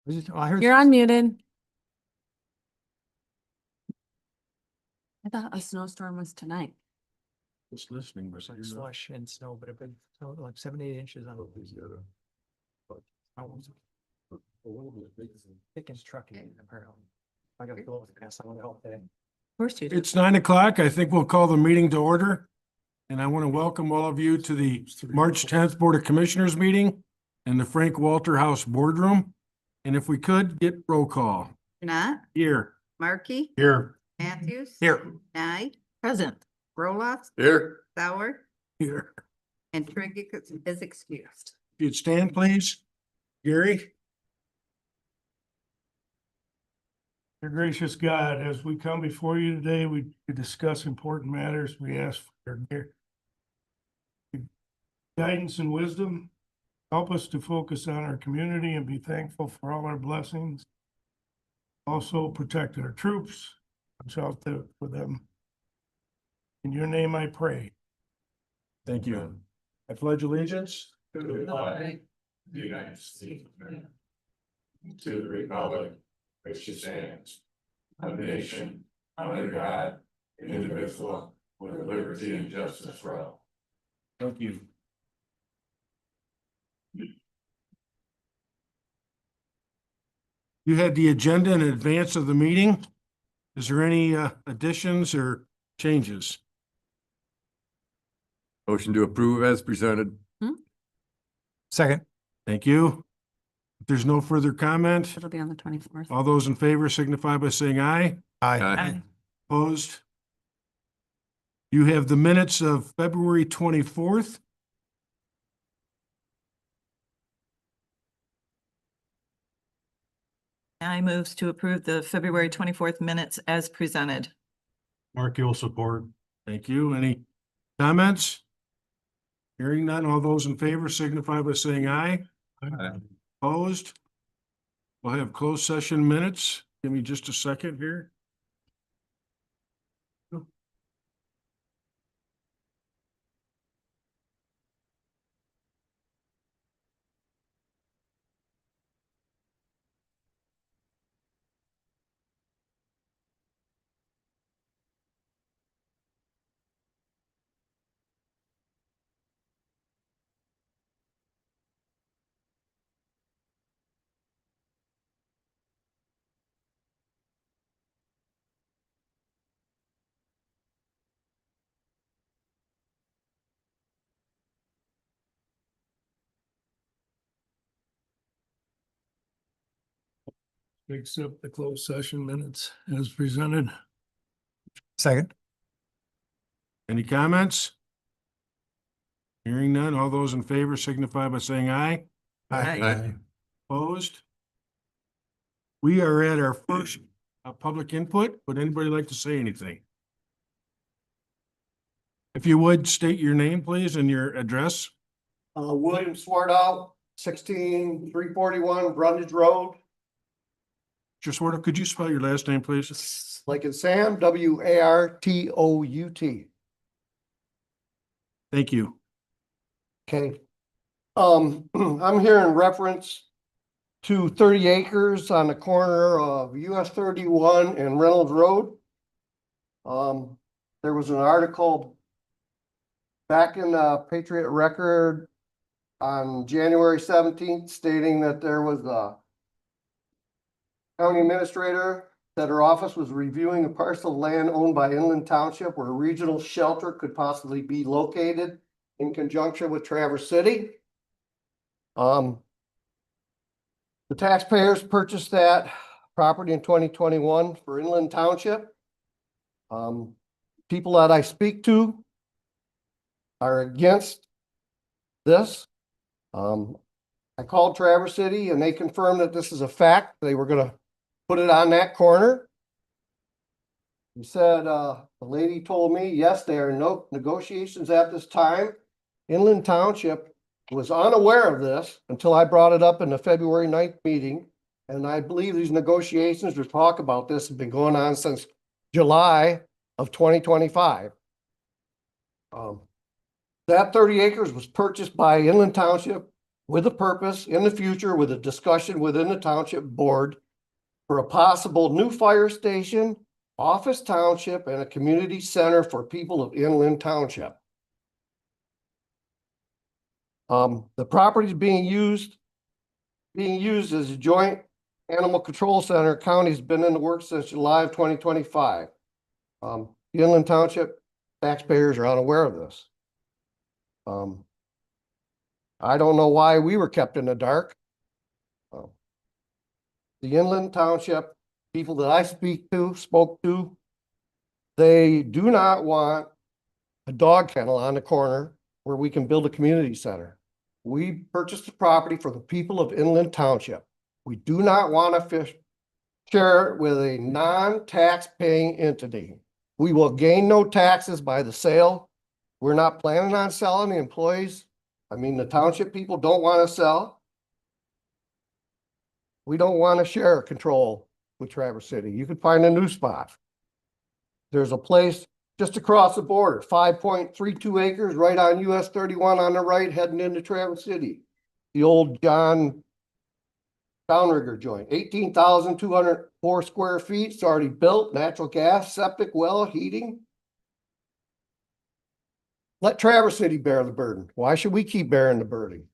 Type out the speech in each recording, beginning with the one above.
I heard. You're unmuted. I thought a snowstorm was tonight. Just listening, but like slush and snow, but it's been like 7, 8 inches on. Thickens trucking apparently. I gotta go pass someone else today. Of course you do. It's 9 o'clock. I think we'll call the meeting to order. And I want to welcome all of you to the March 10th Board of Commissioners meeting in the Frank Walter House Boardroom. And if we could get roll call. Not Here. Markey, Here. Matthews. Here. Nye, Present. Roloff, Here. Sauer, Here. and Trigg is excused. If you'd stand, please. Gary? Dear gracious God, as we come before you today, we discuss important matters. We ask for your guidance and wisdom. Help us to focus on our community and be thankful for all our blessings. Also protect our troops. Watch out for them. In your name I pray. Thank you. I pledge allegiance. To the flag, of the United States of America, to the republic, which stands, one nation, under God, indivisible, with liberty and justice for all. Thank you. You had the agenda in advance of the meeting. Is there any additions or changes? Motion to approve as presented. Second. Thank you. If there's no further comment, It'll be on the 24th. all those in favor signify by saying aye. Aye. Opposed? You have the minutes of February 24th. I moves to approve the February 24th minutes as presented. Mark, you'll support. Thank you. Any comments? Hearing none, all those in favor signify by saying aye. Opposed? We'll have closed session minutes. Give me just a second here. Accept the closed session minutes as presented. Second. Any comments? Hearing none, all those in favor signify by saying aye. Opposed? We are at our first public input. Would anybody like to say anything? If you would, state your name, please, and your address. William Swartout, 16341 Brundage Road, Just sort of, could you spell your last name, please? like in Sam, Wartout. Thank you. Okay. I'm here in reference to 30 acres on the corner of US 31 and Reynolds Road. There was an article back in the Patriot Record on January 17th stating that there was a county administrator that her office was reviewing a parcel of land owned by Inland Township where a regional shelter could possibly be located in conjunction with Traverse City. The taxpayers purchased that property in 2021 for Inland Township. People that I speak to are against this. I called Traverse City and they confirmed that this is a fact. They were gonna put it on that corner. He said, the lady told me, yes, there are no negotiations at this time. Inland Township was unaware of this until I brought it up in the February 9th meeting. And I believe these negotiations or talk about this have been going on since July of 2025. That 30 acres was purchased by Inland Township with a purpose in the future with a discussion within the township board for a possible new fire station, office township, and a community center for people of Inland Township. The property is being used as a joint animal control center. County's been in the works since July of 2025. The Inland Township taxpayers are unaware of this. I don't know why we were kept in the dark. The Inland Township people that I spoke to, they do not want a dog kennel on the corner where we can build a community center. We purchased the property for the people of Inland Township. We do not want to share it with a non-tax paying entity. We will gain no taxes by the sale. We're not planning on selling. The employees, I mean, the township people don't want to sell. We don't want to share control with Traverse City. You could find a new spot. There's a place just across the border, 5.32 acres right on US 31 on the right, heading into Traverse City. The old John Downrigger joint, 18,204 square feet. It's already built, natural gas, septic well, heating. Let Traverse City bear the burden. Why should we keep bearing the burden?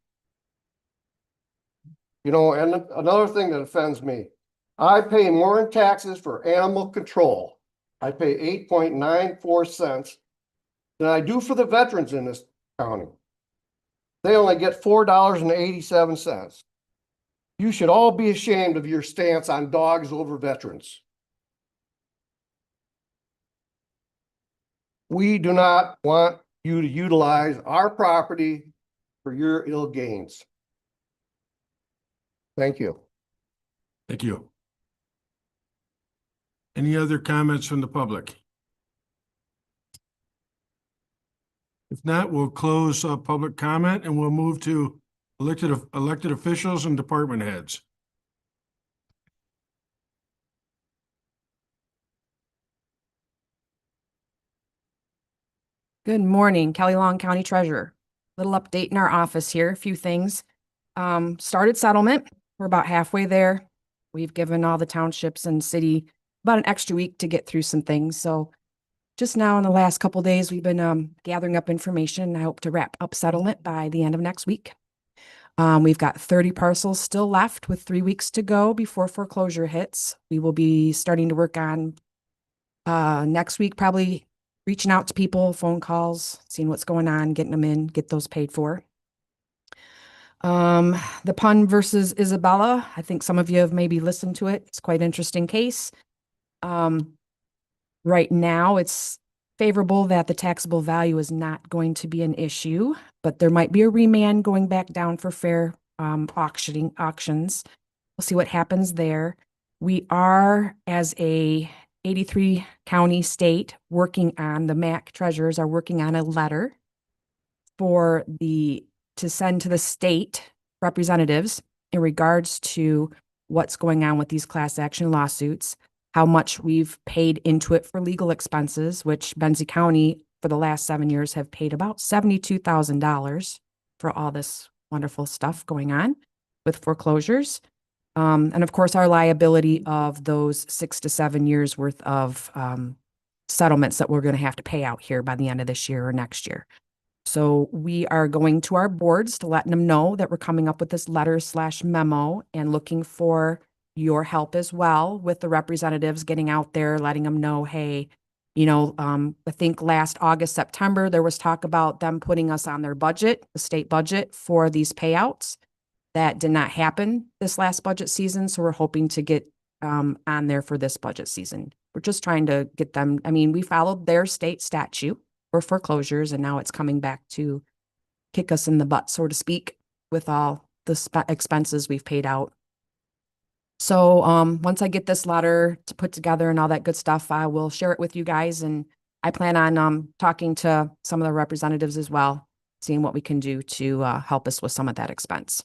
You know, and another thing that offends me, I pay more in taxes for animal control. I pay 8.94 cents than I do for the veterans in this county. They only get $4.87. You should all be ashamed of your stance on dogs over veterans. We do not want you to utilize our property for your ill gains. Thank you. Thank you. Any other comments from the public? If not, we'll close public comment and we'll move to elected officials and department heads. Good morning, Kelly Long, County Treasurer. Little update in our office here, a few things. Started settlement. We're about halfway there. We've given all the townships and city about an extra week to get through some things. So just now in the last couple of days, we've been gathering up information. I hope to wrap up settlement by the end of next week. We've got 30 parcels still left with 3 weeks to go before foreclosure hits. We will be starting to work on next week, probably reaching out to people, phone calls, seeing what's going on, getting them in, get those paid for. The Pun versus Isabella, I think some of you have maybe listened to it. It's quite an interesting case. Right now, it's favorable that the taxable value is not going to be an issue, but there might be a remand going back down for fair auctions. We'll see what happens there. We are, as a 83 county state, working on, the MAC treasurers are working on a letter to send to the state representatives in regards to what's going on with these class action lawsuits, how much we've paid into it for legal expenses, which Benzie County for the last 7 years have paid about $72,000 for all this wonderful stuff going on with foreclosures. And of course, our liability of those 6 to 7 years worth of settlements that we're going to have to pay out here by the end of this year or next year. So we are going to our boards to let them know that we're coming up with this letter/memo and looking for your help as well with the representatives getting out there, letting them know, hey, you know, I think last August, September, there was talk about them putting us on their budget, the state budget for these payouts. That did not happen this last budget season. So we're hoping to get on there for this budget season. We're just trying to get them. I mean, we followed their state statute for foreclosures, and now it's coming back to kick us in the butt, so to speak, with all the expenses we've paid out. So once I get this letter to put together and all that good stuff, I will share it with you guys. And I plan on talking to some of the representatives as well, seeing what we can do to help us with some of that expense.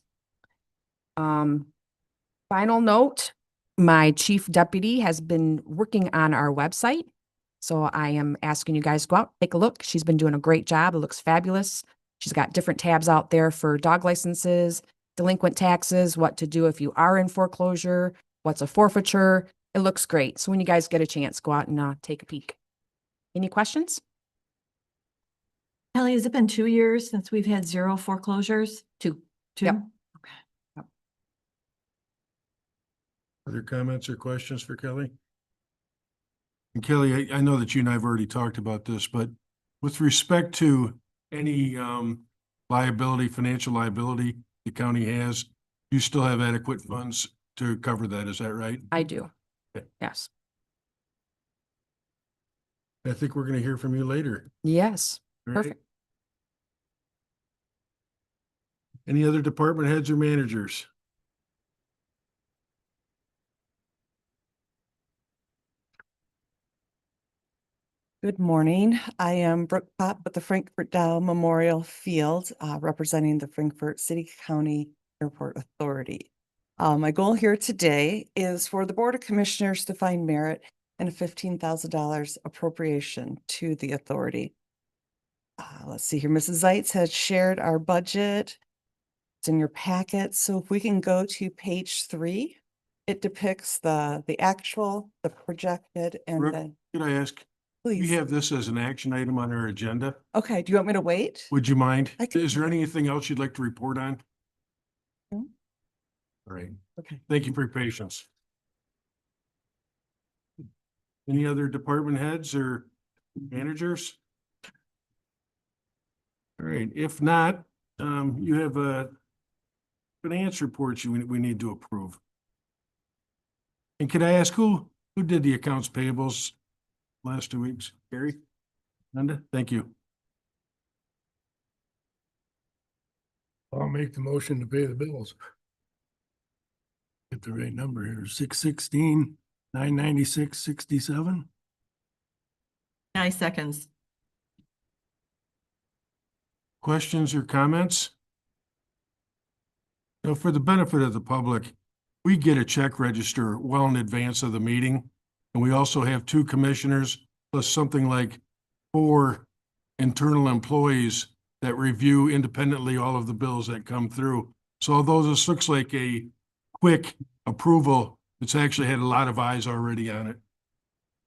Final note, my chief deputy has been working on our website. So I am asking you guys to go out, take a look. She's been doing a great job. It looks fabulous. She's got different tabs out there for dog licenses, delinquent taxes, what to do if you are in foreclosure, what's a forfeiture. It looks great. So when you guys get a chance, go out and take a peek. Any questions? Kelly, has it been 2 years since we've had 0 foreclosures? Two. Two? Yep. Other comments or questions for Kelly? And Kelly, I know that you and I have already talked about this, but with respect to any liability, financial liability the county has, you still have adequate funds to cover that, is that right? I do. Okay. Yes. I think we're gonna hear from you later. Yes. All right? Perfect. Any other department heads or managers? Good morning. I am Brooke Pop with the Frankfurt Dow Memorial Field, representing the Frankfurt City County Airport Authority. My goal here today is for the Board of Commissioners to find merit in a $15,000 appropriation to the authority. Let's see here. Mrs. Zeitz has shared our budget. It's in your packet. So if we can go to page 3, it depicts the actual, the projected, and Brooke, then Could I ask, we please. have this as an action item on our agenda. Okay, do you want me to wait? Would you mind? I can Is there do that. anything else you'd like to report on? No. All right. Okay. Thank you for your patience. Any other department heads or managers? All right, if not, you have a finance report we need to approve. And could I ask who did the accounts payables last 2 weeks? Gary? Linda? Thank you. I'll make the motion to pay the bills. Get the right number here, 616,996.67. 9 seconds. Questions or comments? Now, for the benefit of the public, we get a check register well in advance of the meeting. And we also have 2 commissioners plus something like 4 internal employees that review independently all of the bills that come through. So although this looks like a quick approval, it's actually had a lot of eyes already on it.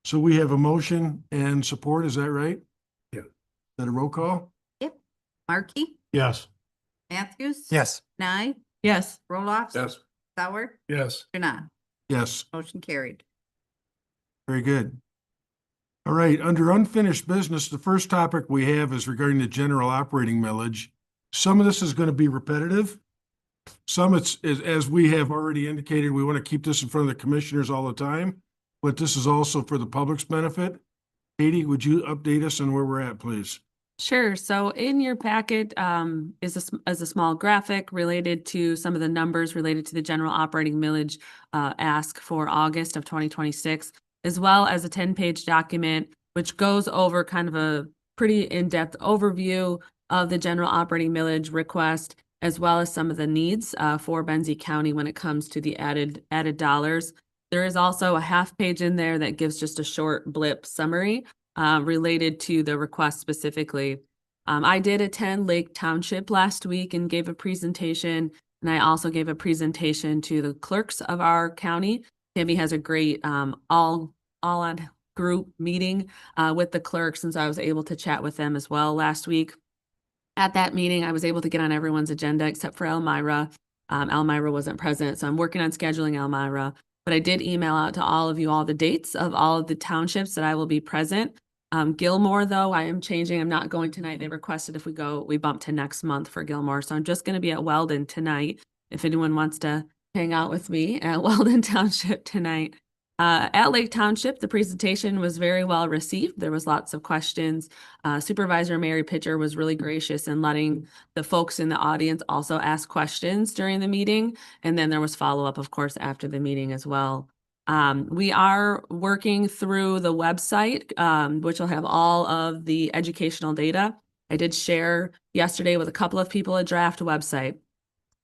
So we have a motion and support, is that right? Yeah. Is that a roll call? Markey, Yes. Matthews. Yes. Nye, Yes. Roloff. Yes. Sauer, Yes. Janai. Yes. Motion carried. Very good. All right, under unfinished business, the first topic we have is regarding the general operating millage. Some of this is going to be repetitive. Some as we have already indicated, we want to keep this in front of the commissioners all the time, but this is also for the public's benefit. Katie, would you update us on where we're at, please? Sure. So in your packet is a small graphic related to some of the numbers related to the general operating millage ask for August of 2026, as well as a 10-page document, which goes over kind of a pretty in-depth overview of the general operating millage request, as well as some of the needs for Benzie County when it comes to the added dollars. There is also a half page in there that gives just a short blip summary related to the request specifically. I did attend Lake Township last week and gave a presentation, and I also gave a presentation to the clerks of our county. Tammy has a great all on group meeting with the clerks, and so I was able to chat with them as well last week. At that meeting, I was able to get on everyone's agenda except for Elmira. Elmira wasn't present, so I'm working on scheduling Elmira. But I did email out to all of you all the dates of all of the townships that I will be present. Gilmore, though, I am changing. I'm not going tonight. They requested if we bump to next month for Gilmore. So I'm just going to be at Weldon tonight. If anyone wants to hang out with me at Weldon Township tonight. At Lake Township, the presentation was very well received. There was lots of questions. Supervisor Mary Pitcher was really gracious in letting the folks in the audience also ask questions during the meeting. And then there was follow-up, of course, after the meeting as well. We are working through the website, which will have all of the educational data. I did share yesterday with a couple of people a draft website.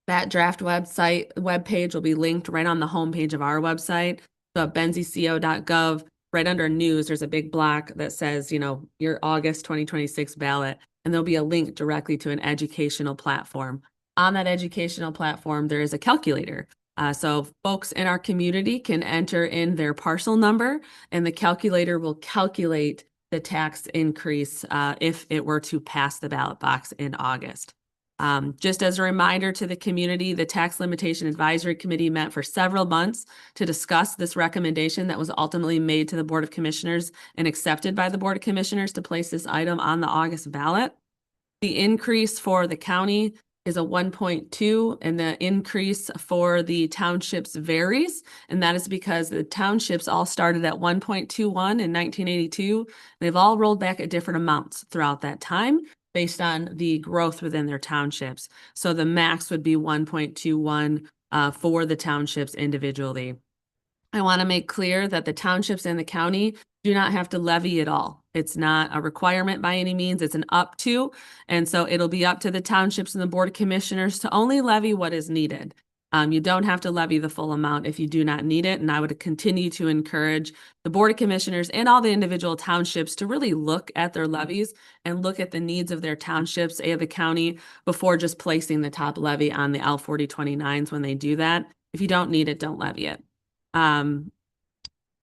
That draft webpage will be linked right on the homepage of our website. So at benzieco.gov, right under news, there's a big block that says, your August 2026 ballot, and there'll be a link directly to an educational platform. on that educational platform, there is a calculator. So folks in our community can enter in their parcel number, and the calculator will calculate the tax increase if it were to pass the ballot box in August. Just as a reminder to the community, the Tax Limitation Advisory Committee met for several months to discuss this recommendation that was ultimately made to the Board of Commissioners and accepted by the Board of Commissioners to place this item on the August ballot. The increase for the county is a 1.2, and the increase for the townships varies. And that is because the townships all started at 1.21 in 1982. They've all rolled back at different amounts throughout that time based on the growth within their townships. So the max would be 1.21 for the townships individually. I want to make clear that the townships and the county do not have to levy at all. It's not a requirement by any means. It's an up to. And so it'll be up to the townships and the Board of Commissioners to only levy what is needed. You don't have to levy the full amount if you do not need it. And I would continue to encourage the Board of Commissioners and all the individual townships to really look at their levies and look at the needs of their townships and the county before just placing the top levy on the L 4029s when they do that. If you don't need it, don't levy it.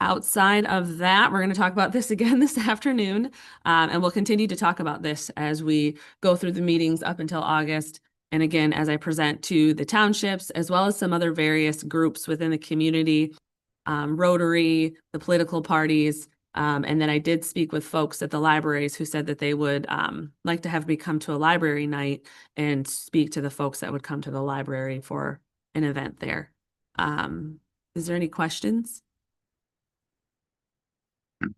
Outside of that, we're going to talk about this again this afternoon, and we'll continue to talk about this as we go through the meetings up until August. And again, as I present to the townships, as well as some other various groups within the community, Rotary, the political parties, and then I did speak with folks at the libraries who said that they would like to have me come to a library night and speak to the folks that would come to the library for an event there. Is there any questions?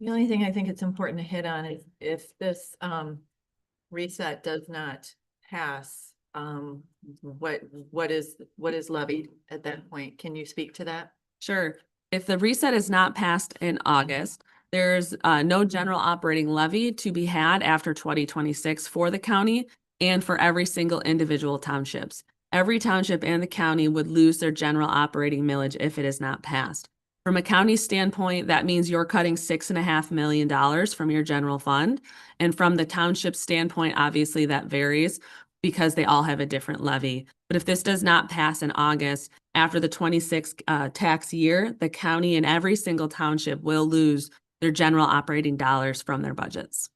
The only thing I think it's important to hit on is if this reset does not pass, what is levied at that point? Can you speak to that? Sure. If the reset is not passed in August, there's no general operating levy to be had after 2026 for the county and for every single individual townships. Every township and the county would lose their general operating millage if it is not passed. From a county standpoint, that means you're cutting $6.5 million from your general fund. And from the township standpoint, obviously that varies because they all have a different levy. But if this does not pass in August, after the 26 tax year, the county and every single township will lose their general operating dollars from their budgets.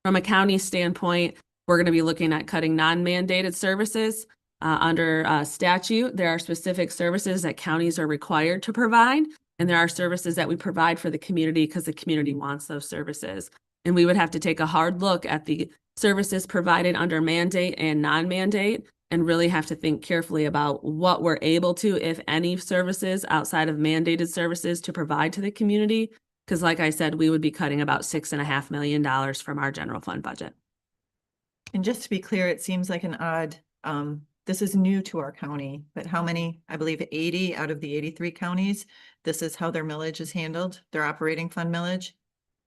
From a county standpoint, we're going to be looking at cutting non-mandated services. Under statute, there are specific services that counties are required to provide, and there are services that we provide for the community because the community wants those services. And we would have to take a hard look at the services provided under mandate and non-mandate and really have to think carefully about what we're able to, if any, services outside of mandated services to provide to the community. Because like I said, we would be cutting about $6.5 million from our general fund budget. And just to be clear, it seems like an odd, this is new to our county, but how many, I believe 80 out of the 83 counties, this is how their millage is handled, their operating fund millage?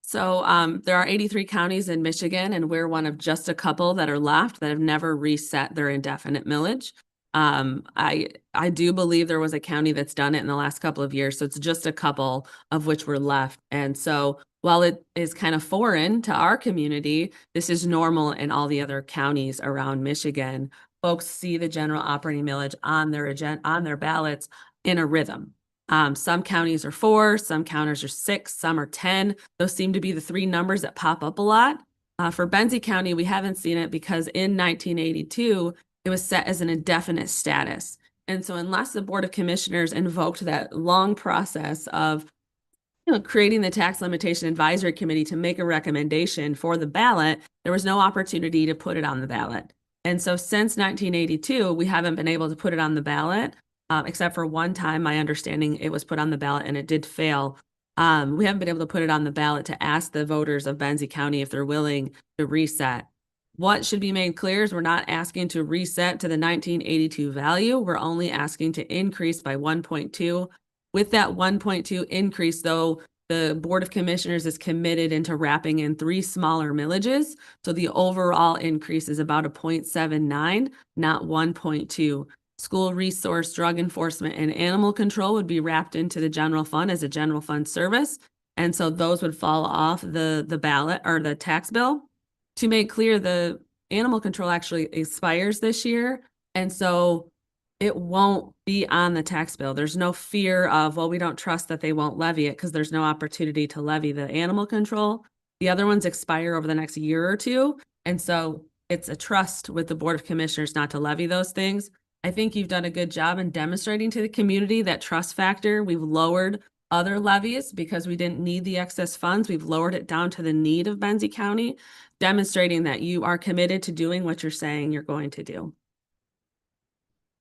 So there are 83 counties in Michigan, and we're one of just a couple that are left that have never reset their indefinite millage. I do believe there was a county that's done it in the last couple of years, so it's just a couple of which were left. And so while it is kind of foreign to our community, this is normal in all the other counties around Michigan. Folks see the general operating millage on their ballots in a rhythm. Some counties are 4, some counties are 6, some are 10. Those seem to be the 3 numbers that pop up a lot. For Benzie County, we haven't seen it because in 1982, it was set as an indefinite status. And so unless the Board of Commissioners invoked that long process of creating the Tax Limitation Advisory Committee to make a recommendation for the ballot, there was no opportunity to put it on the ballot. And so since 1982, we haven't been able to put it on the ballot, except for one time, my understanding, it was put on the ballot and it did fail. We haven't been able to put it on the ballot to ask the voters of Benzie County if they're willing to reset. What should be made clear is we're not asking to reset to the 1982 value. We're only asking to increase by 1.2. With that 1.2 increase, though, the Board of Commissioners is committed into wrapping in 3 smaller millages. So the overall increase is about a 0.79, not 1.2. School resource, drug enforcement, and animal control would be wrapped into the general fund as a general fund service. And so those would fall off the ballot or the tax bill. To make clear, the animal control actually expires this year. And so it won't be on the tax bill. There's no fear of, well, we don't trust that they won't levy it because there's no opportunity to levy the animal control. The other ones expire over the next year or two. And so it's a trust with the Board of Commissioners not to levy those things. I think you've done a good job in demonstrating to the community that trust factor. We've lowered other levies because we didn't need the excess funds. We've lowered it down to the need of Benzie County, demonstrating that you are committed to doing what you're saying you're going to do.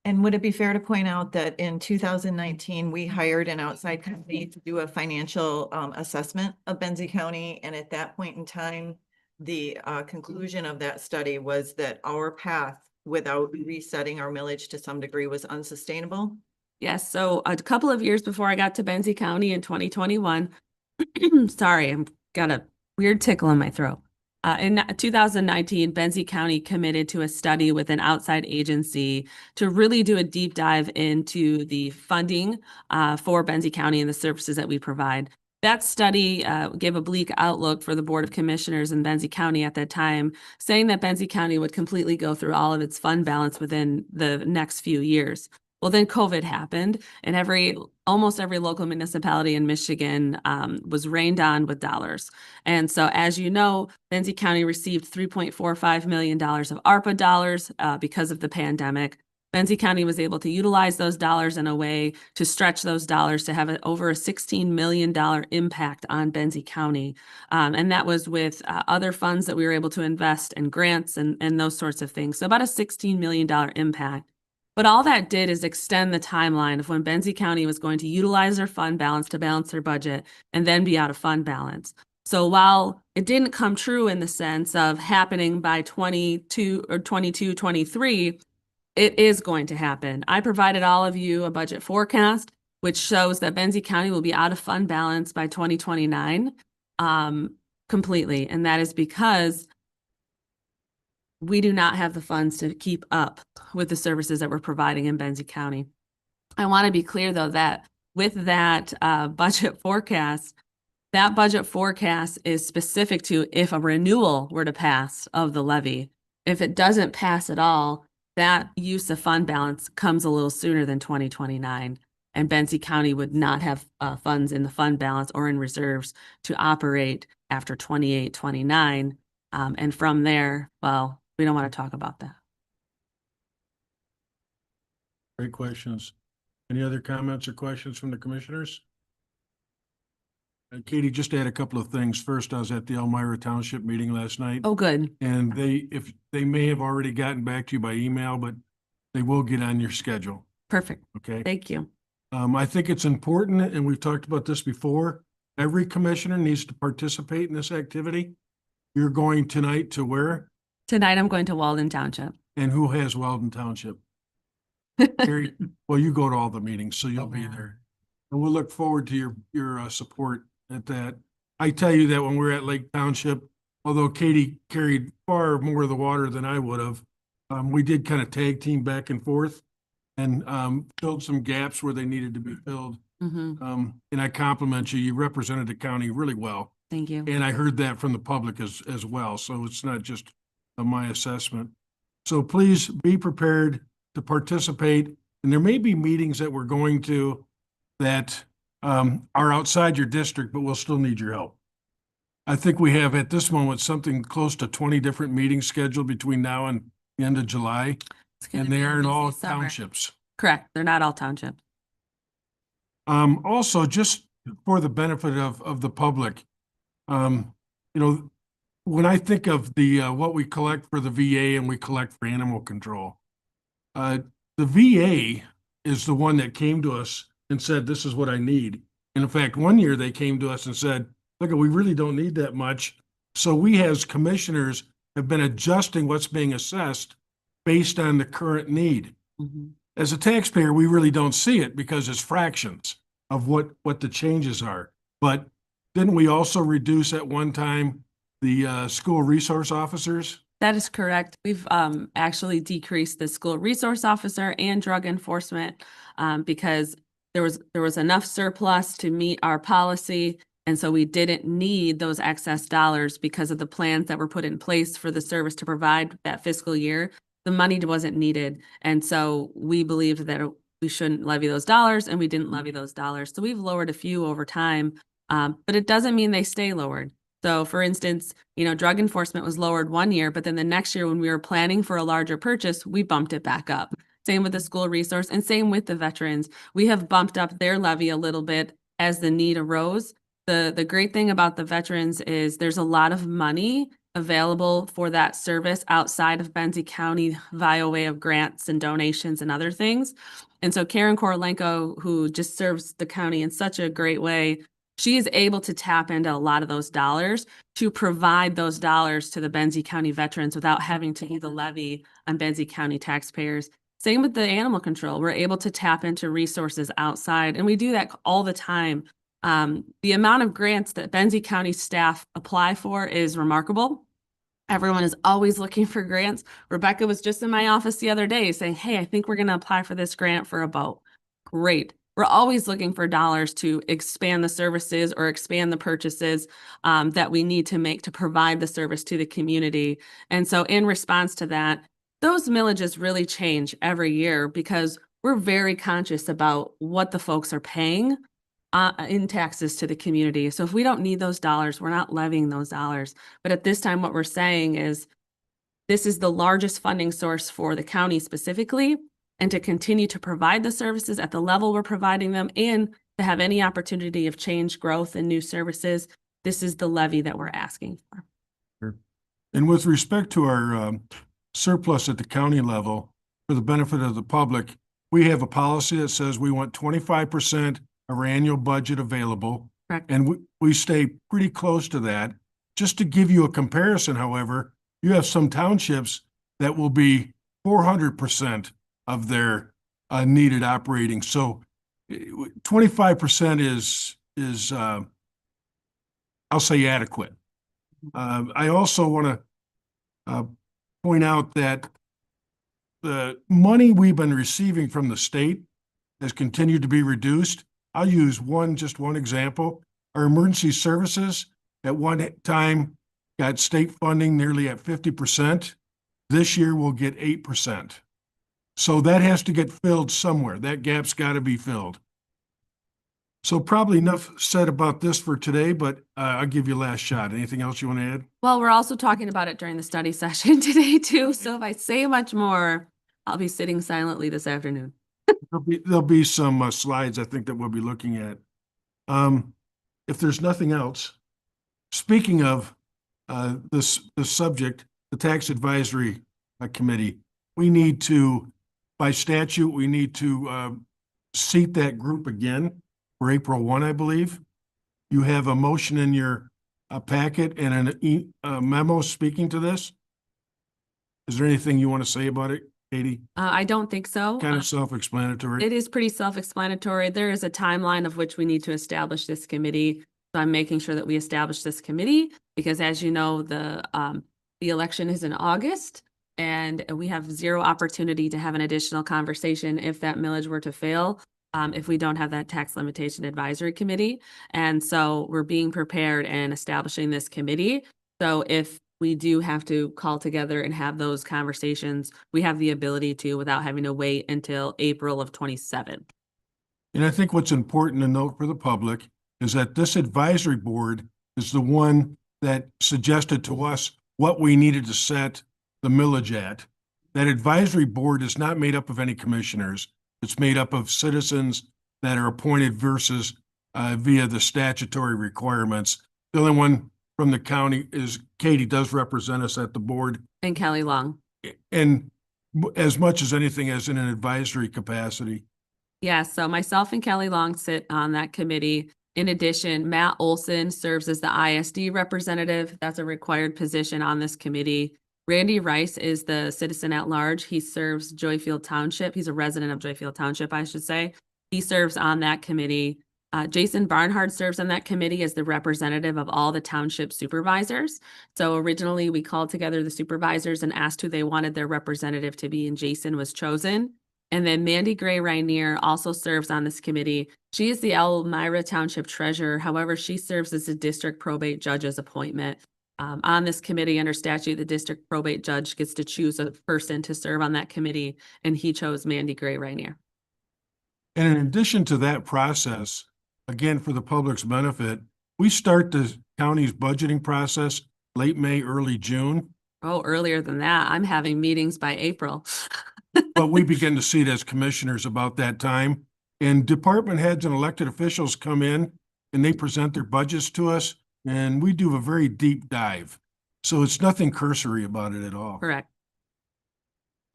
And would it be fair to point out that in 2019, we hired an outside company to do a financial assessment of Benzie County? And at that point in time, the conclusion of that study was that our path without resetting our millage to some degree was unsustainable? Yes, so a couple of years before I got to Benzie County in 2021, sorry, I'm got a weird tickle in my throat. In 2019, Benzie County committed to a study with an outside agency to really do a deep dive into the funding for Benzie County and the services that we provide. That study gave a bleak outlook for the Board of Commissioners in Benzie County at that time, saying that Benzie County would completely go through all of its fund balance within the next few years. Well, then COVID happened, and almost every local municipality in Michigan was rained on with dollars. And so, as you know, Benzie County received $3.45 million of ARPA dollars because of the pandemic. Benzie County was able to utilize those dollars in a way to stretch those dollars to have over a $16 million impact on Benzie County. And that was with other funds that we were able to invest in grants and those sorts of things. So about a $16 million impact. But all that did is extend the timeline of when Benzie County was going to utilize their fund balance to balance their budget and then be out of fund balance. So while it didn't come true in the sense of happening by 23, it is going to happen. I provided all of you a budget forecast, which shows that Benzie County will be out of fund balance by 2029 completely. And that is because we do not have the funds to keep up with the services that we're providing in Benzie County. I want to be clear, though, that with that budget forecast is specific to if a renewal were to pass of the levy. If it doesn't pass at all, that use of fund balance comes a little sooner than 2029. And Benzie County would not have funds in the fund balance or in reserves to operate after 28, 29. And from there, well, we don't want to talk about that. Great questions. Any other comments or questions from the commissioners? Katie, just to add a couple of things. First, I was at the Elmira Township meeting last night. Oh, good. And if they may have already gotten back to you by email, but they will get on your schedule. Perfect. Okay. Thank you. I think it's important, and we've talked about this before. Every commissioner needs to participate in this activity. You're going tonight to where? Tonight, I'm going to Walden Township. And who has Weldon Township? Gary, well, you go to all the meetings, so you'll be there. And we'll look forward to your support at that. I tell you that when we were at Lake Township, although Katie carried far more of the water than I would have, we did kind of tag team back and forth and filled some gaps where they needed to be filled. Mm-hmm. And I compliment you. You represented the county really well. Thank you. And I heard that from the public as well. So it's not just my assessment. So please be prepared to participate. And there may be meetings that we're going to that are outside your district, but we'll still need your help. I think we have at this moment something close to 20 different meetings scheduled between now and the end of July. And they are in all townships. Correct. They're not all townships. Also, just for the benefit of the public, you know, when I think of the what we collect for the VA and we collect for animal control, the VA is the one that came to us and said, this is what I need. And in fact, one year they came to us and said, look, we really don't need that much. So we as commissioners have been adjusting what's being assessed based on the current need. Mm-hmm. As a taxpayer, we really don't see it because it's fractions of what the changes are. But didn't we also reduce at one time the school resource officers? That is correct. We've actually decreased the school resource officer and drug enforcement because there was enough surplus to meet our policy. And so we didn't need those excess dollars because of the plans that were put in place for the service to provide that fiscal year. The money wasn't needed. And so we believed that we shouldn't levy those dollars, and we didn't levy those dollars. So we've lowered a few over time, but it doesn't mean they stay lowered. So for instance, drug enforcement was lowered one year, but then the next year when we were planning for a larger purchase, we bumped it back up. Same with the school resource and same with the veterans. We have bumped up their levy a little bit as the need arose. The great thing about the veterans is there's a lot of money available for that service outside of Benzie County via way of grants and donations and other things. And so Karen Korolenko, who just serves the county in such a great way, she is able to tap into a lot of those dollars to provide those dollars to the Benzie County veterans without having to do the levy on Benzie County taxpayers. Same with the animal control. We're able to tap into resources outside, and we do that all the time. The amount of grants that Benzie County staff apply for is remarkable. Everyone is always looking for grants. Rebecca was just in my office the other day saying, hey, I think we're going to apply for this grant for a boat. Great. We're always looking for dollars to expand the services or expand the purchases that we need to make to provide the service to the community. And so in response to that, those millages really change every year because we're very conscious about what the folks are paying in taxes to the community. So if we don't need those dollars, we're not levying those dollars. But at this time, what we're saying is this is the largest funding source for the county specifically, and to continue to provide the services at the level we're providing them and to have any opportunity of change, growth, and new services, this is the levy that we're asking for. And with respect to our surplus at the county level, for the benefit of the public, we have a policy that says we want 25% of our annual budget available. Correct. And we stay pretty close to that. Just to give you a comparison, however, you have some townships that will be 400% of their needed operating. So 25% is I'll say adequate. I also want to point out that the money we've been receiving from the state has continued to be reduced. I'll use just one example. Our emergency services at one time got state funding nearly at 50%. This year we'll get 8%. So that has to get filled somewhere. That gap's got to be filled. So probably enough said about this for today, but I'll give you a last shot. Anything else you want to add? Well, we're also talking about it during the study session today too. So if I say much more, I'll be sitting silently this afternoon. There'll be some slides I think that we'll be looking at. If there's nothing else, speaking of this subject, the Tax Advisory Committee, we need to, by statute, we need to seat that group again for April 1, I believe. You have a motion in your packet and a memo speaking to this. Is there anything you want to say about it, Katie? I don't think so. Kind of self-explanatory. It is pretty self-explanatory. There is a timeline of which we need to establish this committee. So I'm making sure that we establish this committee because, as you know, the election is in August, and we have zero opportunity to have an additional conversation if that millage were to fail, if we don't have that tax limitation advisory committee. And so we're being prepared and establishing this committee. So if we do have to call together and have those conversations, we have the ability to without having to wait until April of 27. And I think what's important to note for the public is that this advisory board is the one that suggested to us what we needed to set the millage at. That advisory board is not made up of any commissioners. It's made up of citizens that are appointed versus via the statutory requirements. The only one from the county is Katie does represent us at the board. And Kelly Long. And as much as anything as in an advisory capacity. Yeah, so myself and Kelly Long sit on that committee. In addition, Matt Olson serves as the ISD representative. That's a required position on this committee. Randy Rice is the citizen at large. He serves Joyfield Township. He's a resident of Joyfield Township, I should say. He serves on that committee. Jason Barnhart serves on that committee as the representative of all the township supervisors. So originally we called together the supervisors and asked who they wanted their representative to be, and Jason was chosen. And then Mandy Gray Rainier also serves on this committee. She is the Elmira Township Treasurer. However, she serves as a district probate judge's appointment. On this committee, under statute, the district probate judge gets to choose a person to serve on that committee, and he chose Mandy Gray Rainier. And in addition to that process, again, for the public's benefit, we start the county's budgeting process late May, early June, Oh, earlier than that, I'm having meetings by April. but we begin to see it as commissioners about that time. And department heads and elected officials come in and they present their budgets to us, and we do a very deep dive. So it's nothing cursory about it at all. Correct.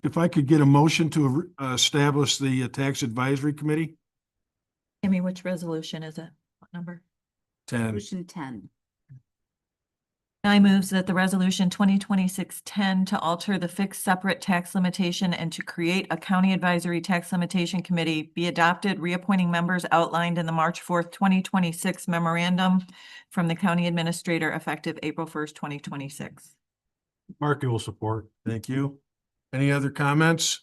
If I could get a motion to establish the Tax Advisory Committee? Amy, which resolution is it? What number? 10. Resolution 10. I moves that the resolution 2026-10 to alter the fixed separate tax limitation and to create a county advisory tax limitation committee be adopted, reappointing members outlined in the March 4th, 2026 memorandum from the county administrator effective April 1st, 2026. Mark will support. Thank you. Any other comments?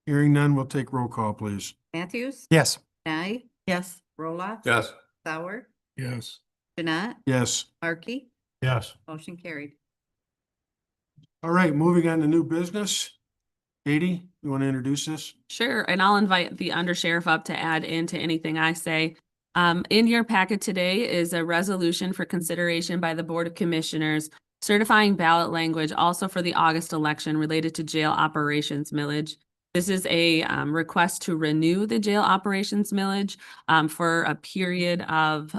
Hearing none, we'll take roll call, please. Matthews, Yes. Nye, Yes. Roloff. Yes. Sauer, Yes. Janat, Yes. Markey, Yes. motion carried. All right, moving on to new business. Katie, you want to introduce this? Sure, and I'll invite the undersheriff up to add into anything I say. In your packet today is a resolution for consideration by the Board of Commissioners certifying ballot language also for the August election related to jail operations millage. This is a request to renew the jail operations millage for a period of,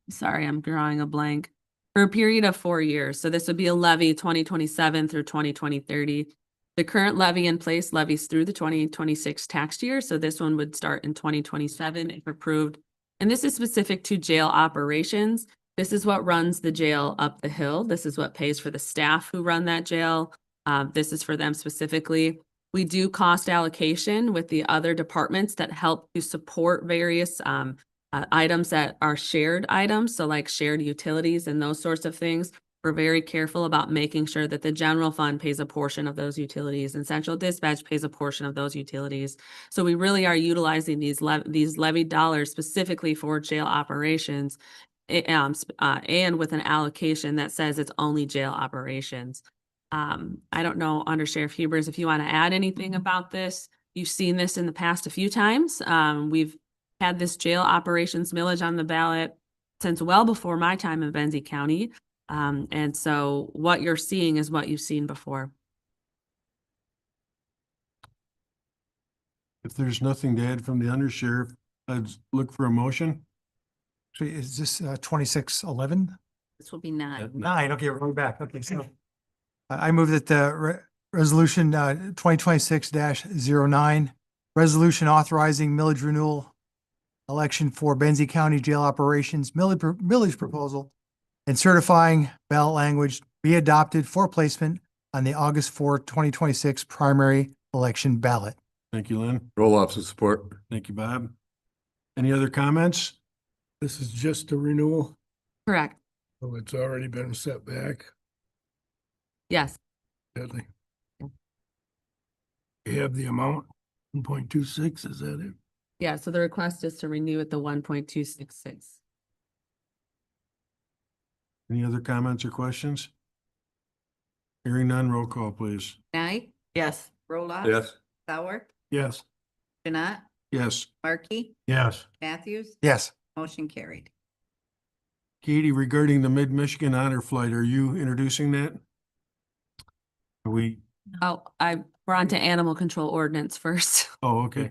sorry, I'm drawing a blank, for a period of 4 years. So this would be a levy 2027 through 2030. The current levy in place levies through the 2026 tax year. So this one would start in 2027 if approved. And this is specific to jail operations. This is what runs the jail up the hill. This is what pays for the staff who run that jail. This is for them specifically. We do cost allocation with the other departments that help to support various items that are shared items. So like shared utilities and those sorts of things. We're very careful about making sure that the general fund pays a portion of those utilities and central dispatch pays a portion of those utilities. So we really are utilizing these levied dollars specifically for jail operations and with an allocation that says it's only jail operations. I don't know, Undersheriff Hubers, if you want to add anything about this. You've seen this in the past a few times. We've had this jail operations millage on the ballot since well before my time in Benzie County. And so what you're seeing is what you've seen before. If there's nothing to add from the undersheriff, I'd look for a motion. So is this 2611? This will be 9. 9, okay, we're going back. Okay, so I move that the resolution 2026-09, resolution authorizing millage renewal election for Benzie County Jail Operations millage proposal and certifying ballot language be adopted for placement on the August 4, 2026 primary election ballot. Thank you, Lynn. Roll-offs of support. Thank you, Bob. Any other comments? This is just a renewal, Correct. so it's already been set back. Yes. Deadly. You have the amount, 1.26, is that it? Yeah. So the request is to renew at the 1.266. Any other comments or questions? Hearing none, roll call, please. Nye, Yes. Roloff. Yes. Sauer, Yes. Janat, Yes. Markey, Yes. Matthews, Yes. motion carried. Katie, regarding the Mid-Michigan Honor Flight, are you introducing that? Are we, Oh, we're on to animal control ordinance first. oh, okay.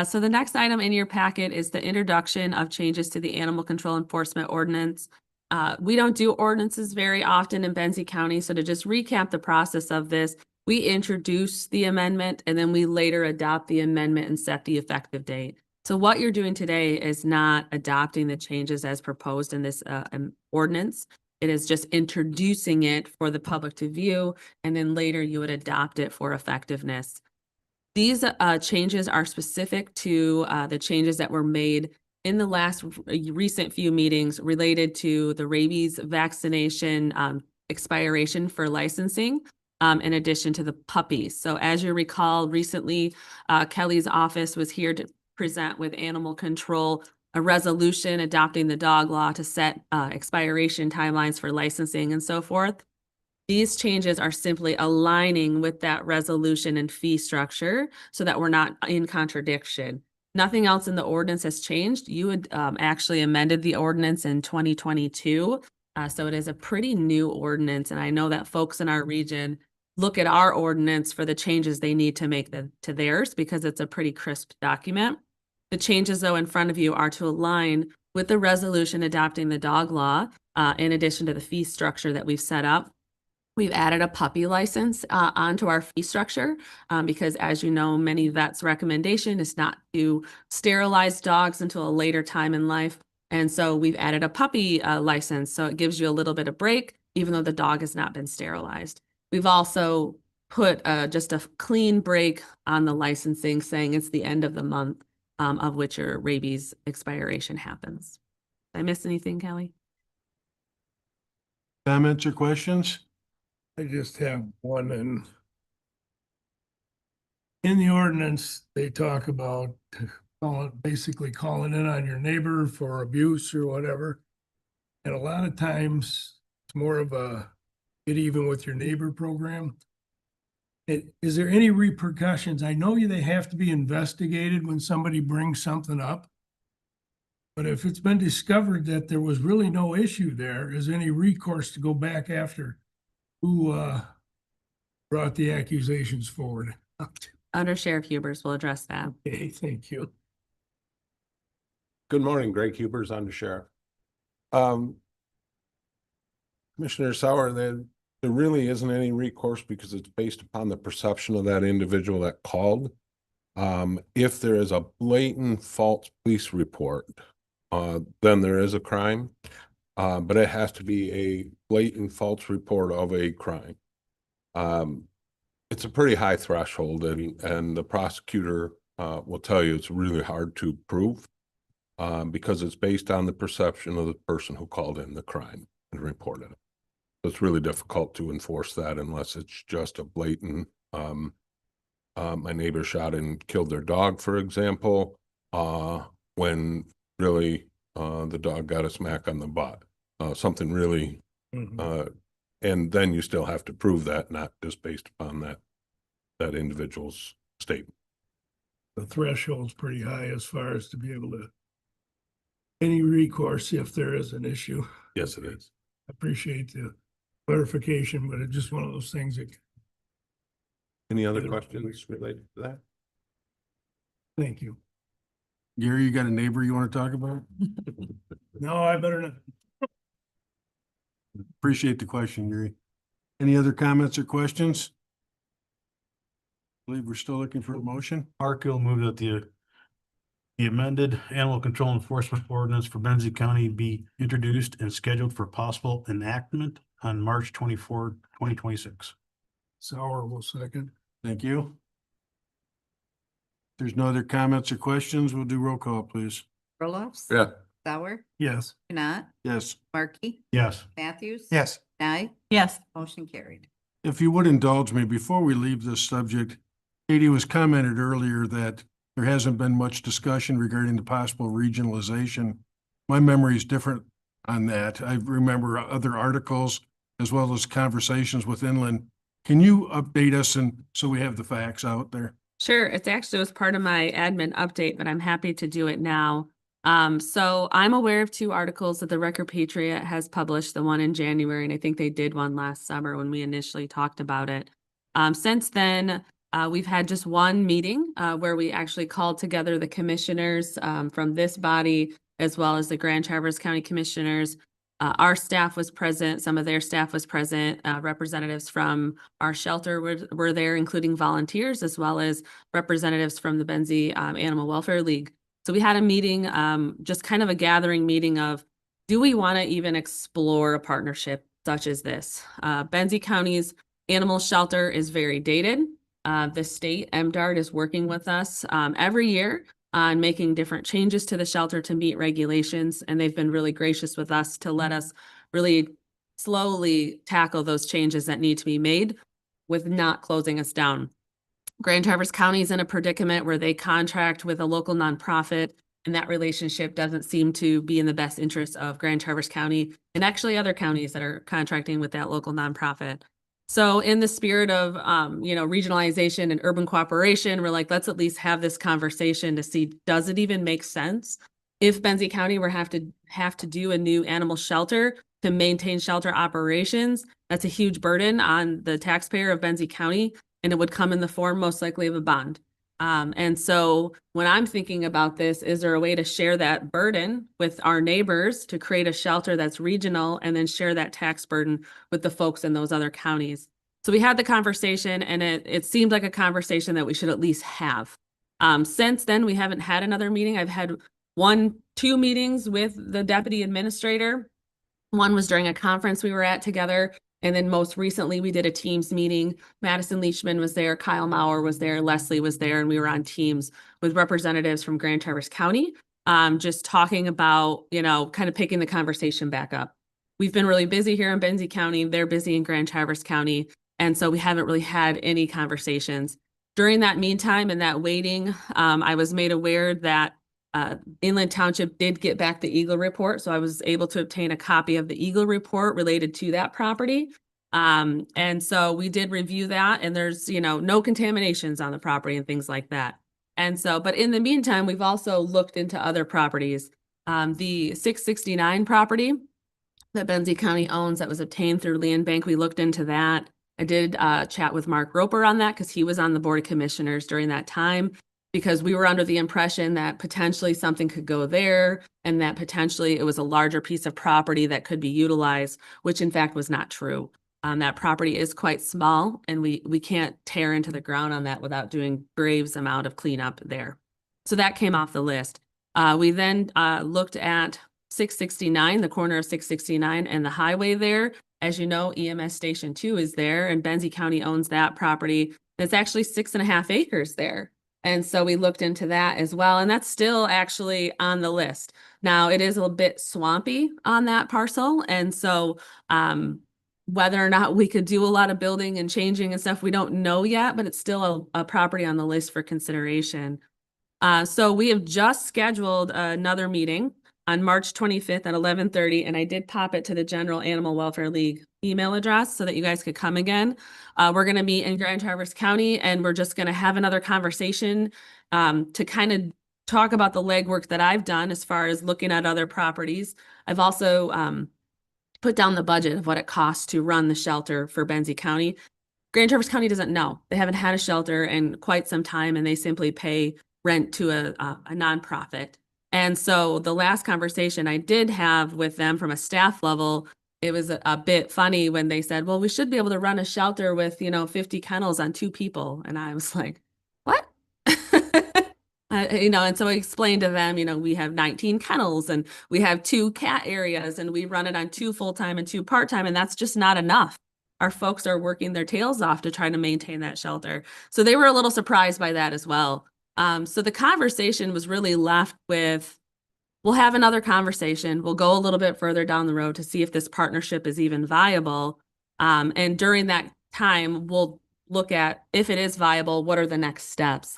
So the next item in your packet is the introduction of changes to the animal control enforcement ordinance. We don't do ordinances very often in Benzie County. So to just recap the process of this, we introduce the amendment and then we later adopt the amendment and set the effective date. So what you're doing today is not adopting the changes as proposed in this ordinance. It is just introducing it for the public to view, and then later you would adopt it for effectiveness. These changes are specific to the changes that were made in the last recent few meetings related to the rabies vaccination expiration for licensing. in addition to the puppies. So as you recall, recently, Kelly's office was here to present with animal control a resolution adopting the dog law to set expiration timelines for licensing and so forth. These changes are simply aligning with that resolution and fee structure so that we're not in contradiction. Nothing else in the ordinance has changed. You had actually amended the ordinance in 2022. So it is a pretty new ordinance. And I know that folks in our region look at our ordinance for the changes they need to make to theirs because it's a pretty crisp document. The changes, though, in front of you are to align with the resolution adopting the dog law, in addition to the fee structure that we've set up. We've added a puppy license onto our fee structure because, as you know, many vets' recommendation is not to sterilize dogs until a later time in life. And so we've added a puppy license. So it gives you a little bit of break, even though the dog has not been sterilized. We've also put just a clean break on the licensing, saying it's the end of the month of which your rabies expiration happens. Did I miss anything, Kelly? Comments or questions? I just have one, and in the ordinance, they talk about basically calling in on your neighbor for abuse or whatever. And a lot of times it's more of a get even with your neighbor program. Is there any repercussions? I know they have to be investigated when somebody brings something up. But if it's been discovered that there was really no issue there, is there any recourse to go back after who brought the accusations forward? Under Sheriff Hubers will address that. Okay, thank you. Good morning, Greg Hubers, Under Sheriff. Commissioner Sauer, there really isn't any recourse because it's based upon the perception of that individual that called. If there is a blatant false police report, then there is a crime. But it has to be a blatant false report of a crime. It's a pretty high threshold, and the prosecutor will tell you it's really hard to prove because it's based on the perception of the person who called in the crime and reported it. So it's really difficult to enforce that unless it's just a blatant, my neighbor shot and killed their dog, for example, when really the dog got a smack on the butt. Something really, and then you still have to prove that, not just based upon that individual's statement. The threshold's pretty high as far as to be able to any recourse if there is an issue. Yes, it is. I appreciate the clarification, but it's just one of those things that, Any other questions related to that? thank you. Gary, you got a neighbor you want to talk about? No, I better not. Appreciate the question, Gary. Any other comments or questions? I believe we're still looking for a motion. Parker will move that the amended animal control enforcement ordinance for Benzie County be introduced and scheduled for possible enactment on March 24, 2026. Sauer will second. Thank you. If there's no other comments or questions, we'll do roll call, please. Roloffs. Yeah. Sauer, Yes. Janat, Yes. Markey, Yes. Matthews. Yes. Nye, Yes. motion carried. If you would indulge me, before we leave this subject, Katie was commented earlier that there hasn't been much discussion regarding the possible regionalization. My memory is different on that. I remember other articles as well as conversations with Inland. Can you update us and so we have the facts out there? Sure, it's actually was part of my admin update, but I'm happy to do it now. So I'm aware of 2 articles that the Record Patriot has published, the one in January, and I think they did one last summer when we initially talked about it. Since then, we've had just one meeting where we actually called together the commissioners from this body, as well as the Grand Traverse County commissioners. Our staff was present, some of their staff was present, representatives from our shelter were there, including volunteers, as well as representatives from the Benzie Animal Welfare League. So we had a meeting, just kind of a gathering meeting of, do we want to even explore a partnership such as this? Benzie County's animal shelter is very dated. The state, MDARD, is working with us every year on making different changes to the shelter to meet regulations, and they've been really gracious with us to let us really slowly tackle those changes that need to be made. with not closing us down. Grand Traverse County is in a predicament where they contract with a local nonprofit, and that relationship doesn't seem to be in the best interest of Grand Traverse County and actually other counties that are contracting with that local nonprofit. So in the spirit of, regionalization and urban cooperation, we're like, let's at least have this conversation to see, does it even make sense? If Benzie County were have to do a new animal shelter to maintain shelter operations, that's a huge burden on the taxpayer of Benzie County, and it would come in the form most likely of a bond. And so when I'm thinking about this, is there a way to share that burden with our neighbors to create a shelter that's regional and then share that tax burden with the folks in those other counties? So we had the conversation, and it seemed like a conversation that we should at least have. Since then, we haven't had another meeting. I've had 2 meetings with the deputy administrator. One was during a conference we were at together. And then most recently, we did a Teams meeting. Madison Leachman was there, Kyle Maurer was there, Leslie was there, and we were on Teams with representatives from Grand Traverse County, just talking about, kind of picking the conversation back up. We've been really busy here in Benzie County. They're busy in Grand Traverse County. And so we haven't really had any conversations. During that meantime and that waiting, I was made aware that Inland Township did get back the Eagle report. So I was able to obtain a copy of the Eagle report related to that property. And so we did review that, and there's, no contaminations on the property and things like that. And so, but in the meantime, we've also looked into other properties. The 669 property that Benzie County owns that was obtained through Land Bank, we looked into that. I did chat with Mark Roper on that because he was on the Board of Commissioners during that time, because we were under the impression that potentially something could go there and that potentially it was a larger piece of property that could be utilized, which in fact was not true. That property is quite small, and we can't tear into the ground on that without doing Graves amount of cleanup there. So that came off the list. We then looked at 669, the corner of 669 and the highway there. As you know, EMS Station 2 is there, and Benzie County owns that property. It's actually 6.5 acres there. And so we looked into that as well, and that's still actually on the list. Now, it is a little bit swampy on that parcel, and so whether or not we could do a lot of building and changing and stuff, we don't know yet, but it's still a property on the list for consideration. So we have just scheduled another meeting on March 25th at 11:30, and I did pop it to the General Animal Welfare League email address so that you guys could come again. We're going to meet in Grand Traverse County, and we're just going to have another conversation to kind of talk about the legwork that I've done as far as looking at other properties. I've also put down the budget of what it costs to run the shelter for Benzie County. Grand Traverse County doesn't know. They haven't had a shelter in quite some time, and they simply pay rent to a nonprofit. And so the last conversation I did have with them from a staff level, it was a bit funny when they said, well, we should be able to run a shelter with, 50 kennels on 2 people. And I was like, what? And so I explained to them, we have 19 kennels and we have 2 cat areas, and we run it on 2 full-time and 2 part-time. And that's just not enough. Our folks are working their tails off to try to maintain that shelter. So they were a little surprised by that as well. So the conversation was really left with, we'll have another conversation. We'll go a little bit further down the road to see if this partnership is even viable. And during that time, we'll look at, if it is viable, what are the next steps?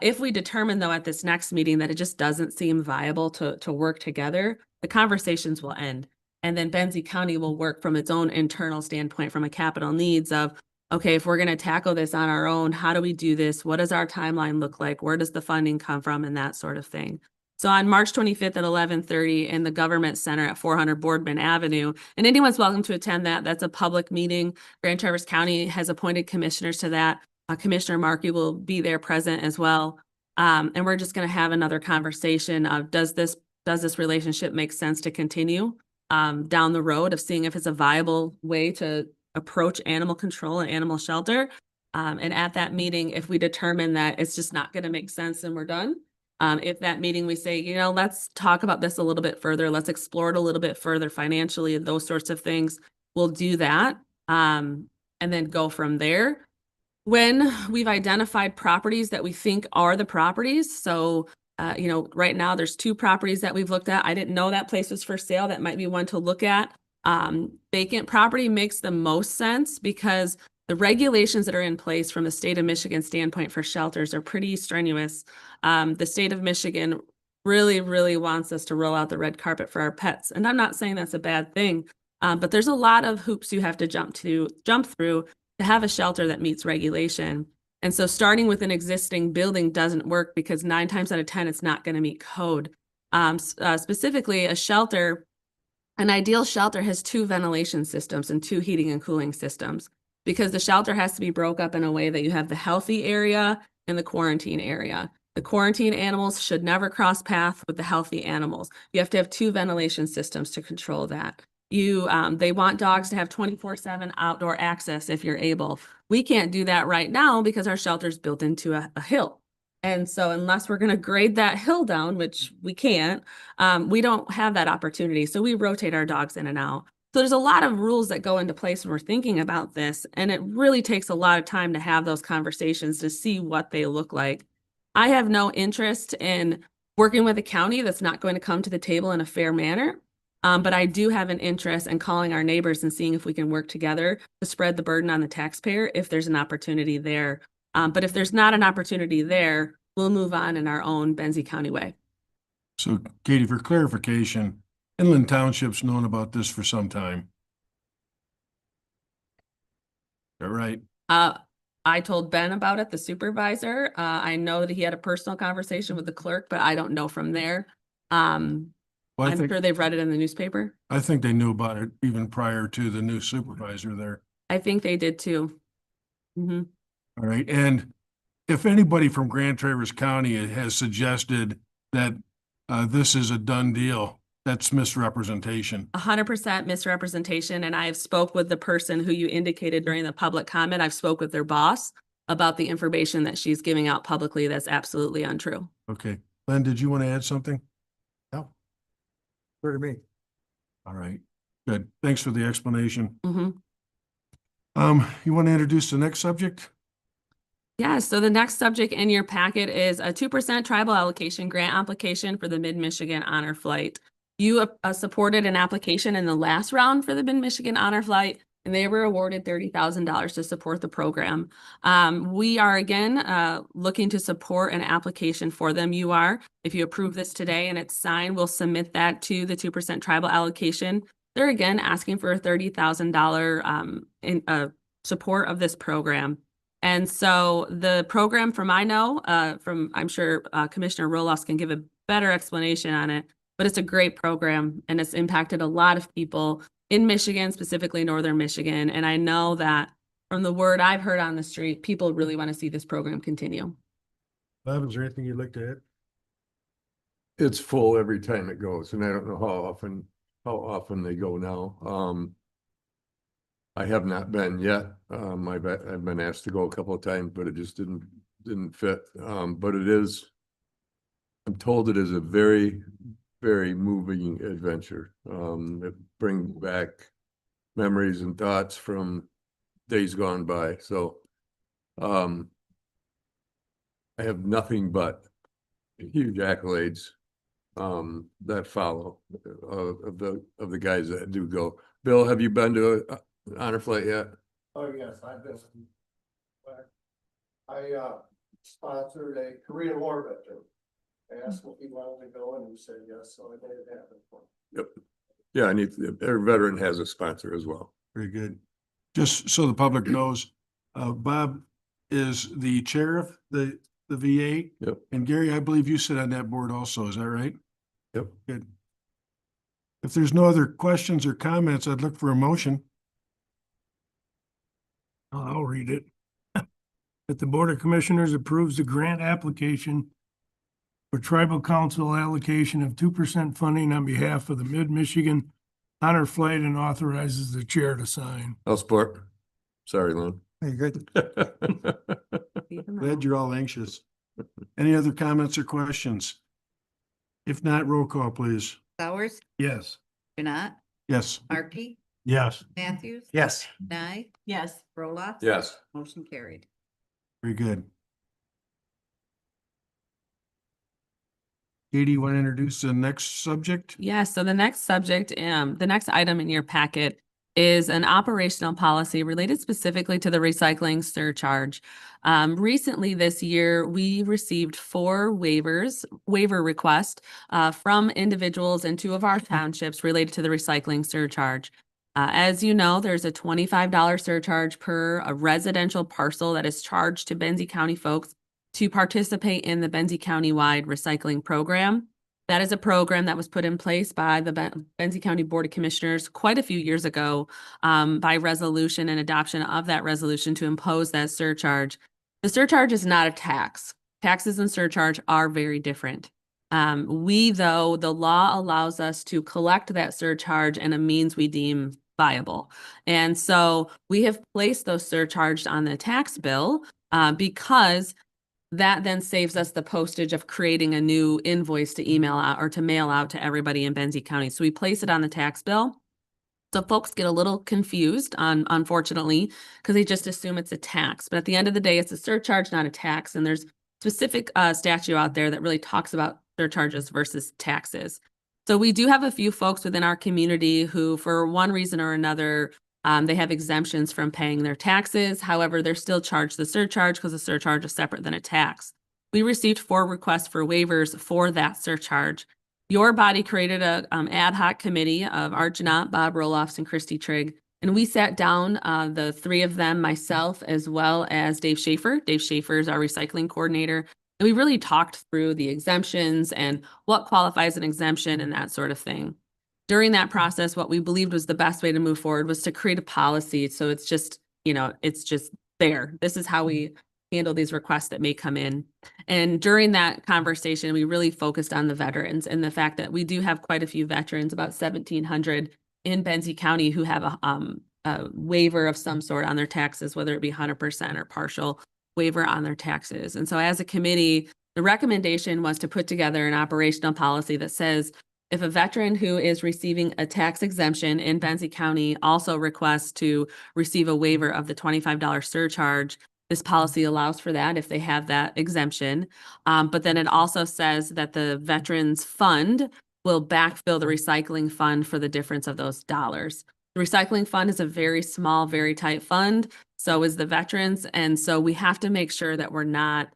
If we determine, though, at this next meeting that it just doesn't seem viable to work together, the conversations will end. And then Benzie County will work from its own internal standpoint, from a capital needs of, okay, if we're going to tackle this on our own, how do we do this? What does our timeline look like? Where does the funding come from? And that sort of thing. So on March 25th at 11:30 in the Government Center at 400 Boardman Avenue, and anyone's welcome to attend that. That's a public meeting. Grand Traverse County has appointed commissioners to that. Commissioner Markey will be there present as well. And we're just going to have another conversation of, does this relationship make sense to continue down the road of seeing if it's a viable way to approach animal control and animal shelter. And at that meeting, if we determine that it's just not going to make sense and we're done, if that meeting we say, let's talk about this a little bit further, let's explore it a little bit further financially, those sorts of things, we'll do that and then go from there. When we've identified properties that we think are the properties, so right now there's 2 properties that we've looked at. I didn't know that place was for sale. That might be one to look at. Vacant property makes the most sense because The regulations that are in place from the state of Michigan standpoint for shelters are pretty strenuous. The state of Michigan really, really wants us to roll out the red carpet for our pets. And I'm not saying that's a bad thing, but there's a lot of hoops you have to jump through to have a shelter that meets regulation. And so starting with an existing building doesn't work because 9 times out of 10, it's not going to meet code. Specifically, an ideal shelter has 2 ventilation systems and 2 heating and cooling systems, because the shelter has to be broke up in a way that you have the healthy area and the quarantine area. The quarantine animals should never cross paths with the healthy animals. You have to have 2 ventilation systems to control that. They want dogs to have 24/7 outdoor access if you're able. We can't do that right now because our shelter's built into a hill. And so unless we're going to grade that hill down, which we can't, we don't have that opportunity. So we rotate our dogs in and out. So there's a lot of rules that go into place when we're thinking about this. And it really takes a lot of time to have those conversations to see what they look like. I have no interest in working with a county that's not going to come to the table in a fair manner. But I do have an interest in calling our neighbors and seeing if we can work together to spread the burden on the taxpayer if there's an opportunity there. But if there's not an opportunity there, we'll move on in our own Benzie County way. So Katie, for clarification, Inland Township's known about this for some time. All right. I told Ben about it, the supervisor. I know that he had a personal conversation with the clerk, but I don't know from there. Well, I'm sure they've read it in the newspaper. I think they knew about it even prior to the new supervisor there. I think they did too. Mhm. All right. And if anybody from Grand Traverse County has suggested that this is a done deal, that's misrepresentation. 100% misrepresentation. And I've spoke with the person who you indicated during the public comment. I've spoke with their boss about the information that she's giving out publicly. That's absolutely untrue. Okay. Len, did you want to add something? No. Clear to me. All right. Good. Thanks for the explanation. Mhm. You want to introduce the next subject? Yeah, so the next subject in your packet is a 2% tribal allocation grant application for the Mid-Michigan Honor Flight. You supported an application in the last round for the Mid-Michigan Honor Flight, and they were awarded $30,000 to support the program. We are again looking to support an application for them. You are, if you approve this today and it's signed, we'll submit that to the 2% tribal allocation. They're again asking for a $30,000 in support of this program. And so the program, from I'm sure Commissioner Roloff can give a better explanation on it, but it's a great program and it's impacted a lot of people in Michigan, specifically Northern Michigan. And I know that from the word I've heard on the street, people really want to see this program continue. Bob, is there anything you'd like to add? It's full every time it goes, and I don't know how often they go now. I have not been yet. I've been asked to go a couple of times, but it just didn't fit. But it is, I'm told it is a very, very moving adventure. It brings back memories and thoughts from days gone by. So, I have nothing but huge accolades that follow of the guys that do go. Bill, have you been to a honor flight yet? Oh, yes, I've been. I sponsored a Korean War veteran. I asked if he wanted to go and he said yes, so I made it happen for him. Yep. Yeah, every veteran has a sponsor as well. Very good. Just so the public knows, Bob is the chair of the VA. Yep. And Gary, I believe you sit on that board also. Is that right? Yep. Good. If there's no other questions or comments, I'd look for a motion. I'll read it. That the Board of Commissioners approves the grant application for tribal council allocation of 2% funding on behalf of the Mid-Michigan Honor Flight and authorizes the chair to sign. I'll support. Sorry, Lon. Hey, good. Glad you're all anxious. Any other comments or questions? If not, roll call, please. Bowers, Yes. Janat, Yes. Markey, Yes. Matthews. Yes. Nye, Yes. Roloff. Yes. Motion carried. Very good. Katie, you want to introduce the next subject? Yeah, so the next subject, the next item in your packet is an operational policy related specifically to the recycling surcharge. Recently this year, we received 4 waiver requests from individuals in 2 of our townships related to the recycling surcharge. As you know, there's a $25 surcharge per a residential parcel that is charged to Benzie County folks to participate in the Benzie County-wide recycling program. That is a program that was put in place by the Benzie County Board of Commissioners quite a few years ago by resolution and adoption of that resolution to impose that surcharge. The surcharge is not a tax. Taxes and surcharge are very different. Though, the law allows us to collect that surcharge in a means we deem viable. And so we have placed those surcharges on the tax bill because that then saves us the postage of creating a new invoice to email out or to mail out to everybody in Benzie County. So we place it on the tax bill. So folks get a little confused unfortunately, because they just assume it's a tax. But at the end of the day, it's a surcharge, not a tax. And there's specific statute out there that really talks about surcharges versus taxes. So we do have a few folks within our community who, for one reason or another, they have exemptions from paying their taxes. However, they're still charged the surcharge because the surcharge is separate than a tax. We received 4 requests for waivers for that surcharge. Your body created a ad hoc committee of Art Janot, Bob Roloffs, and Christy Trigg. And we sat down, the 3 of them, myself, as well as Dave Schaefer. Dave Schaefer is our recycling coordinator. And we really talked through the exemptions and what qualifies an exemption and that sort of thing. During that process, what we believed was the best way to move forward was to create a policy. So it's just, it's just there. This is how we handle these requests that may come in. And during that conversation, we really focused on the veterans and the fact that we do have quite a few veterans, about 1,700 in Benzie County, who have a waiver of some sort on their taxes, whether it be 100% or partial waiver on their taxes. And so as a committee, the recommendation was to put together an operational policy that says, if a veteran who is receiving a tax exemption in Benzie County also requests to receive a waiver of the $25 surcharge, this policy allows for that if they have that exemption. But then it also says that the Veterans Fund will backfill the recycling fund for the difference of those dollars. The recycling fund is a very small, very tight fund. So is the veterans. And so we have to make sure that we're not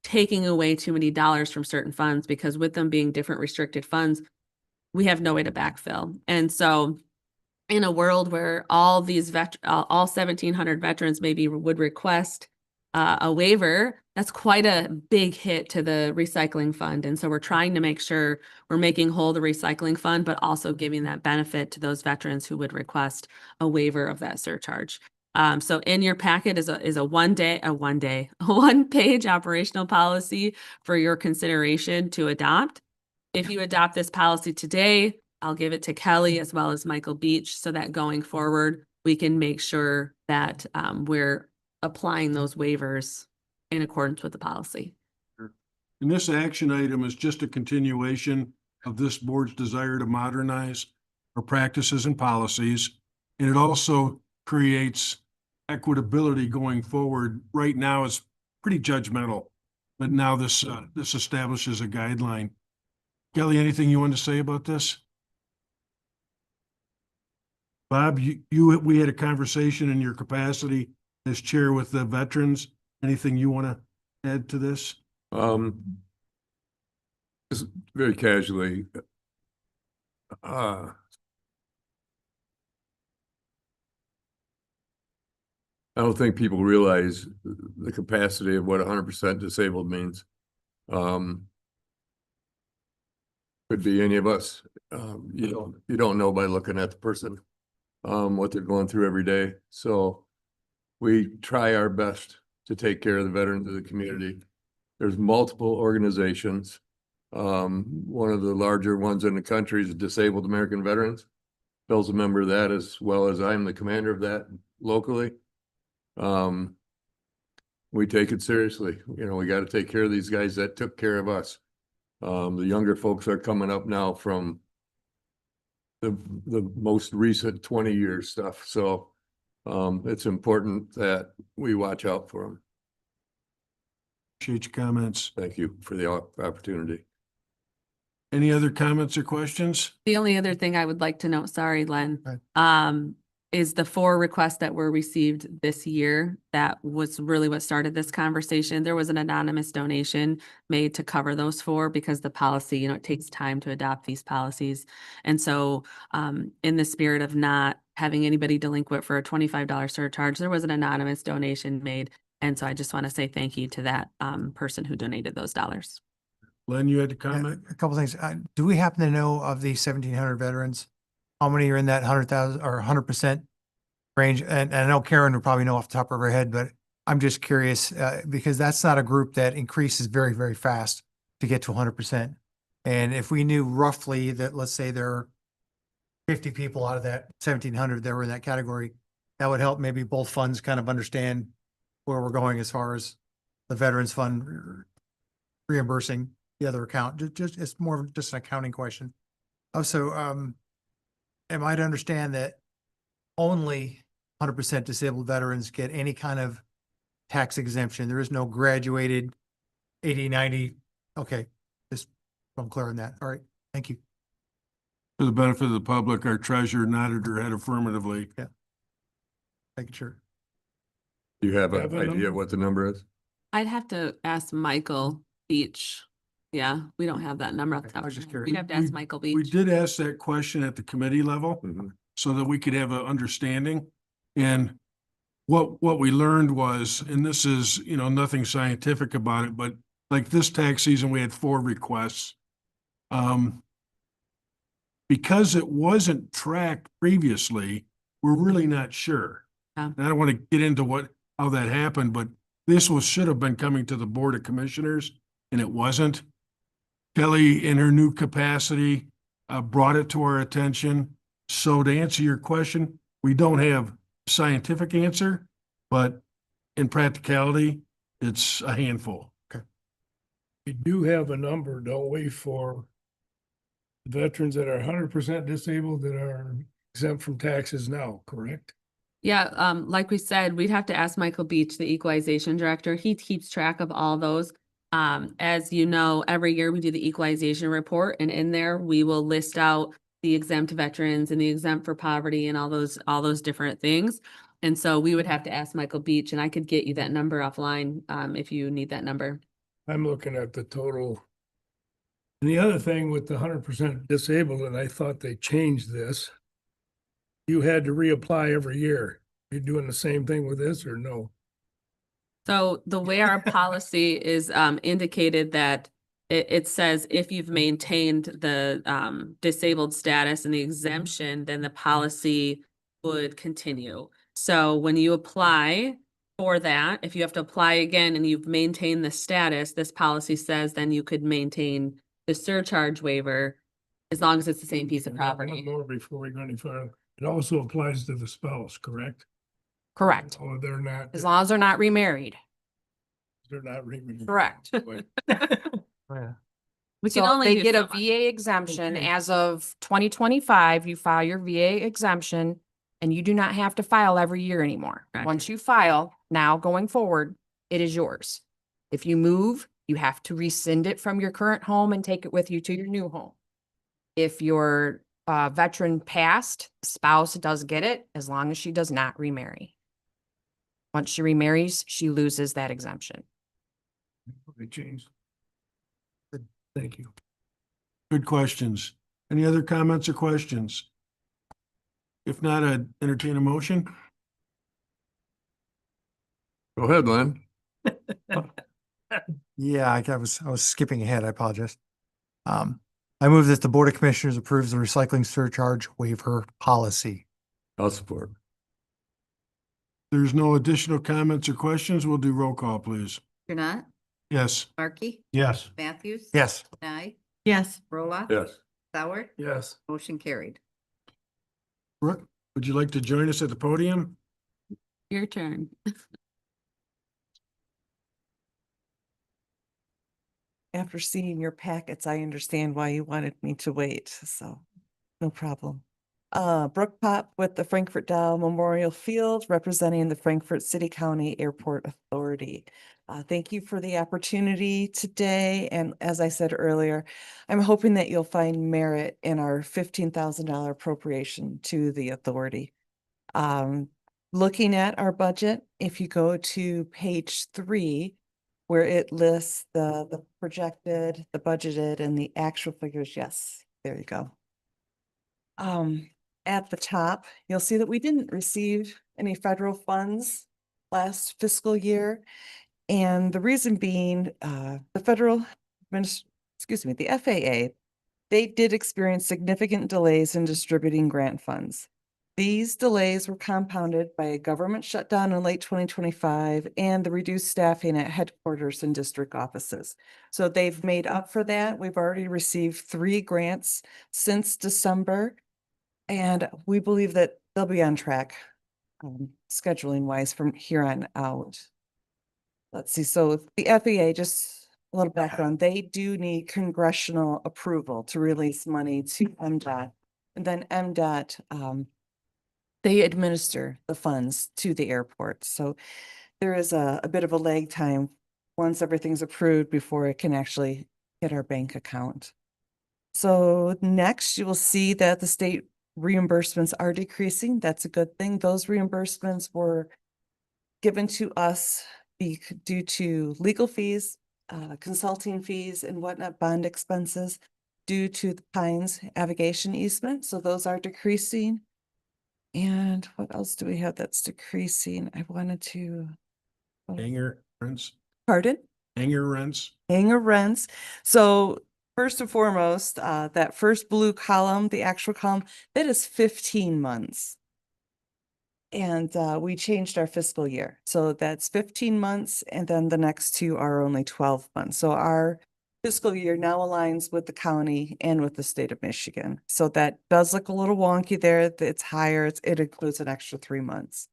taking away too many dollars from certain funds, because with them being different restricted funds, we have no way to backfill. And so in a world where all these all 1,700 veterans maybe would request a waiver, that's quite a big hit to the recycling fund. And so we're trying to make sure we're making whole the recycling fund, but also giving that benefit to those veterans who would request a waiver of that surcharge. So in your packet is a one-page operational policy for your consideration to adopt. If you adopt this policy today, I'll give it to Kelly as well as Michael Beach so that going forward, we can make sure that we're applying those waivers in accordance with the policy. And this action item is just a continuation of this board's desire to modernize our practices and policies. And it also creates equitability going forward. Right now it's pretty judgmental, but now this establishes a guideline. Kelly, anything you want to say about this? Bob, we had a conversation in your capacity as chair with the veterans. Anything you want to add to this? Just very casually. I don't think people realize the capacity of what 100% disabled means. Could be any of us. You don't know by looking at the person what they're going through every day. So we try our best to take care of the veterans of the community. There's multiple organizations. One of the larger ones in the country is Disabled American Veterans. Bill's a member of that, as well as I'm the commander of that locally. We take it seriously. We got to take care of these guys that took care of us. The younger folks are coming up now from the most recent 20-year stuff. So it's important that we watch out for them. Appreciate your comments. Thank you for the opportunity. Any other comments or questions? The only other thing I would like to note, sorry, Len, Right. is the 4 requests that were received this year. That was really what started this conversation. There was an anonymous donation made to cover those 4 because the policy, it takes time to adopt these policies. And so, in the spirit of not having anybody delinquent for a $25 surcharge, there was an anonymous donation made. And so I just want to say thank you to that, person who donated those dollars. Len, you had a Yeah, comment? a couple things. Do we happen to know of the 1,700 veterans? How many are in that 100,000 or 100% range? And I know Karen would probably know off the top of her head, but I'm just curious, because that's not a group that increases very, very fast to get to 100%. And if we knew roughly that, let's say there are 50 people out of that 1,700 that were in that category, that would help maybe both funds kind of understand where we're going as far as the Veterans Fund reimbursing the other account. Just, it's more of just an accounting question. Also, am I to understand that only 100% disabled veterans get any kind of tax exemption? There is no graduated 80, 90. Okay, just I'm clear on that. All right, thank you. For the benefit of the public, our treasurer nodded her head affirmatively. Making sure. Do you have Have an a idea number? what the number is? I'd have to ask Michael Beach. Yeah, we don't have that number off the Okay, top. I was of just our head. curious. We'd have to ask We- Michael We Beach. did ask that question at the committee level Mhm. so that we could have an understanding. And what we learned was, and this is, nothing scientific about it, but like this tax season, we had 4 requests. Because it wasn't tracked previously, we're really not sure. Yeah. And I don't want to get into how that happened, but should have been coming to the Board of Commissioners, and it wasn't. Kelly, in her new capacity, brought it to our attention. So to answer your question, we don't have a scientific answer, but in practicality, it's a handful. We do have a number, don't we, for veterans that are 100% disabled that are exempt from taxes now, correct? Yeah, like we said, we'd have to ask Michael Beach, the equalization director. He keeps track of all those. As you know, every year we do the equalization report, and in there we will list out the exempt veterans and the exempt for poverty and all those different things. And so we would have to ask Michael Beach, and I could get you that number offline, if you need that number. I'm looking at the total. And the other thing with the 100% disabled, and I thought they changed this, you had to reapply every year. You doing the same thing with this or no? So the way our policy is indicated that it says if you've maintained the disabled status and the exemption, then the policy would continue. So when you apply for that, if you have to apply again and you've maintained the status, this policy says then you could maintain the surcharge waiver as long as it's the same piece of One property. more before we go any further. It also applies to the spouse, correct? Correct. Oh, they're not, As long as they're not remarried. they're not. Correct. Yeah. We can So only they do get a so much. VA exemption. Okay. As of 2025, you file your VA exemption and you do not have to file every year anymore. Gotcha. Once you file, now going forward, it is yours. If you move, you have to rescind it from your current home and take it with you to your new home. If your veteran passed, spouse does get it as long as she does not remarry. Once she remarries, she loses that exemption. They changed. Good. Thank you. Good questions. Any other comments or questions? If not, I'd entertain a motion. Go ahead, Len. Yeah, I was skipping ahead. I apologize. I move that the Board of Commissioners approves the recycling surcharge waiver policy. I'll support. There's no additional comments or questions. We'll do roll call, please. Janai, Yes. Markey, Yes. Matthews. Yes. Nye, Yes. Roloff. Yes. Sauer, Yes. motion carried. Brooke, would you like to join us at the podium? Your turn. After seeing your packets, I understand why you wanted me to wait, so no problem. Brooke Pop with the Frankfurt Dow Memorial Field, representing the Frankfurt City County Airport Authority. Thank you for the opportunity today. And as I said earlier, I'm hoping that you'll find merit in our $15,000 appropriation to the authority. Looking at our budget, if you go to page 3, where it lists the projected, the budgeted, and the actual figures, yes, there you go. At the top, you'll see that we didn't receive any federal funds last fiscal year. And the reason being, the the FAA, they did experience significant delays in distributing grant funds. These delays were compounded by a government shutdown in late 2025 and the reduced staffing at headquarters and district offices. So they've made up for that. We've already received 3 grants since December. And we believe that they'll be on track, scheduling wise from here on out. Let's see, so the FAA, just a little background, they do need congressional approval to release money to MDOT. And then MDOT, they administer the funds to the airport. So there is a bit of a lag time once everything's approved before it can actually hit our bank account. So next, you will see that the state reimbursements are decreasing. That's a good thing. Those reimbursements were given to us due to legal fees, consulting fees and whatnot, bond expenses due to the Pines Navigation easement. So those are decreasing. And what else do we have that's decreasing? I wanted to. Hangar rents, Pardon? hangar rents. Hangar rents. So first and foremost, that first blue column, the actual column, that is 15 months. And we changed our fiscal year. So that's 15 months, and then the next 2 are only 12 months. So our fiscal year now aligns with the county and with the state of Michigan. So that does look a little wonky there. It's higher. It includes an extra 3 months.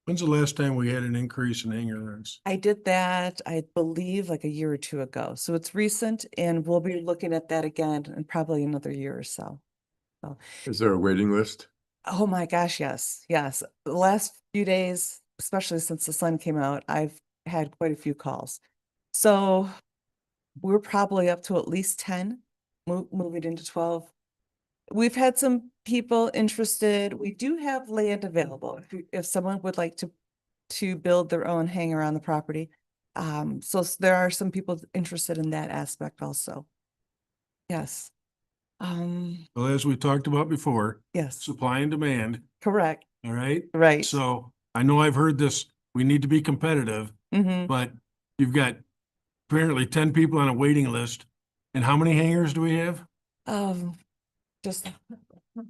When's the last time we had an increase in hangar rents? I did that, I believe, like a year or 2 ago. So it's recent, and we'll be looking at that again in probably another year or so. Is there a waiting list? Oh my gosh, yes, yes. The last few days, especially since the sun came out, I've had quite a few calls. So we're probably up to at least 10, moving into 12. We've had some people interested. We do have land available if someone would like to build their own hangar on the property. So there are some people interested in that aspect also. Yes. Well, as we talked about before, Yes, supply and demand, correct. all right? Right. So I know I've heard this, we need to be competitive, Mm-hmm. but you've got apparently 10 people on a waiting list. And how many hangars do we have? Just, what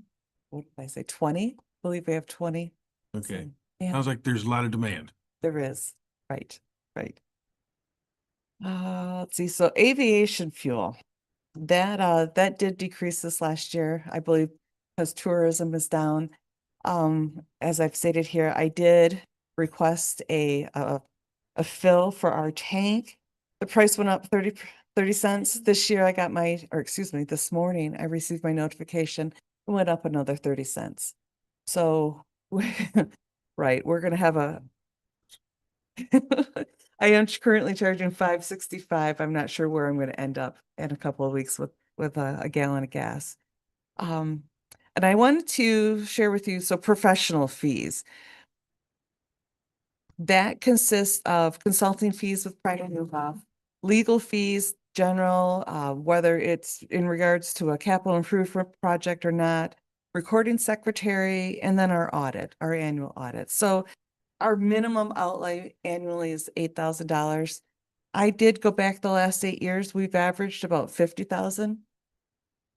did I say, 20? I believe we have 20. Okay, So, yeah, sounds like there's a lot of demand. there is. Right, right. Let's see, so aviation fuel, that did decrease this last year, I believe, because tourism is down. As I've stated here, I did request a fill for our tank. The price went up 30 cents. This year I got this morning, I received my notification. It went up another 30 cents. So, right, we're gonna have I am currently charging $5.65. I'm not sure where I'm gonna end up in a couple of weeks with a gallon of gas. And I wanted to share with you, so professional fees. That consists of consulting fees with Pride and Newhoff, legal fees, general, whether it's in regards to a capital improvement project or not, recording secretary, and then our audit, our annual audit. So our minimum outlay annually is $8,000. I did go back the last 8 years. We've averaged about 50,000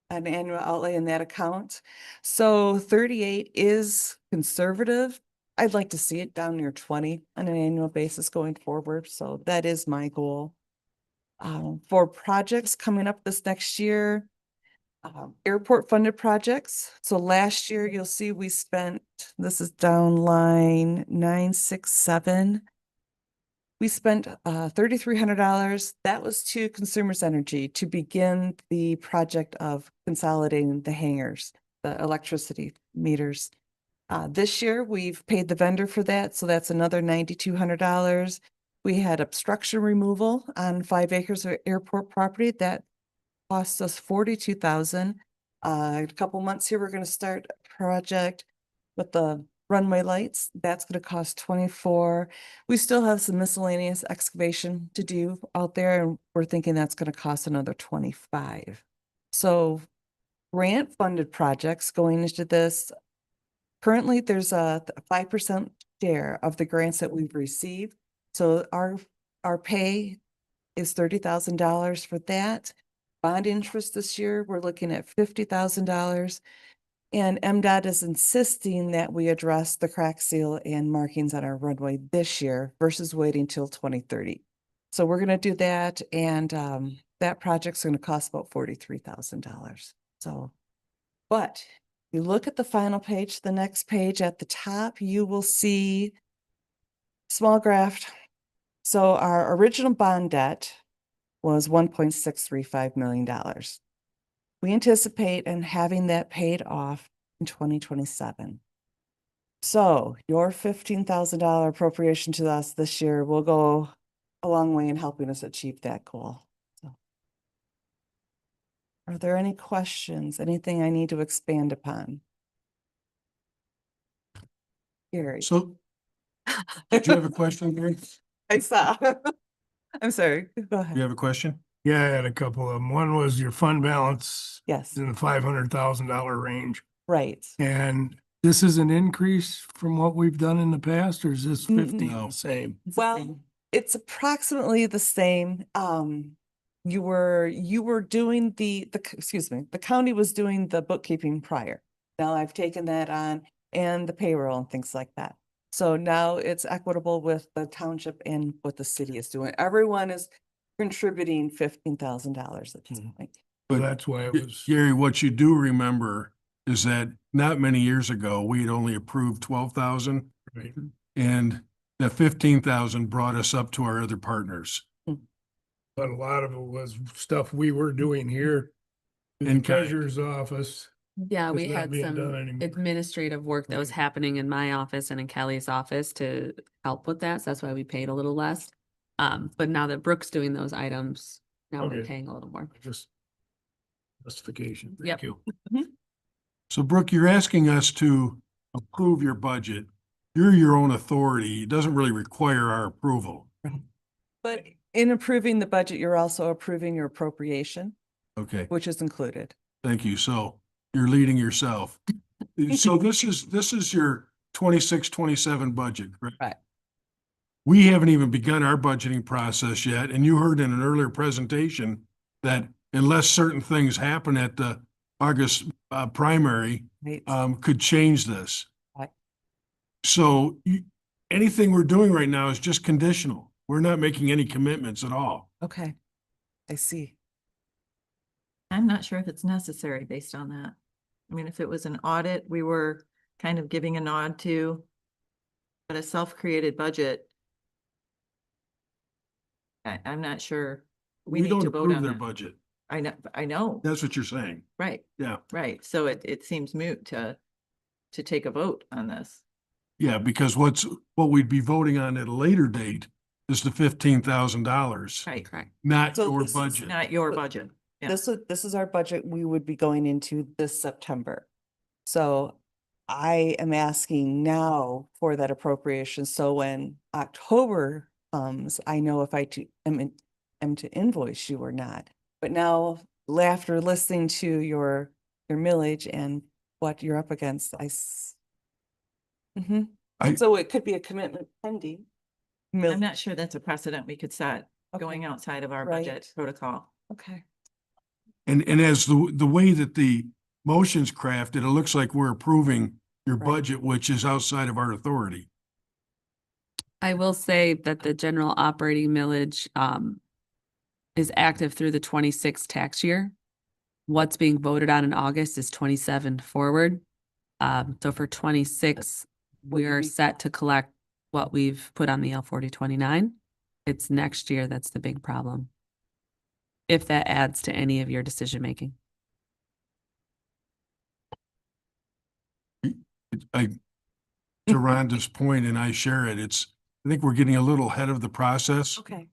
an annual outlay in that account. So 38 is conservative. I'd like to see it down near 20 on an annual basis going forward. So that is my goal. For projects coming up this next year, airport funded projects. So last year, you'll see we spent, this is down line 967. We spent $3,300. That was to Consumers Energy to begin the project of consolidating the hangars. the electricity meters. This year, we've paid the vendor for that, so that's another $9,200. We had obstruction removal on 5 acres of airport property. That cost us 42,000. A couple months here, we're gonna start a project with the runway lights. That's gonna cost 24. We still have some miscellaneous excavation to do out there, and we're thinking that's gonna cost another 25. So grant funded projects going into this. Currently, there's a 5% share of the grants that we've received. So our pay is $30,000 for that. Bond interest this year, we're looking at $50,000. And MDOT is insisting that we address the crack seal and markings on our runway this year versus waiting till 2030. So we're gonna do that, and that project's gonna cost about $43,000. So, but you look at the final page, the next page at the top, you will see small graph. So our original bond debt was $1.635 million. We anticipate and having that paid off in 2027. So your $15,000 appropriation to us this year will go a long way in helping us achieve that goal. So, are there any questions? Anything I need to expand upon? Gary. So, did you have a question, Gary? I saw. I'm sorry. Go You ahead. have a question? Yeah, I had a couple of them. One was your fund balance Yes, is in the $500,000 range. right. And this is an increase from what we've done in the past, or is this 50 No. the same? Well, it's approximately the same. You were doing excuse me, the county was doing the bookkeeping prior. Now I've taken that on and the payroll and things like that. So now it's equitable with the township and what the city is doing. Everyone is contributing $15,000 at this point. So that's why it was, Gary, what you do remember is that not many years ago, we had only approved 12,000. right. And that 15,000 brought us up to our other partners. But a lot of it was stuff we were doing here in the In kind. treasurer's office. Yeah, It's we not had being done some anymore. administrative work that was Right. happening in my office and in Kelly's office to help with that. So that's why we paid a little less. But now that Brooke's doing those items, now we're Okay. paying a little more. Just justification. Yep. Thank you. So Brooke, you're asking us to approve your budget. You're your own authority. It doesn't really require our approval. But in approving the budget, you're also approving your appropriation, Okay, which is included. thank you. So you're leading yourself. So this is your 26-27 budget, correct? Right. We haven't even begun our budgeting process yet, and you heard in an earlier presentation that unless certain things happen at the August primary, Right. could change this. Right. So anything we're doing right now is just conditional. We're not making any commitments at all. Okay. I see. I'm not sure if it's necessary based on that. I mean, if it was an audit, we were kind of giving a nod to, but a self-created budget. I'm not sure. We need don't to vote approve on their that. budget. I know, That's what you're saying. right, Yeah. right. So it seems moot to take a vote on this. Yeah, because what we'd be voting on at a later date is the $15,000, Right, Correct. not So your this is budget. not your budget. Yeah. This is our budget we would be going into this September. So I am asking now for that appropriation. So when October comes, I know if am to invoice you or not. But now after listening to your millage and what you're up against, Mhm. I- So it could be a commitment pending. I'm not sure that's a precedent we could set Okay. going outside of our Right. budget protocol. Okay. And as the way that the motion's crafted, it looks like we're approving your Right. budget, which is outside of our authority. I will say that the general operating millage is active through the 26 tax year. What's being voted on in August is 27 forward. So for 26, we are set to collect what we've put on the L4029. It's next year that's the big problem. If that adds to any of your decision making. I, to Rhonda's point, and I share it, I think we're getting a little ahead of the process. Okay.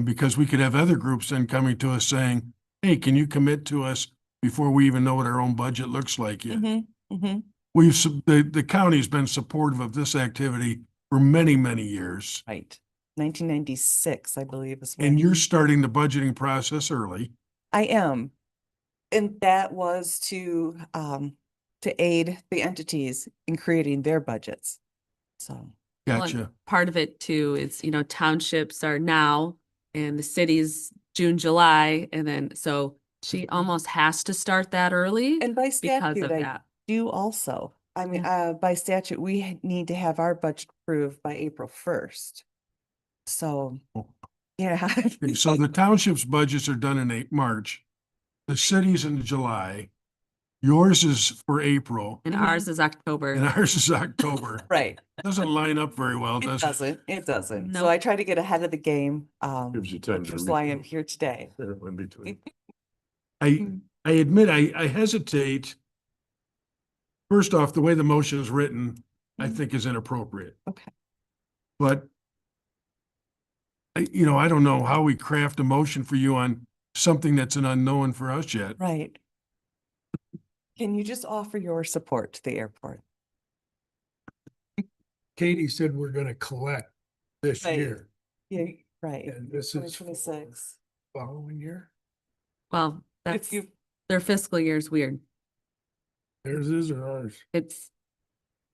Because we could have other groups then coming to us saying, hey, can you commit to us before we even know what our own budget looks like yet? Mm-hmm, mm-hmm. The county's been supportive of this activity for many, many years. Right. 1996, I believe is when. And you're starting the budgeting process early. I am. And that was to aid the entities in creating their budgets. So, Well, and Gotcha. part of it too is, townships are now and the cities June, July, and then so she almost has to start that early and by because statute, of I that. do also. I mean, by statute, we need to have our budget approved by April 1st. So, Oh. yeah. Okay, so the township's budgets are done in March. The city's in July. Yours is for April And Mhm. ours is October. and ours is October. Right. Doesn't line up very well, It does it? doesn't. It doesn't. So Nope. I try to get ahead of the game. Gives you time Which to is read why I'm through. here today. In between. I admit, I hesitate. First off, the way the motion is written, I Mhm. think is inappropriate. Okay. But I don't know how we craft a motion for you on something that's an unknown for us yet. Right. Can you just offer your support to the airport? Katie said we're gonna collect this Right. year Yeah, right. and this is for 2026. following year. Well, If that's, you, their fiscal year is weird. Theirs is or ours? It's.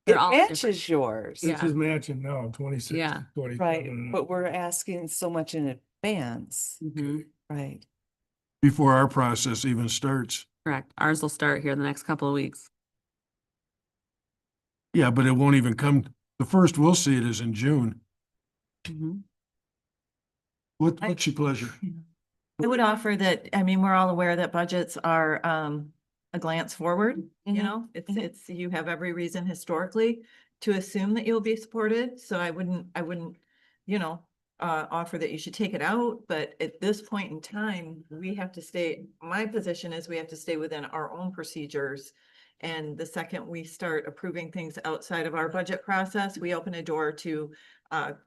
it they're all different. matches yours. Yeah. This is matching now, 26, Yeah. 27. Right, but we're asking so much in advance, Mhm. right? Before our process even starts. Correct. Ours will start here in the next couple of weeks. Yeah, but it won't even come, the first we'll see it is in June. Mhm. What's your pleasure? I would offer that, I mean, we're all aware that budgets are a glance forward, you Mhm, know? mhm. It's, you have every reason historically to assume that you'll be supported, so I wouldn't, offer that you should take it out, but at this point in time, we have to stay, my position is we have to stay within our own procedures. And the second we start approving things outside of our budget process, we open a door to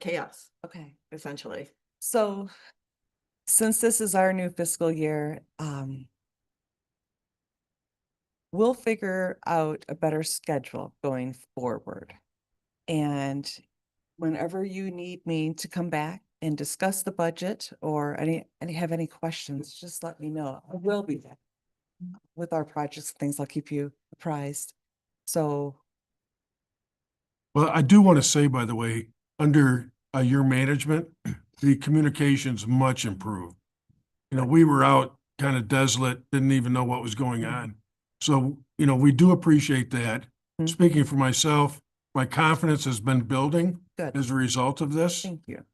chaos, Okay. essentially. So since this is our new fiscal year, we'll figure out a better schedule going forward. And whenever you need me to come back and discuss the budget or have any questions, just let me know. I will be back with our projects and things. I'll keep you apprised. So, Well, I do want to say, by the way, under your management, the communication's much improved. We were out kind of desolate, didn't even know what was going on. So, we do appreciate that. Mhm. Speaking for myself, my confidence has been building good. as a result of this. Thank you.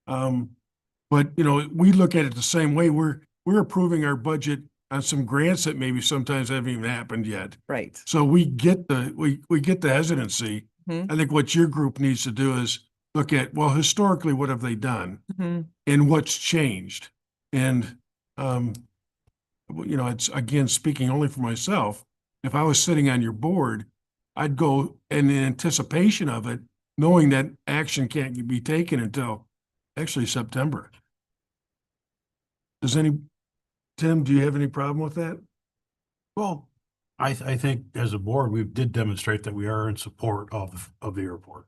But we look at it the same way. We're approving our budget on some grants that maybe sometimes haven't even happened yet. Right. So we get we get the hesitancy. Mhm. I think what your group needs to do is look at, well, historically, what have they done Mhm. and what's changed? And, it's again, speaking only for myself, if I was sitting on your board, I'd go in anticipation of it, knowing that action can't be taken until actually September. Tim, do you have any problem with that? Well, I think as a board, we did demonstrate that we are in support of the airport.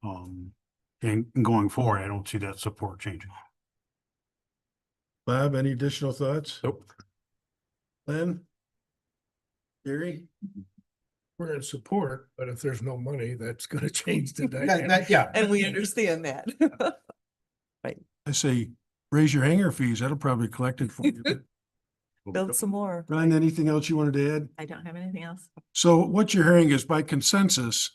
And going forward, I don't see that support changing. Bob, any additional thoughts? Nope. Len? Gary? We're in support, but if there's no money, that's gonna change the dynamic. Yeah. And we understand that. I say, raise your hangar fees. That'll probably collect it for you. Build some more. Ron, anything else you wanted to add? I don't have anything else. So what you're hearing is by consensus,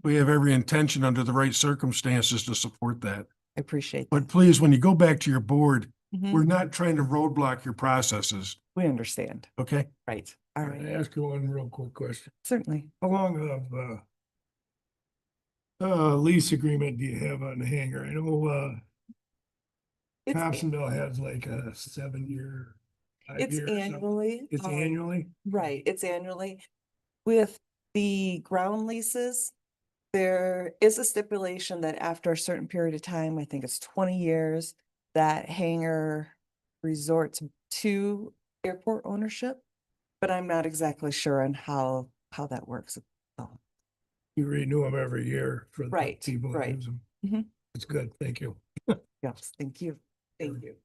we have every intention under the right circumstances to support that. I appreciate that. But please, when you go back to your board, Mhm. we're not trying to roadblock your processes, We understand. okay? Right. All Can I right. ask you one real quick question? Certainly. How long of lease agreement do you have on the hangar? I know It's, Thompsonville has like a 7-year. it's 5-year or something. annually. It's annually? Right. It's annually with The ground leases, there is a stipulation that after a certain period of time, I think it's 20 years, that hangar resorts to airport ownership. But I'm not exactly sure on how that works. So, You renew them every year for the Right, people that right. use them. Mhm. It's good. Thank you. yes, thank you. Thank you.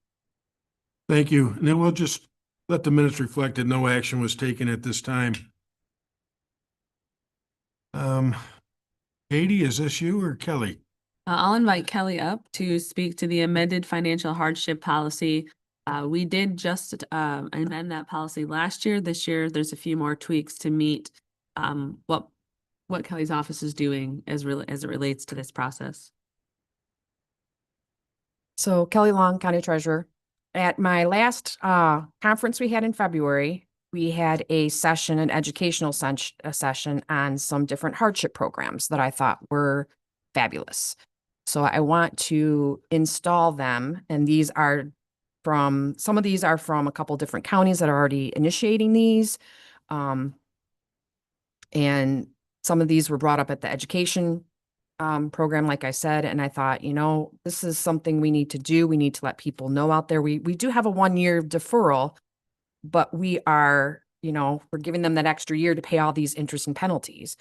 Thank you. And then we'll just let the minutes reflect that no action was taken at this time. Katie, is this you or Kelly? I'll invite Kelly up to speak to the amended financial hardship policy. We did just amend that policy last year. This year, there's a few more tweaks to meet what Kelly's office is doing as it relates to this process. So Kelly Long, County Treasurer. At my last conference we had in February, we had a session, an educational session on some different hardship programs that I thought were fabulous. So I want to install them, and some of these are from a couple different counties that are already initiating these. And some of these were brought up at the education program, like I said, and I thought, this is something we need to do. We need to let people know out there. We do have a 1-year deferral, but we are, we're giving them that extra year to pay all these interest and penalties.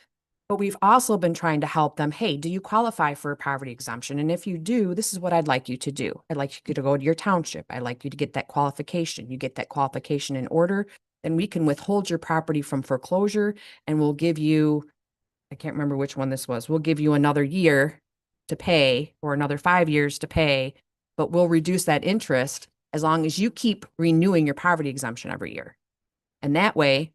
But we've also been trying to help them. Hey, do you qualify for a poverty exemption? And if you do, this is what I'd like you to do. I'd like you to go to your township. I'd like you to get that qualification. You get that qualification in order, then we can withhold your property from foreclosure, and we'll give you, I can't remember which one this was. We'll give you another year to pay or another 5 years to pay, but we'll reduce that interest as long as you keep renewing your poverty exemption every year. And that way,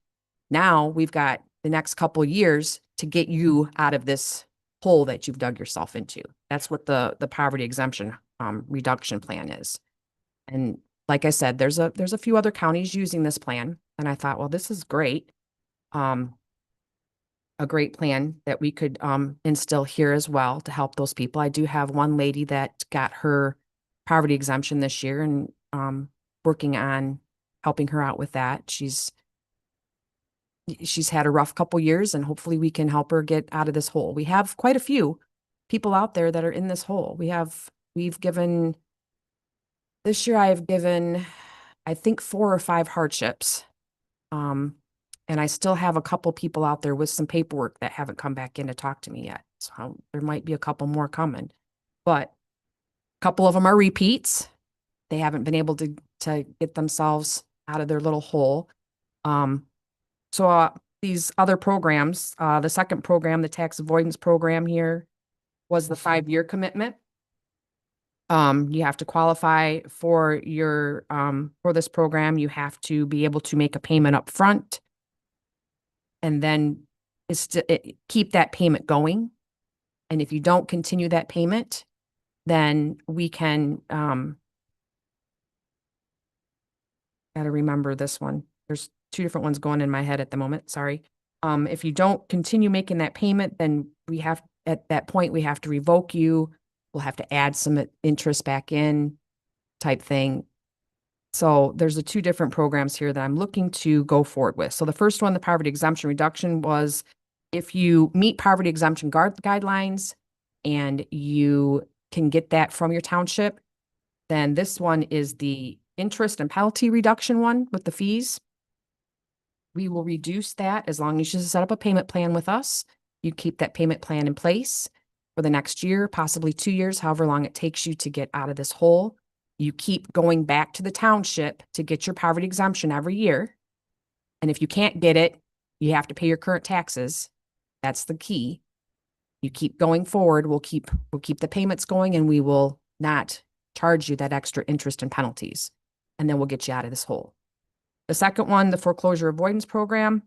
now we've got the next couple years to get you out of this hole that you've dug yourself into. That's what the poverty exemption reduction plan is. And like I said, there's a few other counties using this plan. And I thought, well, this is great. A great plan that we could instill here as well to help those people. I do have one lady that got her poverty exemption this year, and working on helping her out with that. She's had a rough couple years, and hopefully we can help her get out of this hole. We have quite a few people out there that are in this hole. This year I've given, I think, 4 or 5 hardships. And I still have a couple people out there with some paperwork that haven't come back in to talk to me yet. So there might be a couple more coming, but a couple of them are repeats. They haven't been able to get themselves out of their little hole. So these other programs, the second program, the tax avoidance program here, was the 5-year commitment. You have to qualify for for this program. You have to be able to make a payment up front, and then keep that payment going. And if you don't continue that payment, then we can, gotta remember this one. There's 2 different ones going in my head at the moment. Sorry. If you don't continue making that payment, then at that point, we have to revoke you. We'll have to add some interest back in type thing. So there's the 2 different programs here that I'm looking to go forward with. So the first one, the poverty exemption reduction, was if you meet poverty exemption guidelines and you can get that from your township, then this one is the interest and penalty reduction one with the fees. We will reduce that as long as you set up a payment plan with us. You keep that payment plan in place for the next year, possibly 2 years, however long it takes you to get out of this hole. You keep going back to the township to get your poverty exemption every year. And if you can't get it, you have to pay your current taxes. That's the key. You keep going forward. We'll keep the payments going, and we will not charge you that extra interest and penalties. And then we'll get you out of this hole. The second one, the foreclosure avoidance program.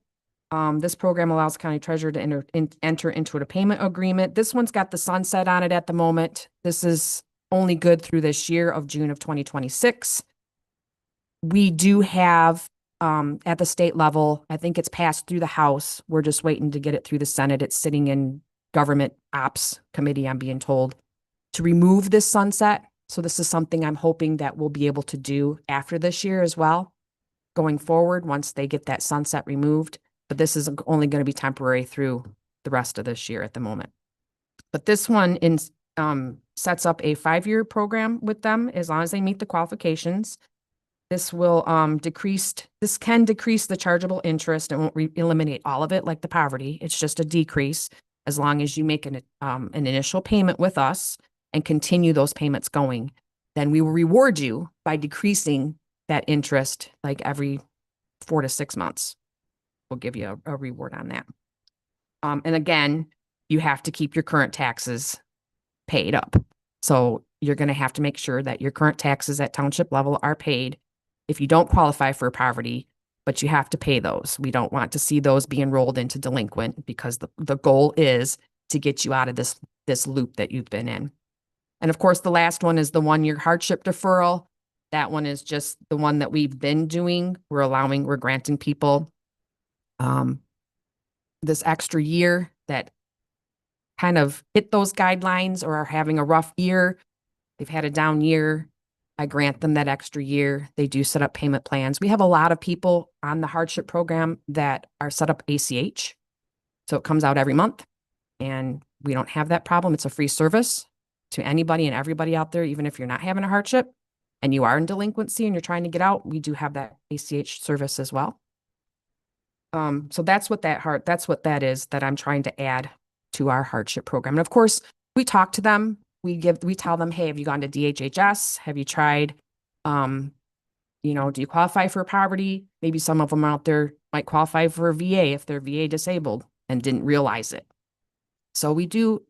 This program allows county treasurer to enter into a payment agreement. This one's got the sunset on it at the moment. This is only good through this year of June of 2026. We do have, at the state level, I think it's passed through the House. We're just waiting to get it through the Senate. It's sitting in Government Ops Committee, I'm being told, to remove this sunset. So this is something I'm hoping that we'll be able to do after this year as well, going forward, once they get that sunset removed. but this is only going to be temporary through the rest of this year at the moment. But this one sets up a 5-year program with them as long as they meet the qualifications. This will this can decrease the chargeable interest and won't eliminate all of it like the poverty. It's just a decrease as long as you make an initial payment with us and continue those payments going. Then we will reward you by decreasing that interest like every 4 to 6 months. We'll give you a reward on that. And again, you have to keep your current taxes paid up. So you're going to have to make sure that your current taxes at township level are paid if you don't qualify for poverty, but you have to pay those. We don't want to see those be enrolled into delinquent because the goal is to get you out of this loop that you've been in. And of course, the last one is the 1-year hardship deferral. That one is just the one that we've been doing. We're granting people this extra year that kind of hit those guidelines or are having a rough year. They've had a down year. I grant them that extra year. They do set up payment plans. We have a lot of people on the hardship program that are set up ACH. So it comes out every month and we don't have that problem. It's a free service to anybody and everybody out there, even if you're not having a hardship and you are in delinquency and you're trying to get out, we do have that ACH service as well. So that's what that is that I'm trying to add to our hardship program. And of course, we talk to them. We tell them, hey, have you gone to DHHS? Have you tried, do you qualify for poverty? Maybe some of them out there might qualify for a VA if they're VA disabled and didn't realize it. So we do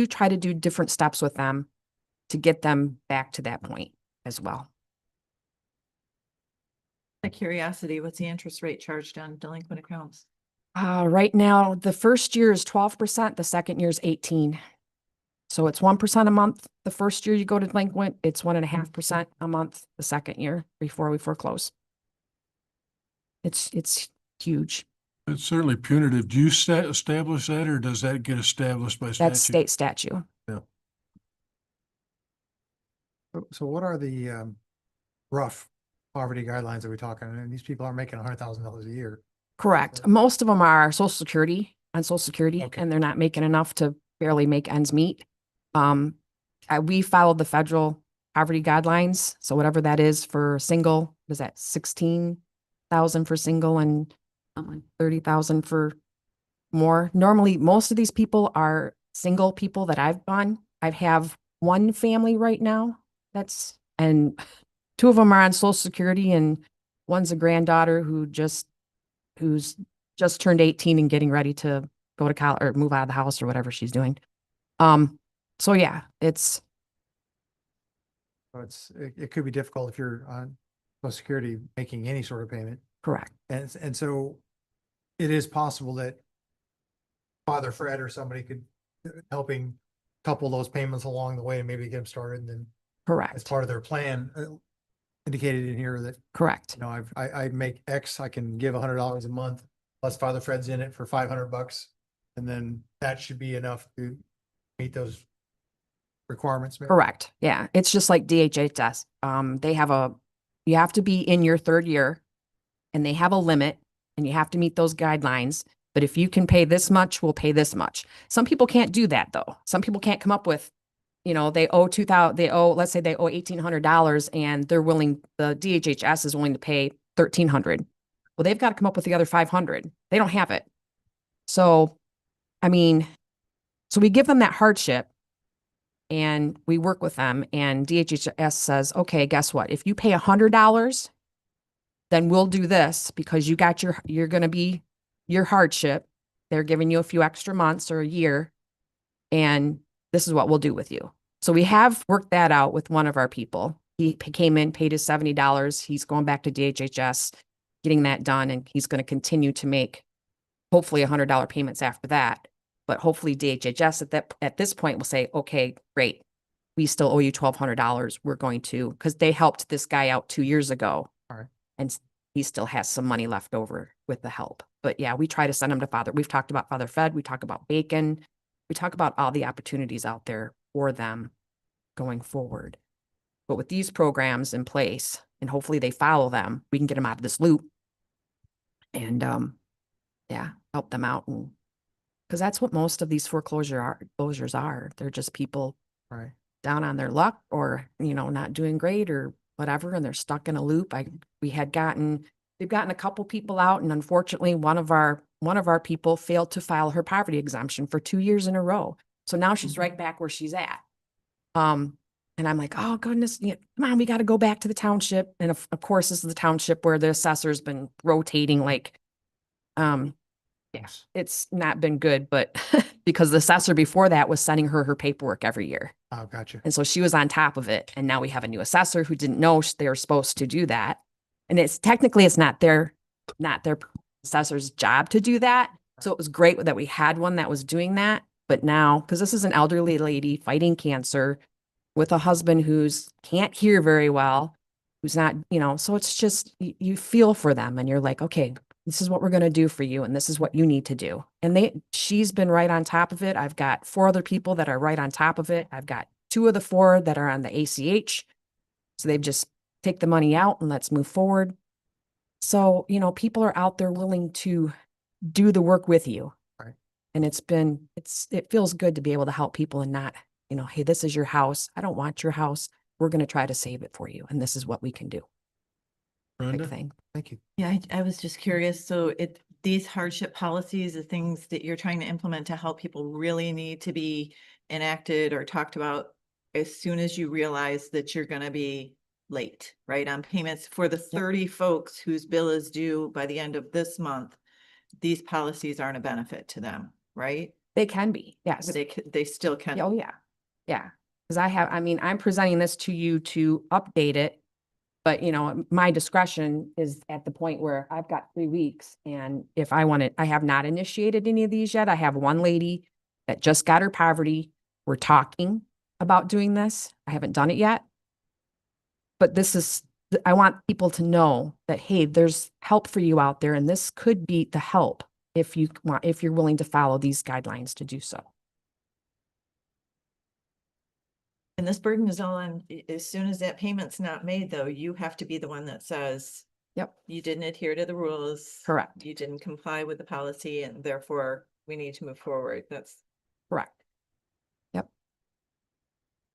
try to do different steps with them to get them back to that point as well. Out of curiosity, what's the interest rate charged on delinquent accounts? Right now, the first year is 12%, the second year is 18%. So it's 1% a month. The first year you go to delinquent, it's 1.5% a month the second year before we foreclose. It's huge. It's certainly punitive. Do you establish that or does that get established by statute? That's state statute. So what are the rough poverty guidelines that we're talking? And these people aren't making $100,000 a year. Correct. Most of them are Social Security, Okay. and they're not making enough to barely make ends meet. We followed the federal poverty guidelines. So whatever that is for single, was that 16,000 for single and 30,000 for more? Normally, most of these people are single people that I've done. I have one family right now and 2 of them are on Social Security and one's a granddaughter who's just turned 18 and getting ready to go to college or move out of the house or whatever she's doing. So yeah, it could be difficult if you're on Social Security making any sort of payment. correct. And so it is possible that Father Fred or somebody could helping couple those payments along the way and maybe get them started and then as Correct. part of their plan indicated in here that, Correct. I make X, I can give $100 a month plus Father Fred's in it for $500. And then that should be enough to meet those requirements. maybe? Correct. Yeah. It's just like DHHS. You have to be in your 3rd year and they have a limit and you have to meet those guidelines. But if you can pay this much, we'll pay this much. Some people can't do that though. Some people can't come up with, they owe let's say they owe $1,800 and the DHHS is willing to pay $1,300. Well, they've got to come up with the other $500. They don't have it. So, so we give them that hardship and we work with them and DHHS says, okay, guess what? If you pay $100, then we'll do this because you're going to be your hardship. They're giving you a few extra months or a year. And this is what we'll do with you. So we have worked that out with one of our people. He came in, paid his $70. He's going back to DHHS, getting that done. And he's going to continue to make hopefully $100 payments after that. But hopefully DHHS at this point will say, okay, great. We still owe you $1,200. We're going to, because they helped this guy out 2 years ago. All right. And he still has some money left over with the help. But yeah, we try to send him to Father. We've talked about Father Fed. We talk about Bacon. We talk about all the opportunities out there for them going forward. But with these programs in place, and hopefully they follow them, we can get them out of this loop. And yeah, help them out and, because that's what most of these foreclosures are. They're just people Right. down on their luck or, not doing great or whatever, and they're stuck in a loop. We've gotten a couple people out, and unfortunately, one of our people failed to file her poverty exemption for 2 years in a row. So now she's right back where she's at. And I'm like, oh goodness, come on, we got to go back to the township. And of course, this is the township where the assessor's been rotating like, Yes. it's not been good, but because the assessor before that was sending her paperwork every year. Oh, gotcha. And so she was on top of it. And now we have a new assessor who didn't know they were supposed to do that. And it's not their assessor's job to do that. So it was great that we had one that was doing that. But now, because this is an elderly lady fighting cancer with a husband who's can't hear very well, who's not, so it's just, you feel for them and you're like, okay, this is what we're going to do for you. And this is what you need to do. And she's been right on top of it. I've got 4 other people that are right on top of it. I've got 2 of the 4 that are on the ACH. So they've just take the money out and let's move forward. So, people are out there willing to do the work with you. Right. And it feels good to be able to help people and not, hey, this is your house. I don't want your house. We're going to try to save it for you. And this is what we can do. Type Brenda? thing. Thank you. Yeah, I was just curious. So these hardship policies, the things that you're trying to implement to help people really need to be enacted or talked about as soon as you realize that you're going to be late, right? On payments for the 30 folks whose bill is due by the end of this month, these policies aren't a benefit to them, right? They can be. Yes. But they still can. Oh, yeah. Yeah. Because I'm presenting this to you to update it. But, my discretion is at the point where I've got 3 weeks. And if I have not initiated any of these yet. I have one lady that just got her poverty. We're talking about doing this. I haven't done it yet. But I want people to know that, hey, there's help for you out there. And this could be the help if you're willing to follow these guidelines to do so. And this burden is all on, as soon as that payment's not made, though, you have to be the one that says, Yep. you didn't adhere to the rules. Correct. You didn't comply with the policy and therefore we need to move forward. That's Correct.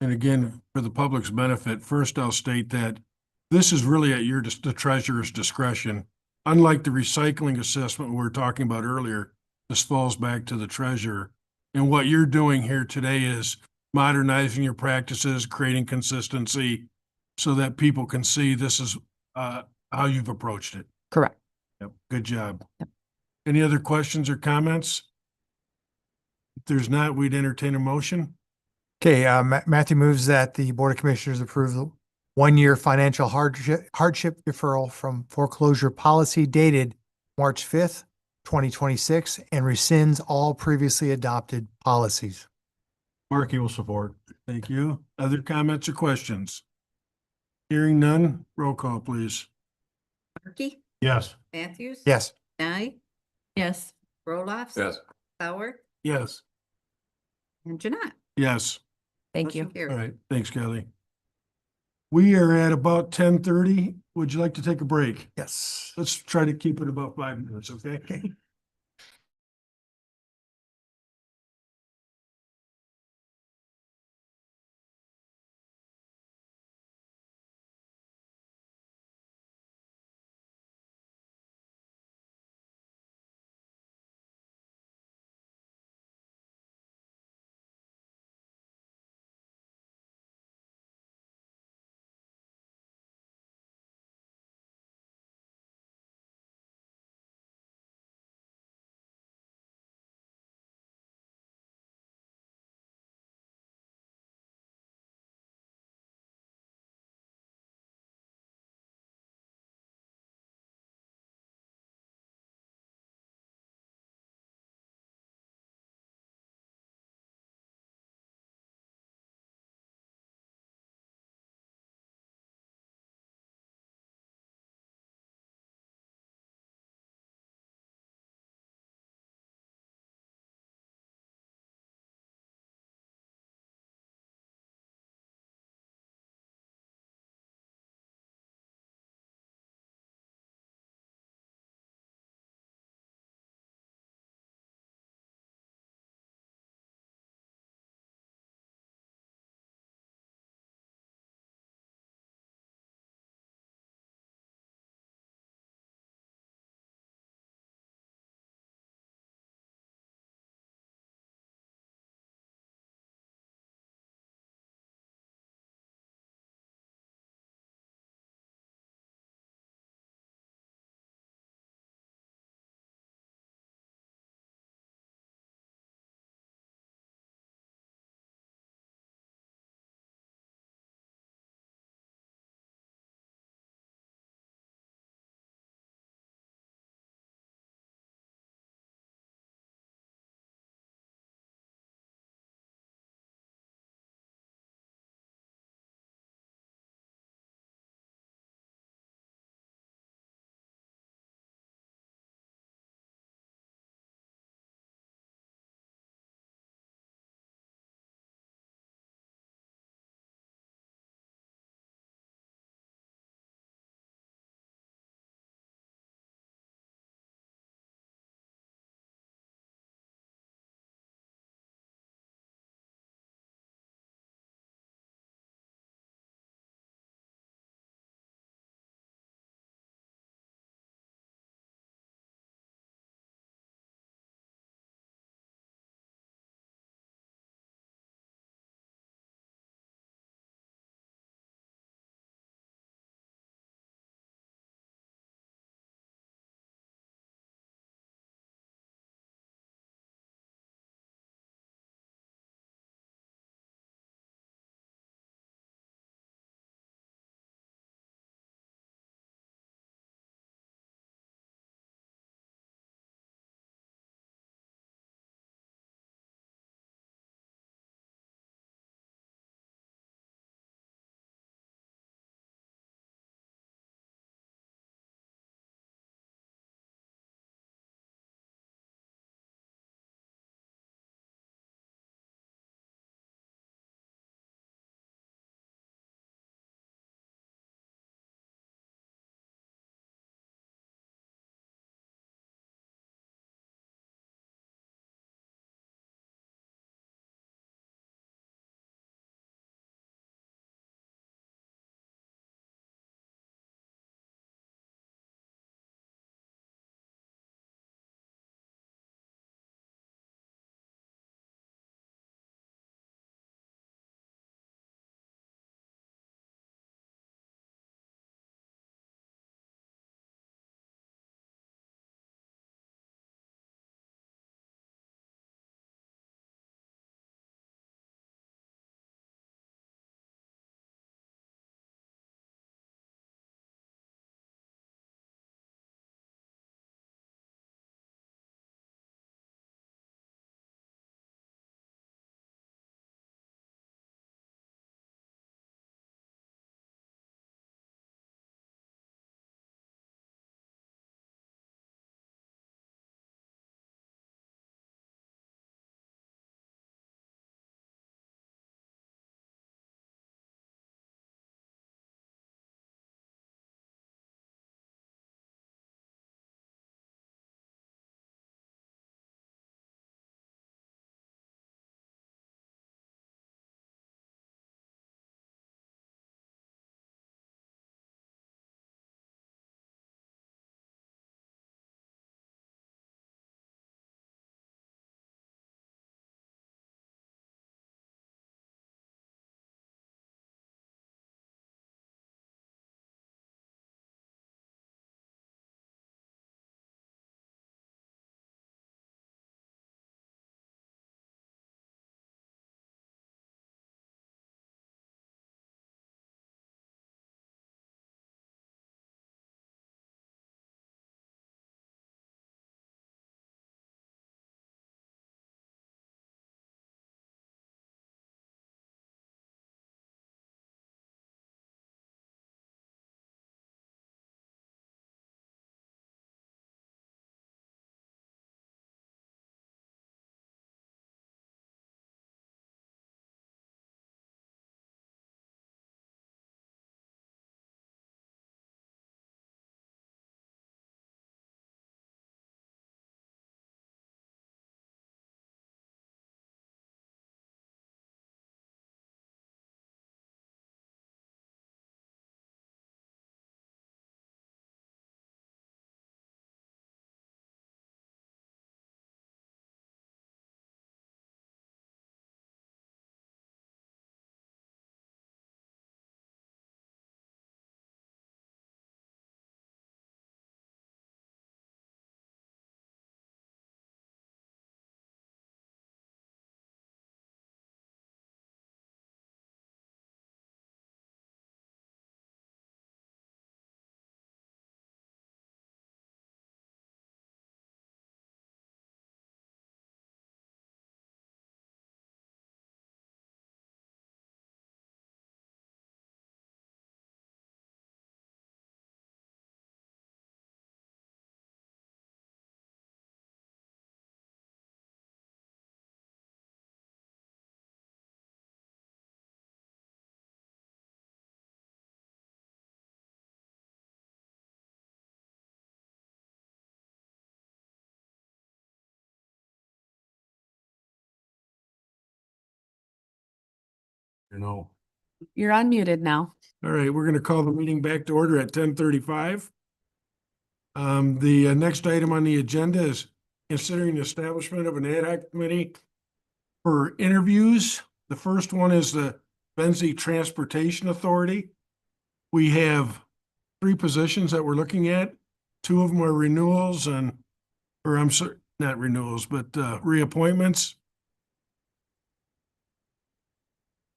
And again, for the public's benefit, first I'll state that this is really at the treasurer's discretion. Unlike the recycling assessment we were talking about earlier, this falls back to the treasurer. And what you're doing here today is modernizing your practices, creating consistency so that people can see this is how you've approached it. Correct. Yep. Good job. Yep. Any other questions or comments? If there's not, we'd entertain a motion. Okay, Matthew moves that the Board of Commissioners approve the 1-year financial hardship deferral from foreclosure policy dated March 5th, 2026, and rescinds all previously adopted policies. Markey will support. Thank you. Other comments or questions? Hearing none, roll call, please. Markey, Yes. Matthews. Yes. Nye, yes. Roloffs. Yes. Howard Yes. and Janai. Yes. Thank you. Motion carried. All right. Thanks, Kelly. We are at about 10:30. Would you like to take a break? Yes. Let's try to keep it about 5 minutes, okay? Okay. You know. You're unmuted now. All right, we're gonna call the meeting back to order at 10:35. The next item on the agenda is considering the establishment of an ad hoc committee for interviews. The first one is the Benzie Transportation Authority. We have 3 positions that we're looking at. 2 of them are renewals or I'm sorry, not renewals, but reappointments.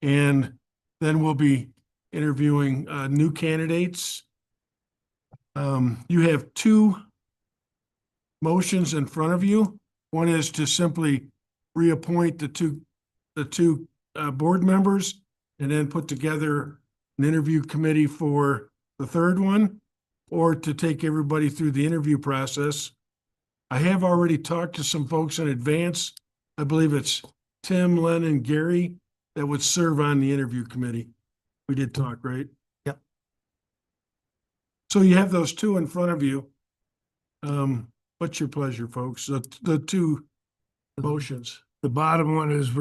And then we'll be interviewing new candidates. You have 2 motions in front of you. One is to simply reappoint the two board members and then put together an interview committee for the third one, or to take everybody through the interview process. I have already talked to some folks in advance. I believe it's Tim, Len, and Gary that would serve on the interview committee. We did talk, right? Yep. So you have those 2 in front of you. What's your pleasure, folks? The 2 motions. The bottom one is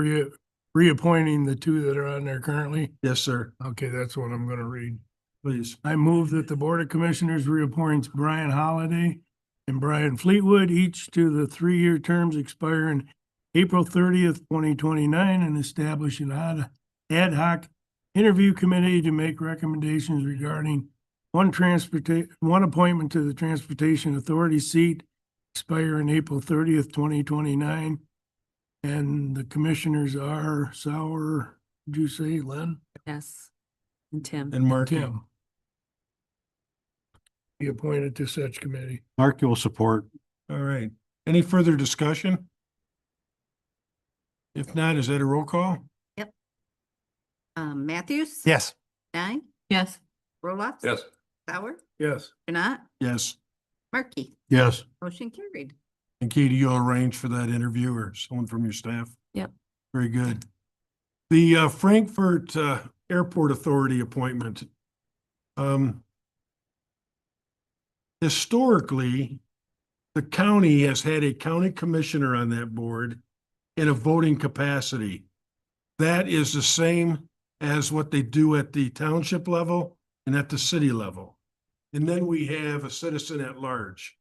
reappointing the 2 that are on there currently. Yes, sir. Okay, that's what I'm gonna read. Please. I move that the Board of Commissioners reappoints Brian Holliday and Brian Fleetwood, each to the 3-year terms expiring April 30th, 2029, and establish an ad hoc interview committee to make recommendations regarding one appointment to the Transportation Authority seat expiring April 30th, 2029. And the commissioners are Sauer, did you say, Len? Yes. And Tim. And Mark. Tim. Be appointed to such committee. Mark will support. All right. Any further discussion? If not, is that a roll call? Matthews. Yes. Stein. Yes. Roloff. Yes. Sauer. Yes. Janat. Yes. Markey. Yes. Motion carried. And Katie, you'll arrange for that interview or someone from your staff? Yep. Very good. The Frankfurt Airport Authority appointment. Historically, the county has had a county commissioner on that board in a voting capacity. That is the same as what they do at the township level and at the city level. And then we have a citizen at large.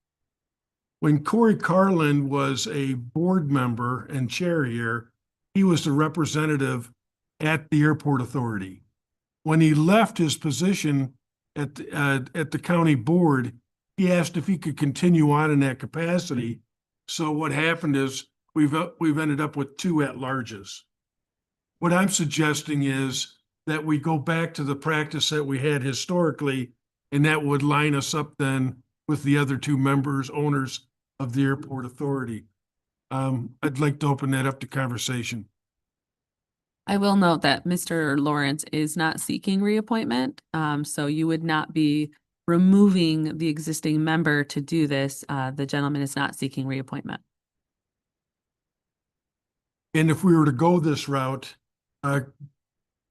When Corey Carlin was a board member and chair here, he was the representative at the airport authority. When he left his position at the county board, he asked if he could continue on in that capacity. So what happened is we've ended up with 2 at-larges. What I'm suggesting is that we go back to the practice that we had historically, and that would line us up then with the other 2 members, owners of the airport authority. I'd like to open that up to conversation. I will note that Mr. Lawrence is not seeking reappointment. So you would not be removing the existing member to do this. The gentleman is not seeking reappointment. And if we were to go this route,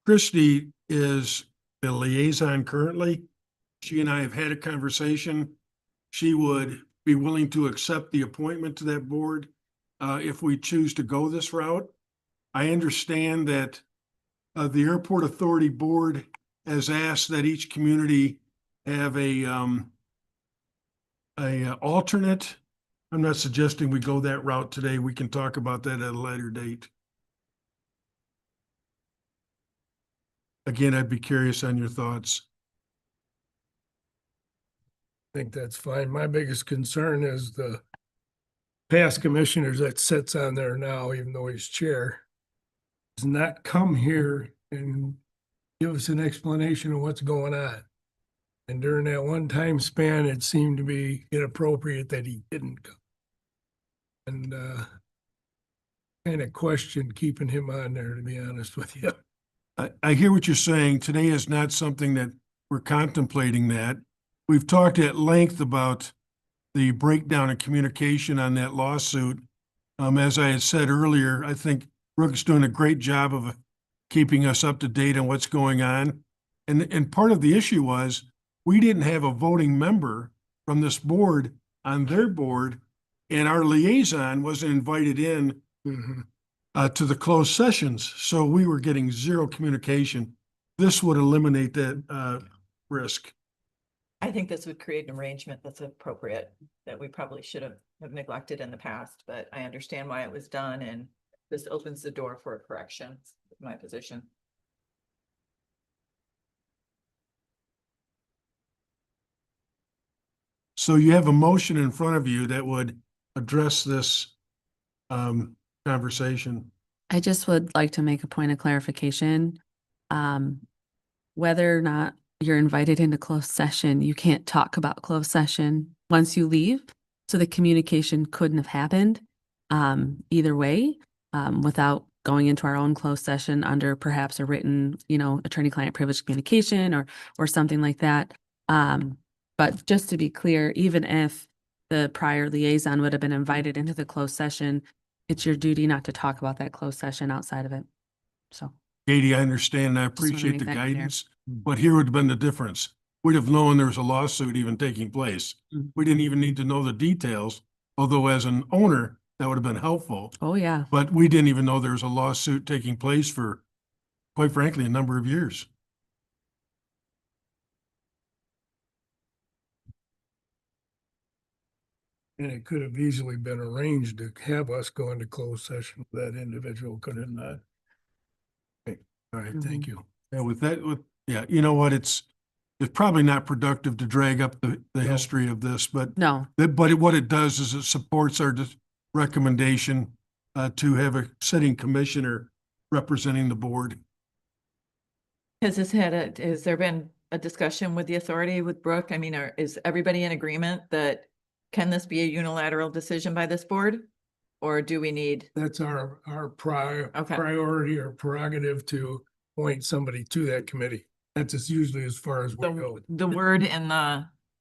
Christie is the liaison currently. She and I have had a conversation. She would be willing to accept the appointment to that board if we choose to go this route. I understand that the Airport Authority Board has asked that each community have a alternate. I'm not suggesting we go that route today. We can talk about that at a later date. Again, I'd be curious on your thoughts. I think that's fine. My biggest concern is the past commissioners that sits on there now, even though he's chair, does not come here and give us an explanation of what's going on. And during that one time span, it seemed to be inappropriate that he didn't come. And kind of questioned keeping him on there, to be honest with you. I hear what you're saying. Today is not something that we're contemplating that. We've talked at length about the breakdown in communication on that lawsuit. As I had said earlier, I think Brooke's doing a great job of keeping us up to date on what's going on. And part of the issue was we didn't have a voting member from this board on their board, and our liaison wasn't invited in to the closed sessions. So we were getting zero communication. This would eliminate that risk. I think this would create an arrangement that's appropriate, that we probably should have neglected in the past, but I understand why it was done, and this opens the door for a correction, my position. So you have a motion in front of you that would address this conversation. I just would like to make a point of clarification. Whether or not you're invited into closed session, you can't talk about closed session once you leave. So the communication couldn't have happened either way without going into our own closed session under perhaps a written, attorney-client privilege communication or something like that. But just to be clear, even if the prior liaison would have been invited into the closed session, it's your duty not to talk about that closed session outside of it. So. Katie, I understand and I wanna appreciate make the that clear. guidance, but here would have been the difference. We'd have known there was a lawsuit even taking place. Mhm. We didn't even need to know the details, although as an owner, that would have been helpful. Oh, yeah. But we didn't even know there was a lawsuit taking place for, quite frankly, a number of years. And it could have easily been arranged to have us go into closed session with that individual, could it not? All right, thank you. Yeah, yeah, you know what, it's probably not productive to drag up the history of this, but No, what it does is it supports our recommendation to have a sitting commissioner representing the board. Has there been a discussion with the authority with Brooke? I mean, is everybody in agreement that, can this be a unilateral decision by this board? Or do we need, That's our Okay. priority or prerogative to appoint somebody to that committee. That's just usually as far as we go. the word in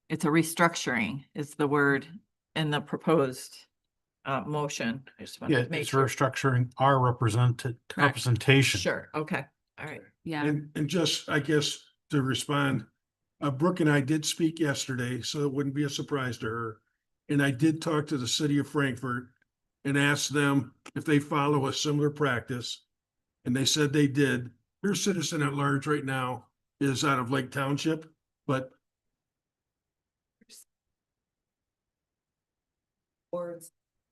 it's a restructuring is the word in the proposed motion. I just wanted Yeah, to make it's sure. restructuring our representation. Sure, okay, all right. yeah. And just, I guess, to respond, Brooke and I did speak yesterday, so it wouldn't be a surprise to her. And I did talk to the city of Frankfurt and asked them if they follow a similar practice. And they said they did. Their citizen at large right now is out of Lake Township, but Boards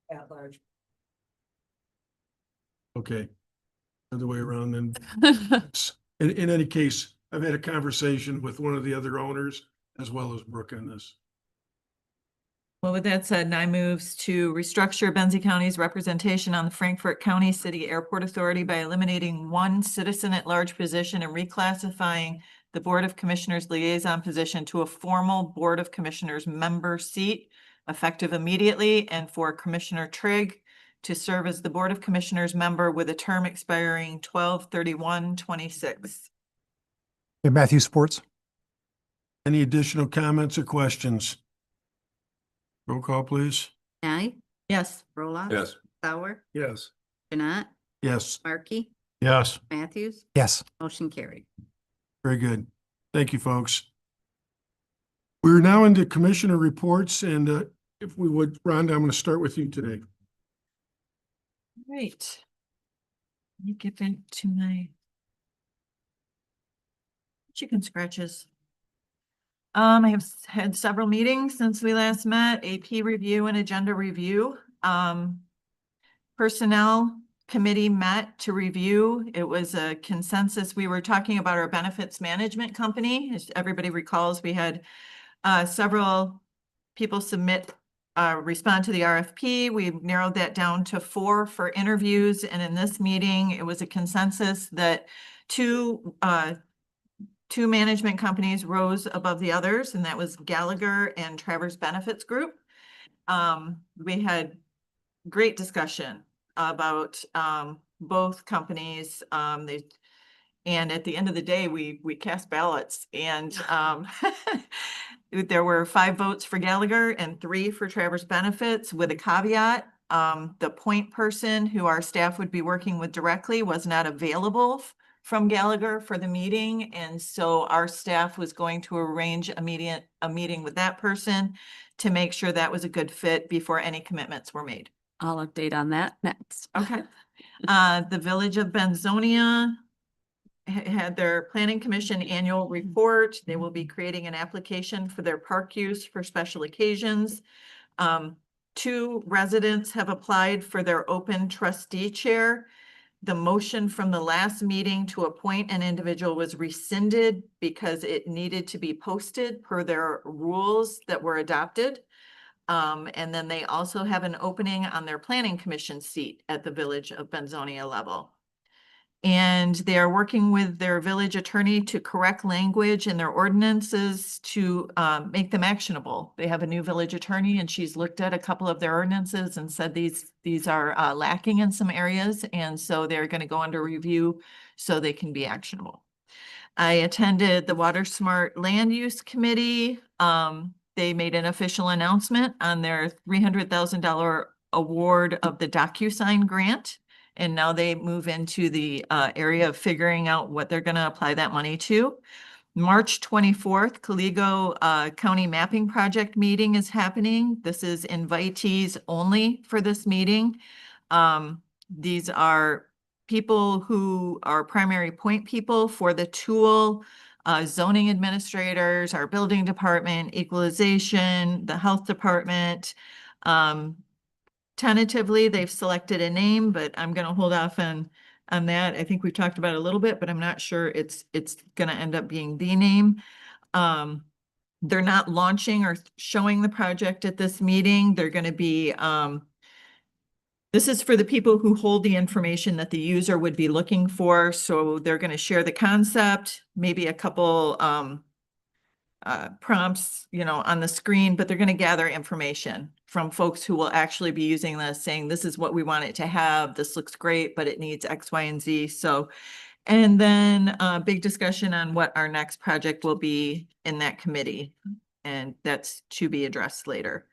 at large. okay. Other way around then. In any case, I've had a conversation with one of the other owners as well as Brooke on this. Well, with that said, I moves to restructure Benzie County's representation on the Frankfurt County City Airport Authority by eliminating one citizen at large position and reclassifying the Board of Commissioners liaison position to a formal Board of Commissioners member seat effective immediately, and for Commissioner Trigg to serve as the Board of Commissioners member with a term expiring 12/31/26. Okay, Matthew supports. Any additional comments or questions? Roll call, please. Nye, Yes. Roloff. Yes. Sauer, Yes. Janat, Yes, Markey, Yes. Matthews, Yes. motion carried. very good. Thank you, folks. We're now into commissioner reports, and if we would, Rhonda, I'm going to start with you today. Great. Let me get back to my chicken scratches. I have had several meetings since we last met, AP review and agenda review. Personnel committee met to review. It was a consensus. We were talking about our benefits management company. As everybody recalls, we had several people respond to the RFP. We've narrowed that down to 4 for interviews. And in this meeting, it was a consensus that two management companies rose above the others, and that was Gallagher and Travers Benefits Group. We had great discussion about both companies. And at the end of the day, we cast ballots, and there were 5 votes for Gallagher and 3 for Travers Benefits, with a caveat. The point person who our staff would be working with directly was not available from Gallagher for the meeting. And so our staff was going to arrange a meeting with that person to make sure that was a good fit before any commitments were made. I'll update on that next. Okay. The Village of Benzonia had their Planning Commission annual report. They will be creating an application for their park use for special occasions. 2 residents have applied for their open trustee chair. The motion from the last meeting to appoint an individual was rescinded because it needed to be posted per their rules that were adopted. And then they also have an opening on their planning commission seat at the Village of Benzonia level. And they are working with their village attorney to correct language in their ordinances to make them actionable. They have a new village attorney and she's looked at a couple of their ordinances and said these are lacking in some areas. And so they're going to go under review so they can be actionable. I attended the Water Smart Land Use Committee. They made an official announcement on their $300,000 award of the DocuSign grant. And now they move into the area of figuring out what they're going to apply that money to. March 24th, Caligo County Mapping Project meeting is happening. This is invitees only for this meeting. These are people who are primary point people for the tool, zoning administrators, our building department, equalization, the health department. Tentatively, they've selected a name, but I'm going to hold off on that. I think we've talked about it a little bit, but I'm not sure it's going to end up being the name. They're not launching or showing the project at this meeting. They're going to be, this is for the people who hold the information that the user would be looking for. So they're going to share the concept, maybe a couple prompts, on the screen, but they're going to gather information from folks who will actually be using this, saying, this is what we want it to have. This looks great, but it needs X, Y, and Z. So, and then a big discussion on what our next project will be in that committee. And that's to be addressed later.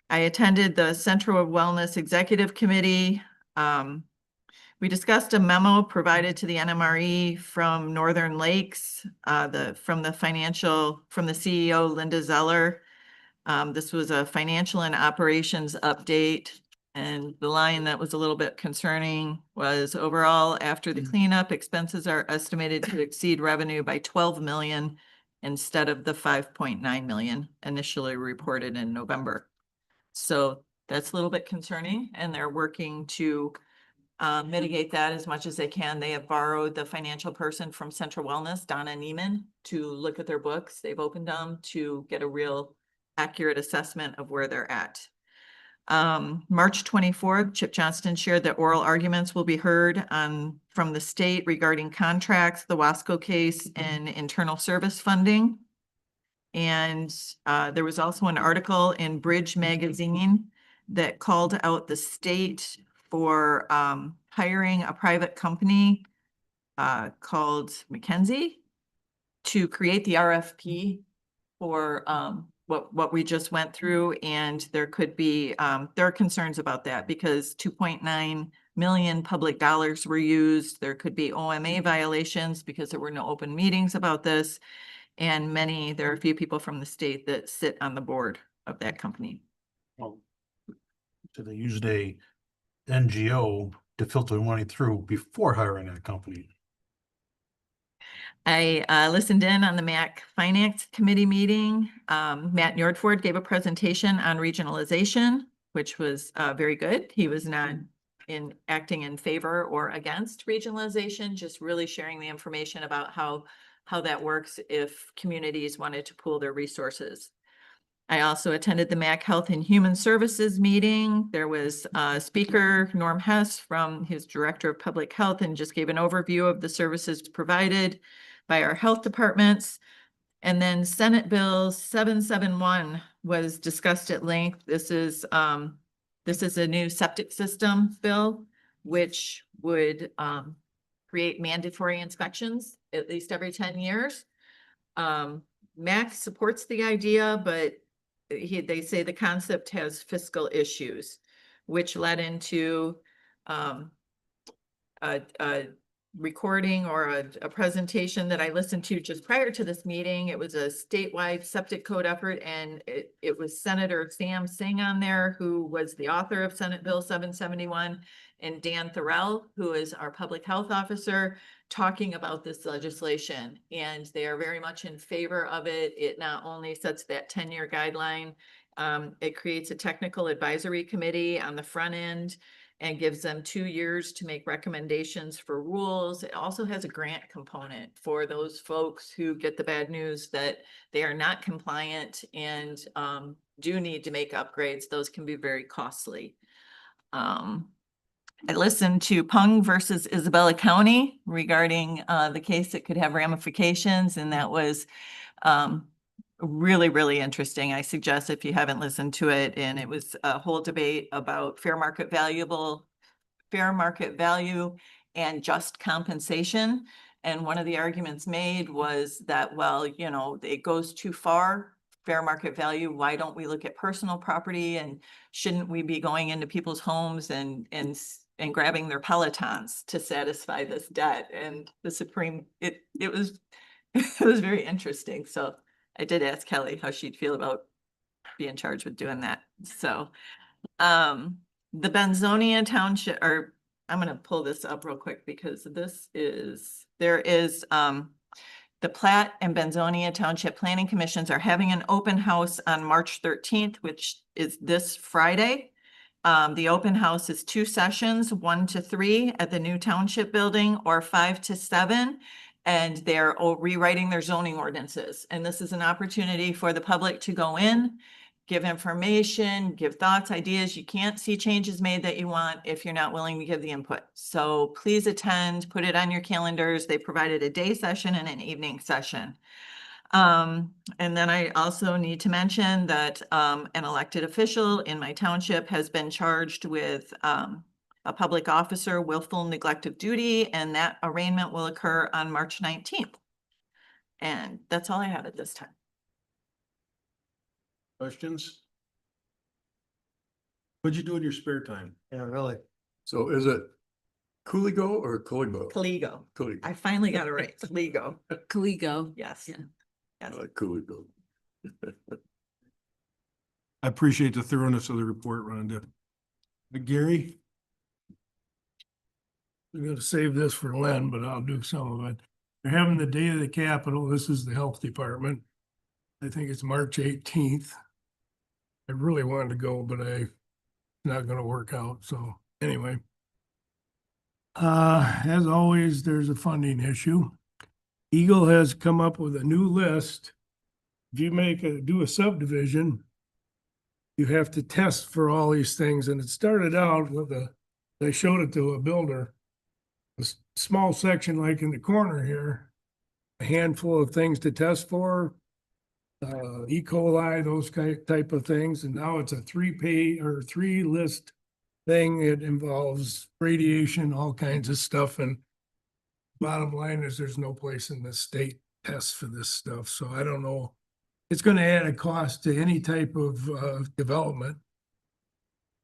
I attended the Central Wellness Executive Committee. We discussed a memo provided to the NMRE from Northern Lakes, from the CEO, Linda Zeller. This was a financial and operations update. And the line that was a little bit concerning was overall, after the cleanup, expenses are estimated to exceed revenue by 12 million instead of the 5.9 million initially reported in November. So that's a little bit concerning, and they're working to mitigate that as much as they can. They have borrowed the financial person from Central Wellness, Donna Neiman, to look at their books. They've opened them to get a real accurate assessment of where they're at. March 24th, Chip Johnston shared that oral arguments will be heard from the state regarding contracts, the Wasco case, and internal service funding. And there was also an article in Bridge Magazine that called out the state for hiring a private company called McKinsey to create the RFP for what we just went through. And there could be, there are concerns about that because 2.9 million public dollars were used. There could be OMA violations because there were no open meetings about this. And there are a few people from the state that sit on the board of that company. Well, so they used a NGO to filter money through before hiring that company. I listened in on the MAC Finance Committee meeting. Matt Nordford gave a presentation on regionalization, which was very good. He was not acting in favor or against regionalization, just really sharing the information about how that works if communities wanted to pool their resources. I also attended the MAC Health and Human Services meeting. There was a speaker, Norm Hess, from his Director of Public Health, and just gave an overview of the services provided by our health departments. And then Senate Bill 771 was discussed at length. This is a new septic system bill, which would create mandatory inspections at least every 10 years. MAC supports the idea, but they say the concept has fiscal issues, which led into a recording or a presentation that I listened to just prior to this meeting. It was a statewide septic code effort, and it was Senator Sam Singh on there, who was the author of Senate Bill 771, and Dan Thorell, who is our public health officer, talking about this legislation. And they are very much in favor of it. It not only sets that 10-year guideline, it creates a technical advisory committee on the front end and gives them 2 years to make recommendations for rules. It also has a grant component for those folks who get the bad news that they are not compliant and do need to make upgrades. Those can be very costly. I listened to Pung versus Isabella County regarding the case that could have ramifications, and that was really, really interesting. I suggest if you haven't listened to it, and it was a whole debate about fair market value and just compensation. And one of the arguments made was that, well, you know, it goes too far, fair market value. Why don't we look at personal property, and shouldn't we be going into people's homes and grabbing their Pelotons to satisfy this debt? And the Supreme, it was it was very interesting. So I did ask Kelly how she'd feel about being charged with doing that. So the Benzonia Township, or I'm gonna pull this up real quick because there is the Platte and Benzonia Township Planning Commissions are having an open house on March 13th, which is this Friday. The open house is 2 sessions, 1 to 3 at the new township building, or 5 to 7. And they're rewriting their zoning ordinances. And this is an opportunity for the public to go in, give information, give thoughts, ideas. You can't see changes made that you want if you're not willing to give the input. So please attend, put it on your calendars. They provided a day session and an evening session. And then I also need to mention that an elected official in my township has been charged with a public officer willful neglect of duty, and that arraignment will occur on March 19th. And that's all I have at this time. Questions? What'd you do in your spare time? Yeah, really. So is it Cooligo or Coligo? Caligo. Coligo. I finally got it right. Caligo. Caligo. Yes. Yeah. I like Cooligo. I appreciate the thoroughness of the report, Rhonda. Gary? We're gonna save this for Len, but I'll do some of it. They're having the Day of the Capitol. This is the Health Department. I think it's March 18th. I really wanted to go, but not gonna work out, so anyway. As always, there's a funding issue. Eagle has come up with a new list. If you do a subdivision, you have to test for all these things, and it started out with they showed it to a builder. A small section like in the corner here, a handful of things to test for, E. coli, those type of things. And now it's a 3-list thing. It involves radiation, all kinds of stuff. And bottom line is there's no place in the state tests for this stuff. So I don't know. It's going to add a cost to any type of development.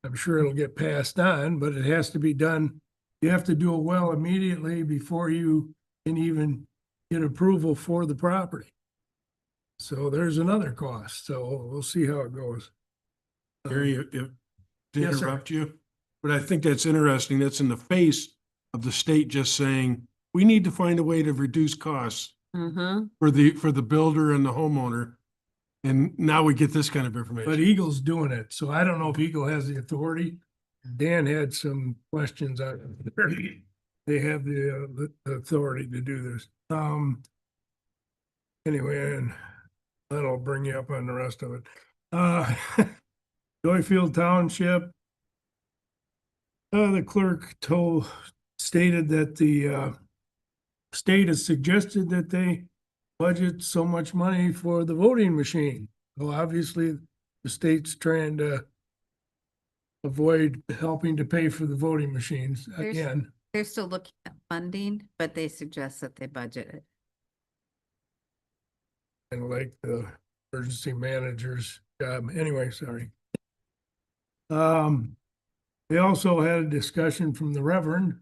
I'm sure it'll get passed on, but it has to be done. You have to do a well immediately before you can even get approval for the property. So there's another cost. So we'll see how it goes. Gary, to Yes, sir. interrupt you, but I think that's interesting. That's in the face of the state just saying, we need to find a way to reduce costs Mm-hmm. for the builder and the homeowner. And now we get this kind of information. But Eagle's doing it. So I don't know if Eagle has the authority. Dan had some questions on it. They have the authority to do this. Anyway, and that'll bring you up on the rest of it. Joyfield Township. The clerk stated that the state has suggested that they budget so much money for the voting machine. Well, obviously, the state's trying to avoid helping to pay for the voting machines again. They're still looking at funding, but they suggest that they budget it. And like the emergency manager's job. Anyway, sorry. They also had a discussion from the Reverend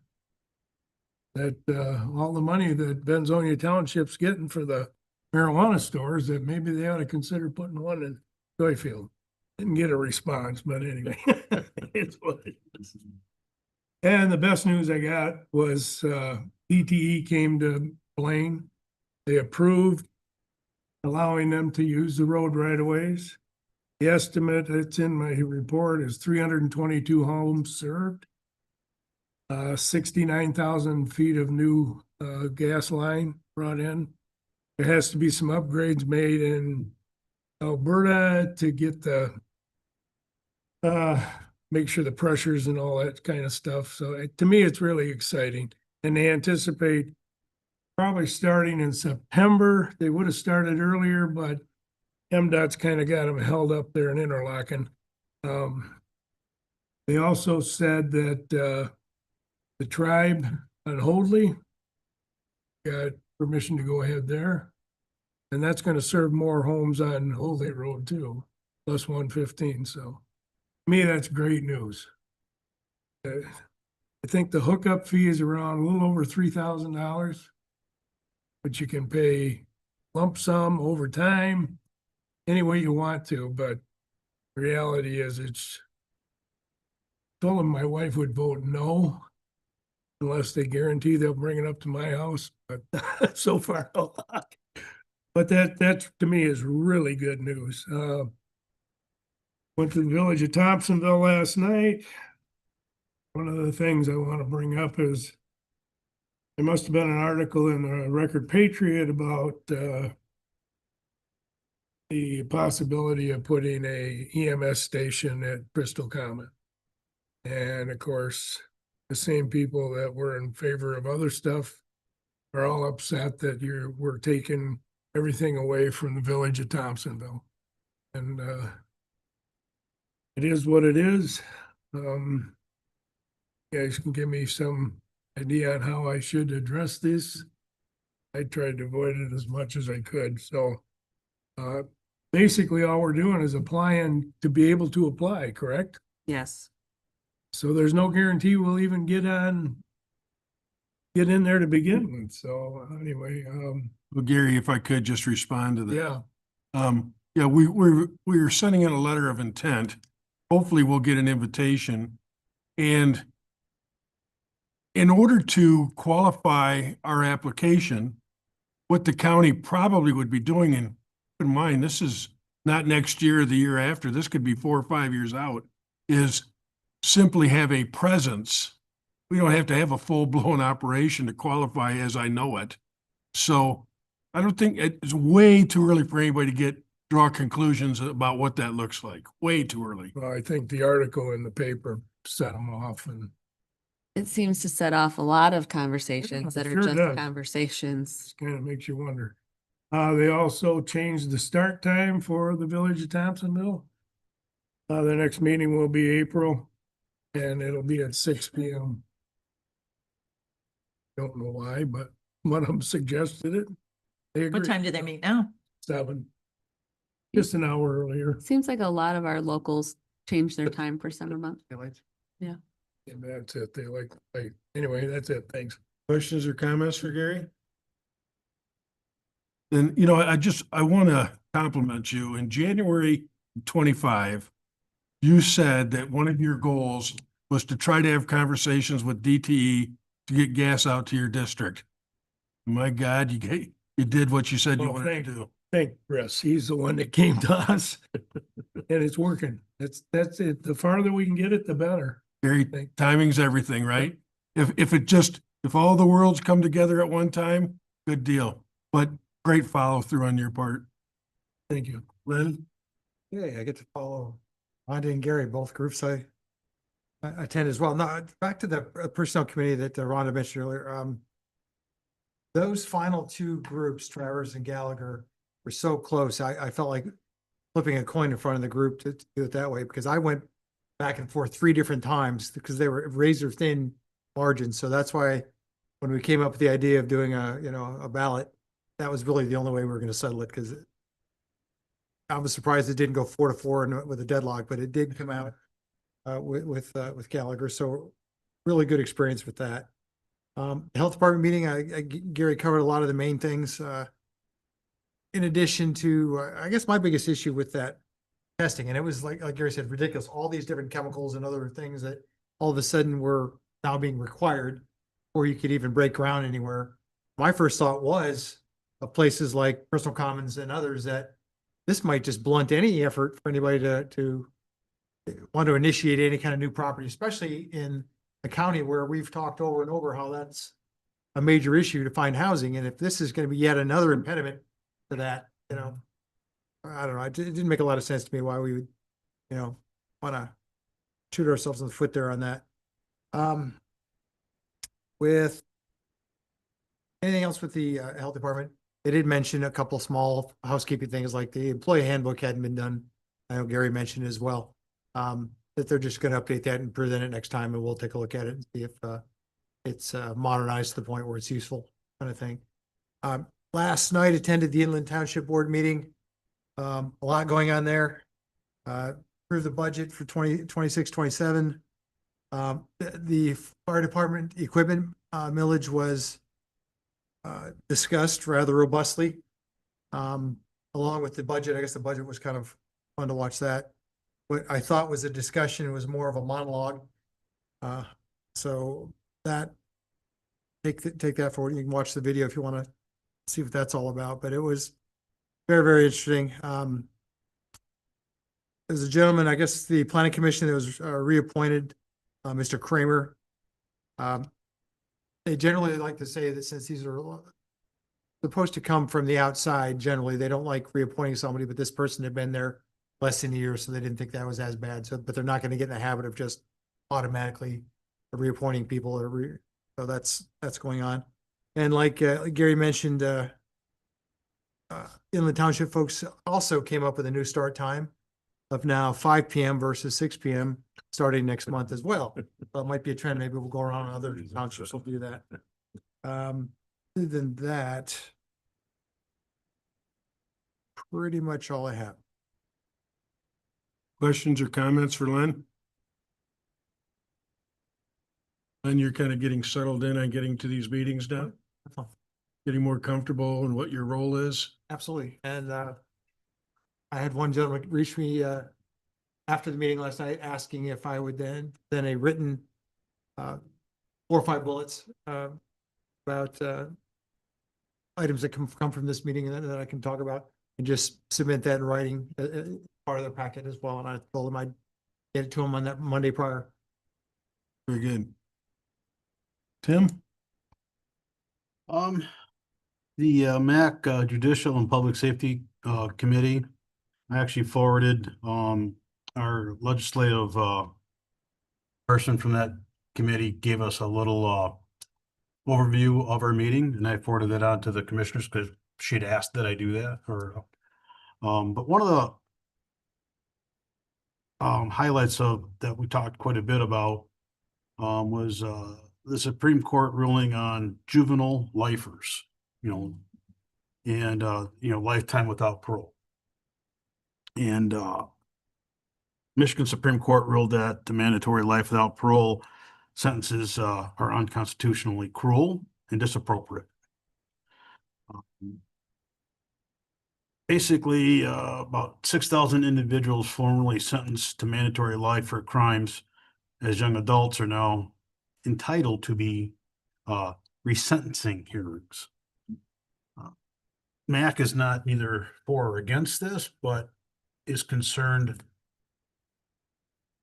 that, all the money that Benzonia Township's getting for the marijuana stores, that maybe they ought to consider putting one in Joyfield. Didn't get a response, but anyway, it's what it is. And the best news I got was, DTE came to Blaine. They approved allowing them to use the road right of ways. The estimate that's in my report is 322 homes served. 69,000 feet of new, gas line brought in. There has to be some upgrades made in Alberta to get the, make sure the pressures and all that kind of stuff. So to me, it's really exciting. And they anticipate probably starting in September. They would have started earlier, but MDOT's kind of got them held up there in Interlaken. They also said that, the tribe on Hoadley got permission to go ahead there. And that's gonna serve more homes on Hoadley Road too, plus 115. So to me, that's great news. I think the hookup fee is around a little over $3,000, but you can pay lump sum over time, any way you want to, but the reality is told them my wife would vote no unless they guarantee they'll bring it up to my house, but so far, no luck. But that to me is really good news. Went to the village of Thompsonville last night. One of the things I want to bring up is there must have been an article in the Record Patriot about the possibility of putting a EMS station at Crystal Common. And of course, the same people that were in favor of other stuff are all upset that we're taking everything away from the village of Thompsonville. And it is what it is. You guys can give me some idea on how I should address this. I tried to avoid it as much as I could. So basically all we're doing is applying to be able to apply, correct? Yes. So there's no guarantee we'll even get in there to begin with. So anyway, Well, Gary, if I could just respond to that. yeah, Yeah, we're sending in a letter of intent. Hopefully we'll get an invitation. And in order to qualify our application, what the county probably would be doing, and keep in mind, this is not next year or the year after, this could be 4 or 5 years out, is simply have a presence. We don't have to have a full-blown operation to qualify as I know it. So I don't think it's way too early for anybody to draw conclusions about what that looks like. Way too early. well, I think the article in the paper set them off, and It seems to set off a lot of conversations that it are sure just does. conversations. kind of makes you wonder. They also changed the start time for the village of Thompsonville. The next meeting will be April, and it'll be at 6 p.m. Don't know why, but one of them suggested it. They What agreed. time do they meet now? 7. Just an hour earlier. Seems like a lot of our locals change their time for summer months. And that's it. They like, anyway, that's it. Thanks. questions or comments for Gary? Then, I want to compliment you. In January 25, you said that one of your goals was to try to have conversations with DTE to get gas out to your district. My God, you did what you said you Well, wanted to do. Thank Chris. He's the one that came to us. And it's working. That's it. The farther we can get it, the better. Gary, timing's everything, right? If all the worlds come together at one time, good deal. But great follow through on your part. Thank you. Lynn? Yeah, I get to follow Rhonda and Gary, both groups I attend as well. Now, back to the personnel committee that Rhonda mentioned earlier. Those final two groups, Travers and Gallagher, were so close. I felt like flipping a coin in front of the group to do it that way, because I went back and forth 3 different times because they were razor thin margins. So that's why when we came up with the idea of doing a ballot, that was really the only way we were going to settle it, because I was surprised it didn't go 4-4 and with a deadlock, but it did come out with Gallagher. So really good experience with that. The Health Department meeting, Gary covered a lot of the main things. In addition to, I guess my biggest issue with that testing, and it was like Gary said, ridiculous, all these different chemicals and other things that all of a sudden were now being required, or you could even break ground anywhere. My first thought was of places like Personal Commons and others that this might just blunt any effort for anybody to want to initiate any kind of new property, especially in a county where we've talked over and over how that's a major issue to find housing. And if this is going to be yet another impediment to that, I don't know, it didn't make a lot of sense to me why we would, want to shoot ourselves in the foot there on that. With anything else with the health department, they did mention a couple small housekeeping things like the employee handbook hadn't been done. I know Gary mentioned as well, that they're just going to update that and present it next time, and we'll take a look at it and see if it's modernized to the point where it's useful, kind of thing. Last night attended the Inland Township Board meeting. A lot going on there. Approved the budget for 2026-27. The fire department equipment millage was discussed rather robustly. Along with the budget, I guess the budget was kind of fun to watch that. What I thought was a discussion was more of a monologue. So that take that forward. You can watch the video if you want to see what that's all about, but it was very, very interesting. There's a gentleman, I guess the planning commission that was reappointed, Mr. Kramer. They generally like to say that since these are supposed to come from the outside, generally they don't like reappointing somebody, but this person had been there less than a year, so they didn't think that was as bad. So, but they're not going to get in the habit of just automatically reappointing people. So that's going on. And like Gary mentioned, Inland Township folks also came up with a new start time of now 5 p.m. versus 6 p.m. starting next month as well. So it might be a trend. Maybe we'll go around and other townships will do that. Other than that, pretty much all I have. Questions or comments for Len? Len, you're kind of getting settled in on getting to these meetings now? Getting more comfortable in what your role is? Absolutely. And I had one gentleman reach me after the meeting last night asking if I would then a written 4 or 5 bullets about items that come from this meeting that I can talk about, and just submit that in writing part of their packet as well. And I told him I'd get it to him on that Monday prior. Very good. Tim? The MAC Judicial and Public Safety Committee, I actually forwarded our legislative person from that committee gave us a little overview of our meeting, and I forwarded that on to the commissioners because she'd asked that I do that. But one of the highlights of that we talked quite a bit about was the Supreme Court ruling on juvenile lifers, and lifetime without parole. And Michigan Supreme Court ruled that the mandatory life without parole sentences are unconstitutionally cruel and disappropriate. Basically, about 6,000 individuals formerly sentenced to mandatory life for crimes as young adults are now entitled to be resentencing hearings. MAC is not neither for or against this, but is concerned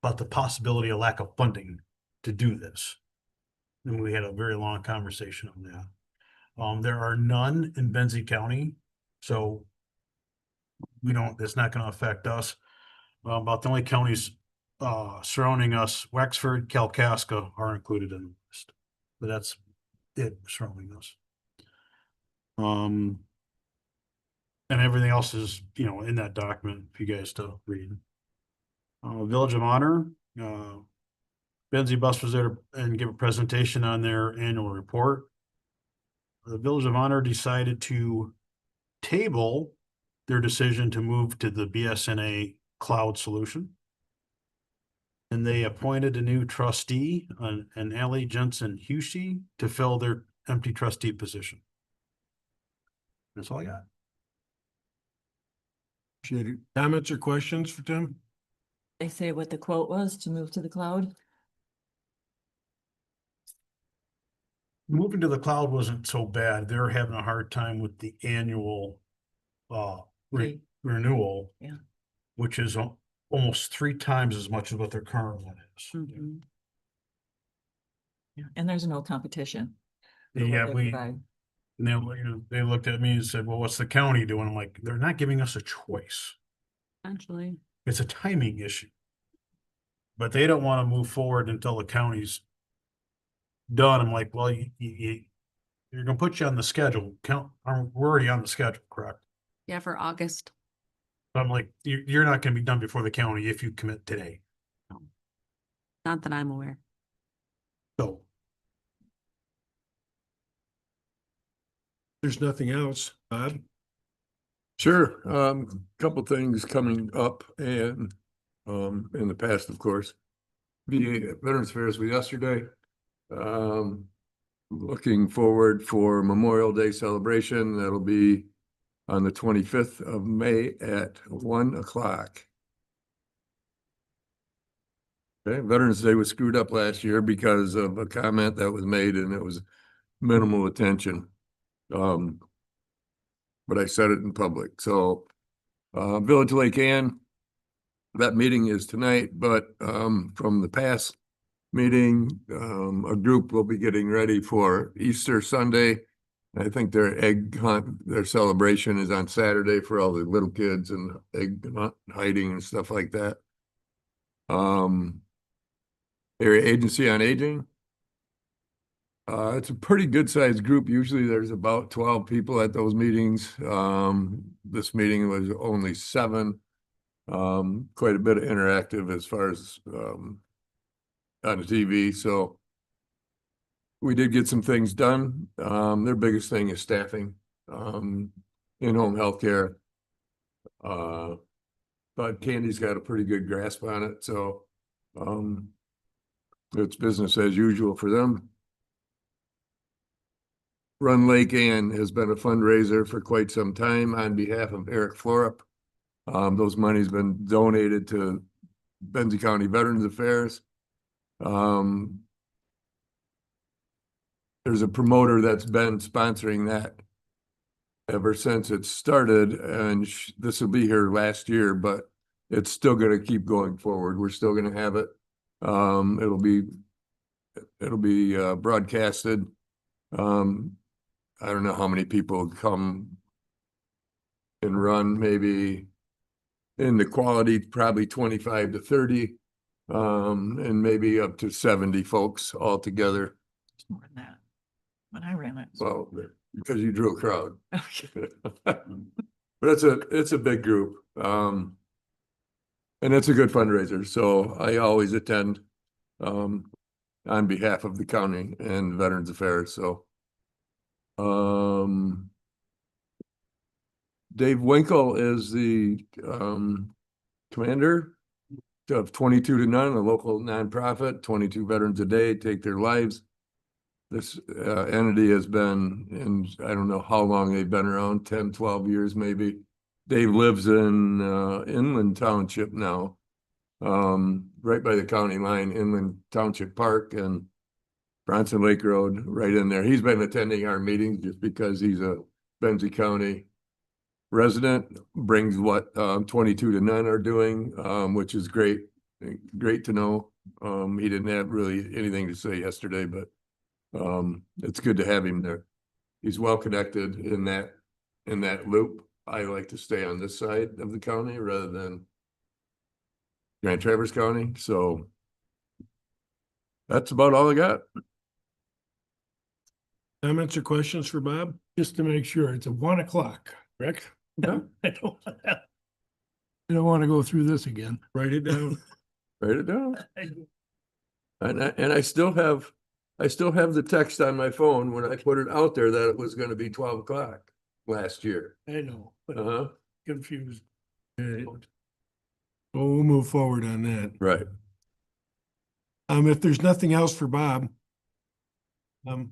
about the possibility of lack of funding to do this. And we had a very long conversation on that. There are none in Benzie County, so it's not going to affect us. About the only counties surrounding us, Wexford, Kalkaska are included in the list, but that's it surrounding us. And everything else is, in that document for you guys to read. Village of Honor, Benzie Bus was there and give a presentation on their annual report. The Village of Honor decided to table their decision to move to the BSNA cloud solution And they appointed a new trustee, an Ally Jensen Husey, to fill their empty trustee position. That's all I got. Appreciate it. Comments or questions for Tim? They say what the quote was to move to the cloud. Moving to the cloud wasn't so bad. They're having a hard time with the annual Fee. renewal. Yeah. Which is almost 3 times as much as what their current one is. Mhm. Yeah, and there's no competition. for what Yeah, they we, provide. and they looked at me and said, well, what's the county doing? I'm like, they're not giving us a choice. Essentially. It's a timing issue. But they don't want to move forward until the county's done. I'm like, well, you're gonna put you on the schedule. We're already on the schedule, correct? Yeah, for August. I'm like, you're not gonna be done before the county if you commit today. Not that I'm aware. So There's nothing else. Bob? Sure, couple things coming up and, in the past, of course. The Veterans Affairs was yesterday. Looking forward for Memorial Day celebration. That'll be on the 25th of May at 1 o'clock. Okay, Veterans Day was screwed up last year because of a comment that was made and it was minimal attention. But I said it in public, so, Village Lake Ann, that meeting is tonight, but, from the past meeting, a group will be getting ready for Easter Sunday. I think their egg hunt, their celebration is on Saturday for all the little kids and egg hunt hiding and stuff like that. Area Agency on Aging. It's a pretty good sized group. Usually there's about 12 people at those meetings. This meeting was only 7. Quite a bit of interactive as far as, on the TV, so we did get some things done. Their biggest thing is staffing, in-home healthcare. But Candy's got a pretty good grasp on it, so, it's business as usual for them. Run Lake Ann has been a fundraiser for quite some time on behalf of Eric Florup. Those money's been donated to Benzie County Veterans Affairs. There's a promoter that's been sponsoring that ever since it started, and this will be here last year, but it's still gonna keep going forward. We're still gonna have it. It'll be broadcasted. I don't know how many people come and run, maybe in the quality, probably 25 to 30. And maybe up to 70 folks altogether. It's more than that. When I ran it. Well, because you drew a crowd. Okay. But it's a big group. And it's a good fundraiser, so I always attend on behalf of the county and Veterans Affairs, so. Dave Winkle is the commander of 22 to None, a local nonprofit. 22 veterans a day take their lives. This entity has been in, I don't know how long they've been around, 10, 12 years maybe. Dave lives in Inland Township now, right by the county line, Inland Township Park and Bronson Lake Road, right in there. He's been attending our meetings just because he's a Benzie County resident, brings what 22 to None are doing, which is great to know. He didn't have really anything to say yesterday, but it's good to have him there. He's well connected in that loop. I like to stay on this side of the county rather than Grand Traverse County, so that's about all I got. Comments or questions for Bob? Just to make sure, it's at 1 o'clock, correct? Yeah. I don't want to go through this again. Write it down. Write it down. And I still have the text on my phone when I put it out there that it was gonna be 12 o'clock last year. I know, but I'm Uh-huh, confused. Well, we'll move forward on that. right. If there's nothing else for Bob, it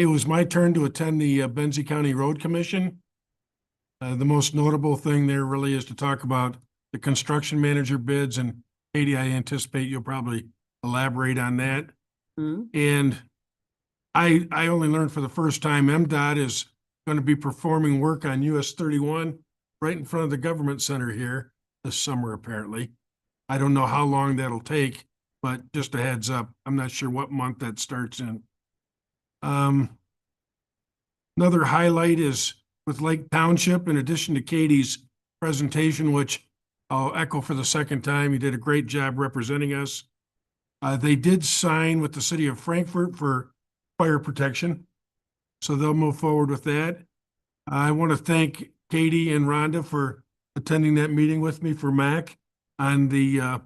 was my turn to attend the Benzie County Road Commission. The most notable thing there really is to talk about the construction manager bids, and Katie, I anticipate you'll probably elaborate on that. Mhm. And I only learned for the first time, MDOT is going to be performing work on US 31 right in front of the government center here this summer, apparently. I don't know how long that'll take, but just a heads up, I'm not sure what month that starts in. Another highlight is with Lake Township, in addition to Katie's presentation, which I'll echo for the second time. You did a great job representing us. They did sign with the city of Frankfurt for fire protection, so they'll move forward with that. I want to thank Katie and Rhonda for attending that meeting with me for MAC on the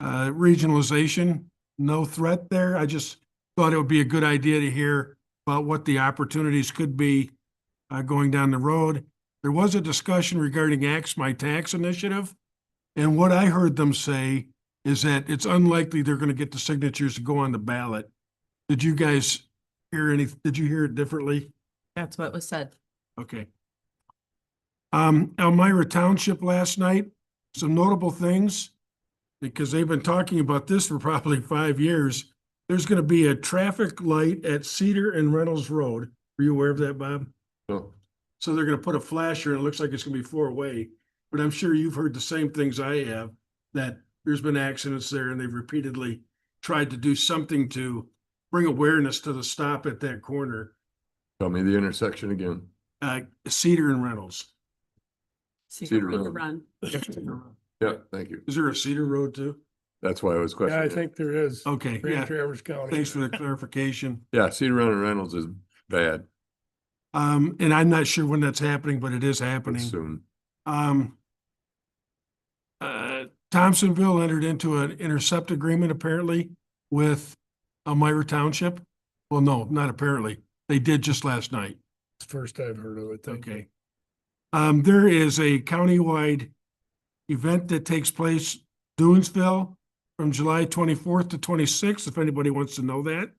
regionalization. No threat there. I just thought it would be a good idea to hear about what the opportunities could be going down the road. There was a discussion regarding Axe My Tax initiative, and what I heard them say is that it's unlikely they're going to get the signatures to go on the ballot. Did you guys did you hear it differently? That's what was said. Okay. Elmira Township last night, some notable things, because they've been talking about this for probably 5 years. There's going to be a traffic light at Cedar and Reynolds Road. Were you aware of that, Bob? No. So they're going to put a flasher, and it looks like it's going to be 4-way. But I'm sure you've heard the same things I have, that there's been accidents there, and they've repeatedly tried to do something to bring awareness to the stop at that corner. Tell me the intersection again. Cedar and Reynolds. Cedar Make a Road. run. Yeah, thank you. Is there a Cedar Road too? That's why I was Yeah, questioning. I it. think there is. Okay, Grand yeah. Traverse County. Thanks for the clarification. Yeah, Cedar Run and Reynolds is bad. And I'm not sure when that's happening, but it is But happening. soon. Thompsonville entered into an intercept agreement apparently with Elmira Township. Well, no, not apparently. They did just last night. It's the first I've heard of it. Thank you. Okay. There is a countywide event that takes place, Dunesville, from July 24th to 26th, if anybody wants to know that.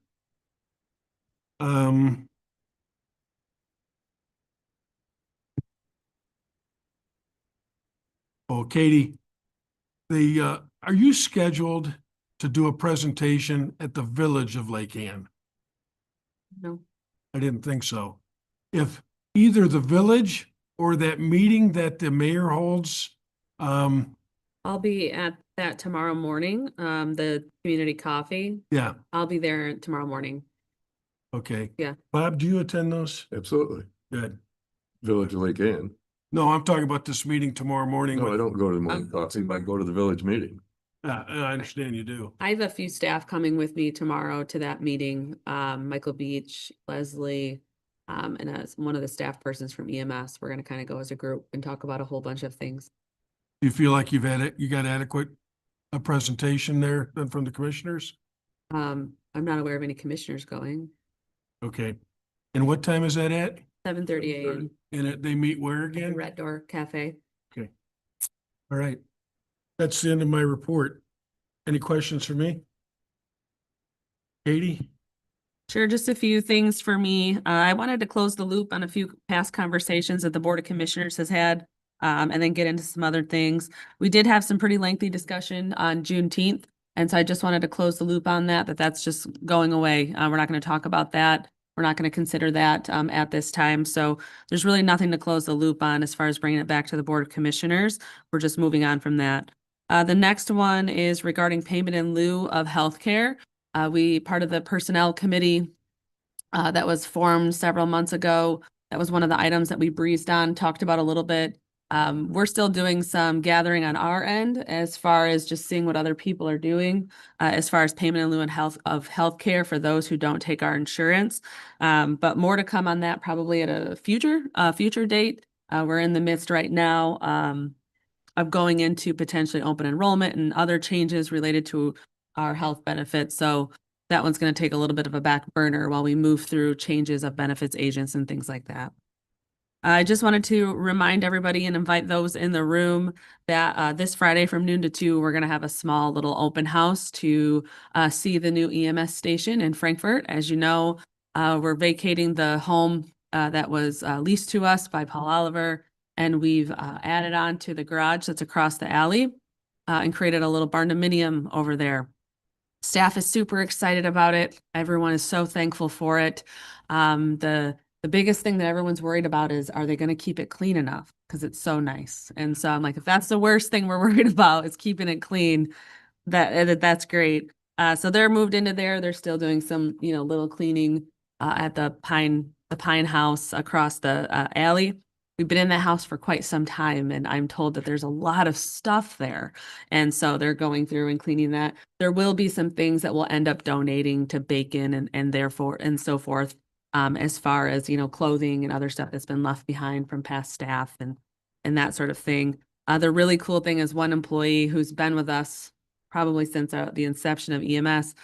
Oh, Katie, are you scheduled to do a presentation at the Village of Lake Ann? No. I didn't think so. If either the village or that meeting that the mayor holds, I'll be at that tomorrow morning, the community coffee. yeah, I'll be there tomorrow morning. okay. Yeah. Bob, do you attend those? Absolutely. Good. Village of Lake Ann. No, I'm talking about this meeting tomorrow morning. No, I with- don't go to the morning coffee, but I go to the village meeting. I understand you do. I have a few staff coming with me tomorrow to that meeting. Michael Beach, Leslie, and as one of the staff persons from EMS. We're gonna kind of go as a group and talk about a whole bunch of things. Do you feel like you got adequate a presentation there then from the commissioners? I'm not aware of any commissioners going. Okay. And what time is that at? 7:30 a.m. And they meet where at the again? Red Door Cafe. All right. That's the end of my report. Any questions for me? Katie? Sure, just a few things for me. I wanted to close the loop on a few past conversations that the Board of Commissioners has had, and then get into some other things. We did have some pretty lengthy discussion on Juneteenth, and so I just wanted to close the loop on that, that's just going away. We're not going to talk about that. We're not going to consider that at this time. So there's really nothing to close the loop on as far as bringing it back to the Board of Commissioners. We're just moving on from that. The next one is regarding payment in lieu of healthcare. Part of the personnel committee that was formed several months ago, that was one of the items that we breezed on, talked about a little bit. We're still doing some gathering on our end as far as just seeing what other people are doing as far as payment in lieu of healthcare for those who don't take our insurance. But more to come on that probably at a future date. We're in the midst right now of going into potentially open enrollment and other changes related to our health benefits. So that one's going to take a little bit of a back burner while we move through changes of benefits agents and things like that. I just wanted to remind everybody and invite those in the room that this Friday from noon to 2, we're going to have a small little open house to see the new EMS station in Frankfurt. As you know, we're vacating the home that was leased to us by Paul Oliver, and we've added on to the garage that's across the alley and created a little barndominium over there. Staff is super excited about it. Everyone is so thankful for it. The biggest thing that everyone's worried about is, are they going to keep it clean enough? Because it's so nice. And so I'm like, if that's the worst thing we're worried about is keeping it clean, that's great. So they're moved into there. They're still doing some, little cleaning at the Pine House across the alley. We've been in that house for quite some time, and I'm told that there's a lot of stuff there. And so they're going through and cleaning that. There will be some things that we'll end up donating to Bacon and therefore and so forth, as far as, clothing and other stuff that's been left behind from past staff and that sort of thing. The really cool thing is one employee who's been with us probably since the inception of EMS,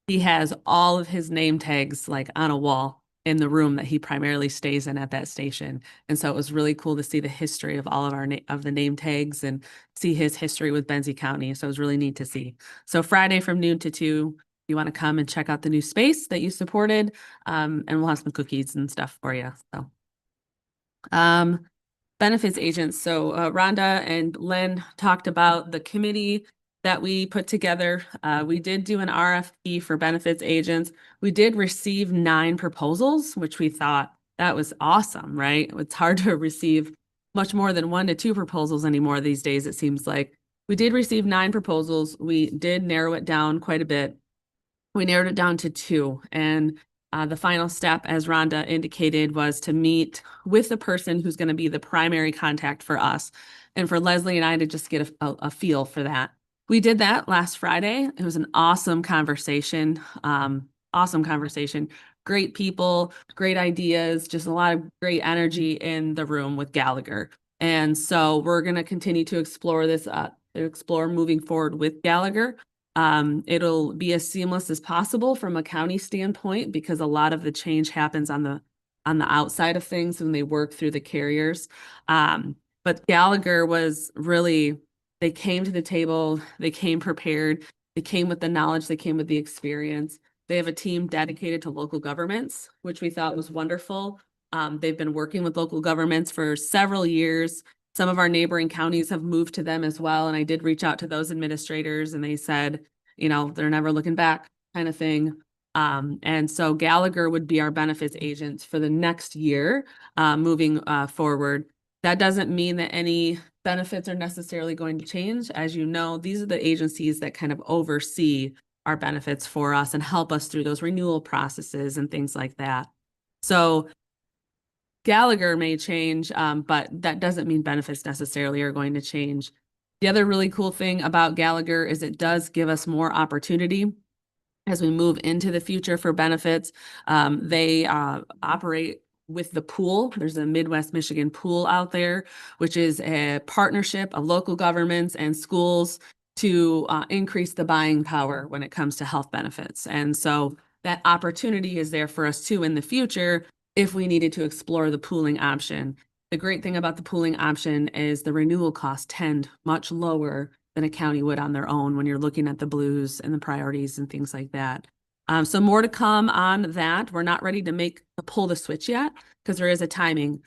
he has all of his name tags like on a wall in the room that he primarily stays in at that station. And so it was really cool to see the history of all of of the name tags and see his history with Benzie County. So it was really neat to see. So Friday from noon to 2, you want to come and check out the new space that you supported, and we'll have some cookies and stuff for you. So benefits agents. So Rhonda and Len talked about the committee that we put together. We did do an RFP for benefits agents. We did receive 9 proposals, which we thought that was awesome, right? It's hard to receive much more than 1 to 2 proposals anymore these days, it seems like. We did receive 9 proposals. We did narrow it down quite a bit. We narrowed it down to 2. And the final step, as Rhonda indicated, was to meet with the person who's going to be the primary contact for us, and for Leslie and I to just get a feel for that. We did that last Friday. It was an awesome conversation. Great people, great ideas, just a lot of great energy in the room with Gallagher. And so we're going to continue to explore this, explore moving forward with Gallagher. It'll be as seamless as possible from a county standpoint, because a lot of the change happens on the outside of things when they work through the carriers. But Gallagher was really, they came to the table, they came prepared, they came with the knowledge, they came with the experience. They have a team dedicated to local governments, which we thought was wonderful. They've been working with local governments for several years. Some of our neighboring counties have moved to them as well. And I did reach out to those administrators, and they said, they're never looking back, kind of thing. And so Gallagher would be our benefits agents for the next year, moving forward. That doesn't mean that any benefits are necessarily going to change. As you know, these are the agencies that kind of oversee our benefits for us and help us through those renewal processes and things like that. So Gallagher may change, but that doesn't mean benefits necessarily are going to change. The other really cool thing about Gallagher is it does give us more opportunity as we move into the future for benefits. They operate with the pool. There's a Midwest Michigan pool out there, which is a partnership of local governments and schools to increase the buying power when it comes to health benefits. And so that opportunity is there for us too in the future if we needed to explore the pooling option. The great thing about the pooling option is the renewal costs tend much lower than a county would on their own when you're looking at the blues and the priorities and things like that. So more to come on that. We're not ready to pull the switch yet, because there is a timing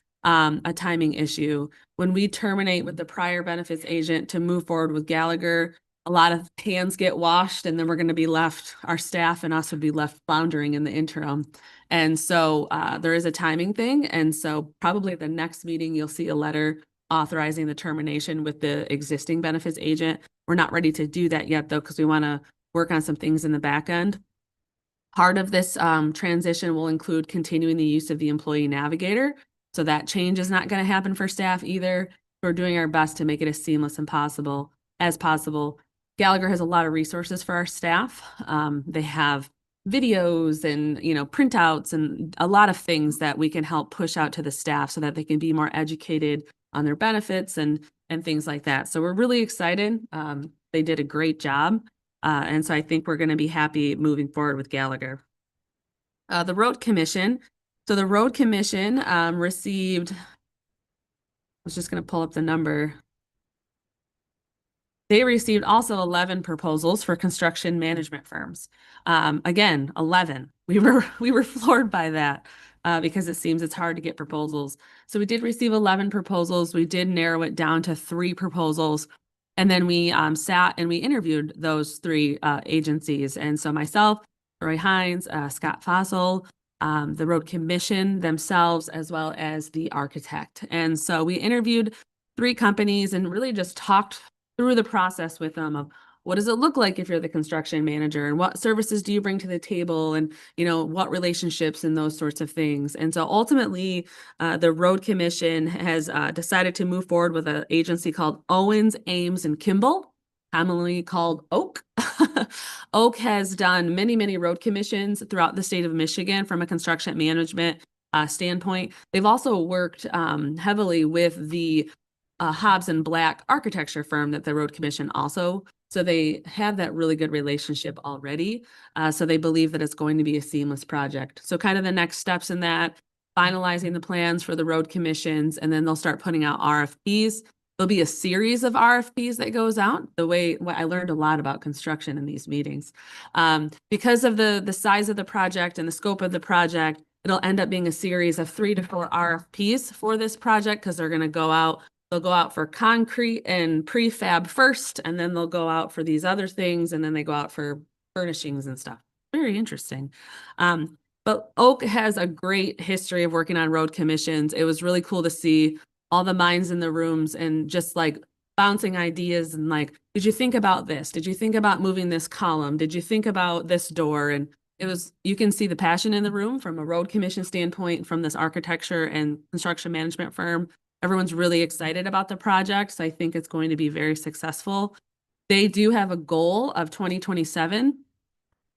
issue. When we terminate with the prior benefits agent to move forward with Gallagher, a lot of hands get washed, and then we're going to be left, our staff and us would be left floundering in the interim. And so there is a timing thing. And so probably at the next meeting, you'll see a letter authorizing the termination with the existing benefits agent. We're not ready to do that yet, though, because we want to work on some things in the back end. Part of this transition will include continuing the use of the employee navigator. So that change is not going to happen for staff either. We're doing our best to make it as seamless and as possible. Gallagher has a lot of resources for our staff. They have videos and, printouts and a lot of things that we can help push out to the staff so that they can be more educated on their benefits and things like that. So we're really excited. They did a great job. And so I think we're going to be happy moving forward with Gallagher. The Road Commission, So the road commission received, I was just going to pull up the number. They received also 11 proposals for construction management firms. Again, 11. We were floored by that because it seems it's hard to get proposals. So we did receive 11 proposals. We did narrow it down to 3 proposals. And then we sat and we interviewed those 3 agencies. And so myself, Roy Hines, Scott Fossil, the road commission themselves, as well as the architect. And so we interviewed 3 companies and really just talked through the process with them of what does it look like if you're the construction manager, and what services do you bring to the table, and what relationships and those sorts of things. And so ultimately the road commission has decided to move forward with an agency called Owens, Ames and Kimball, commonly called Oak. Oak has done many road commissions throughout the state of Michigan from a construction management standpoint. They've also worked heavily with the Hobbs and Black architecture firm that the road commission also, so they have that really good relationship already. So they believe that it's going to be a seamless project. So kind of the next steps in that, finalizing the plans for the road commissions, and then they'll start putting out RFPs. There'll be a series of RFPs that goes out. I learned a lot about construction in these meetings. Because of the size of the project and the scope of the project, it'll end up being a series of 3 to 4 RFPs for this project, because they're going to go out. They'll go out for concrete and prefab first, and then they'll go out for these other things, and then they go out for furnishings and stuff. Very interesting. But Oak has a great history of working on road commissions. It was really cool to see all the minds in the rooms and just like bouncing ideas and like, did you think about this? Did you think about moving this column? Did you think about this door? And you can see the passion in the room from a road commission standpoint, from this architecture and construction management firm. Everyone's really excited about the project, so I think it's going to be very successful. They do have a goal of 2027,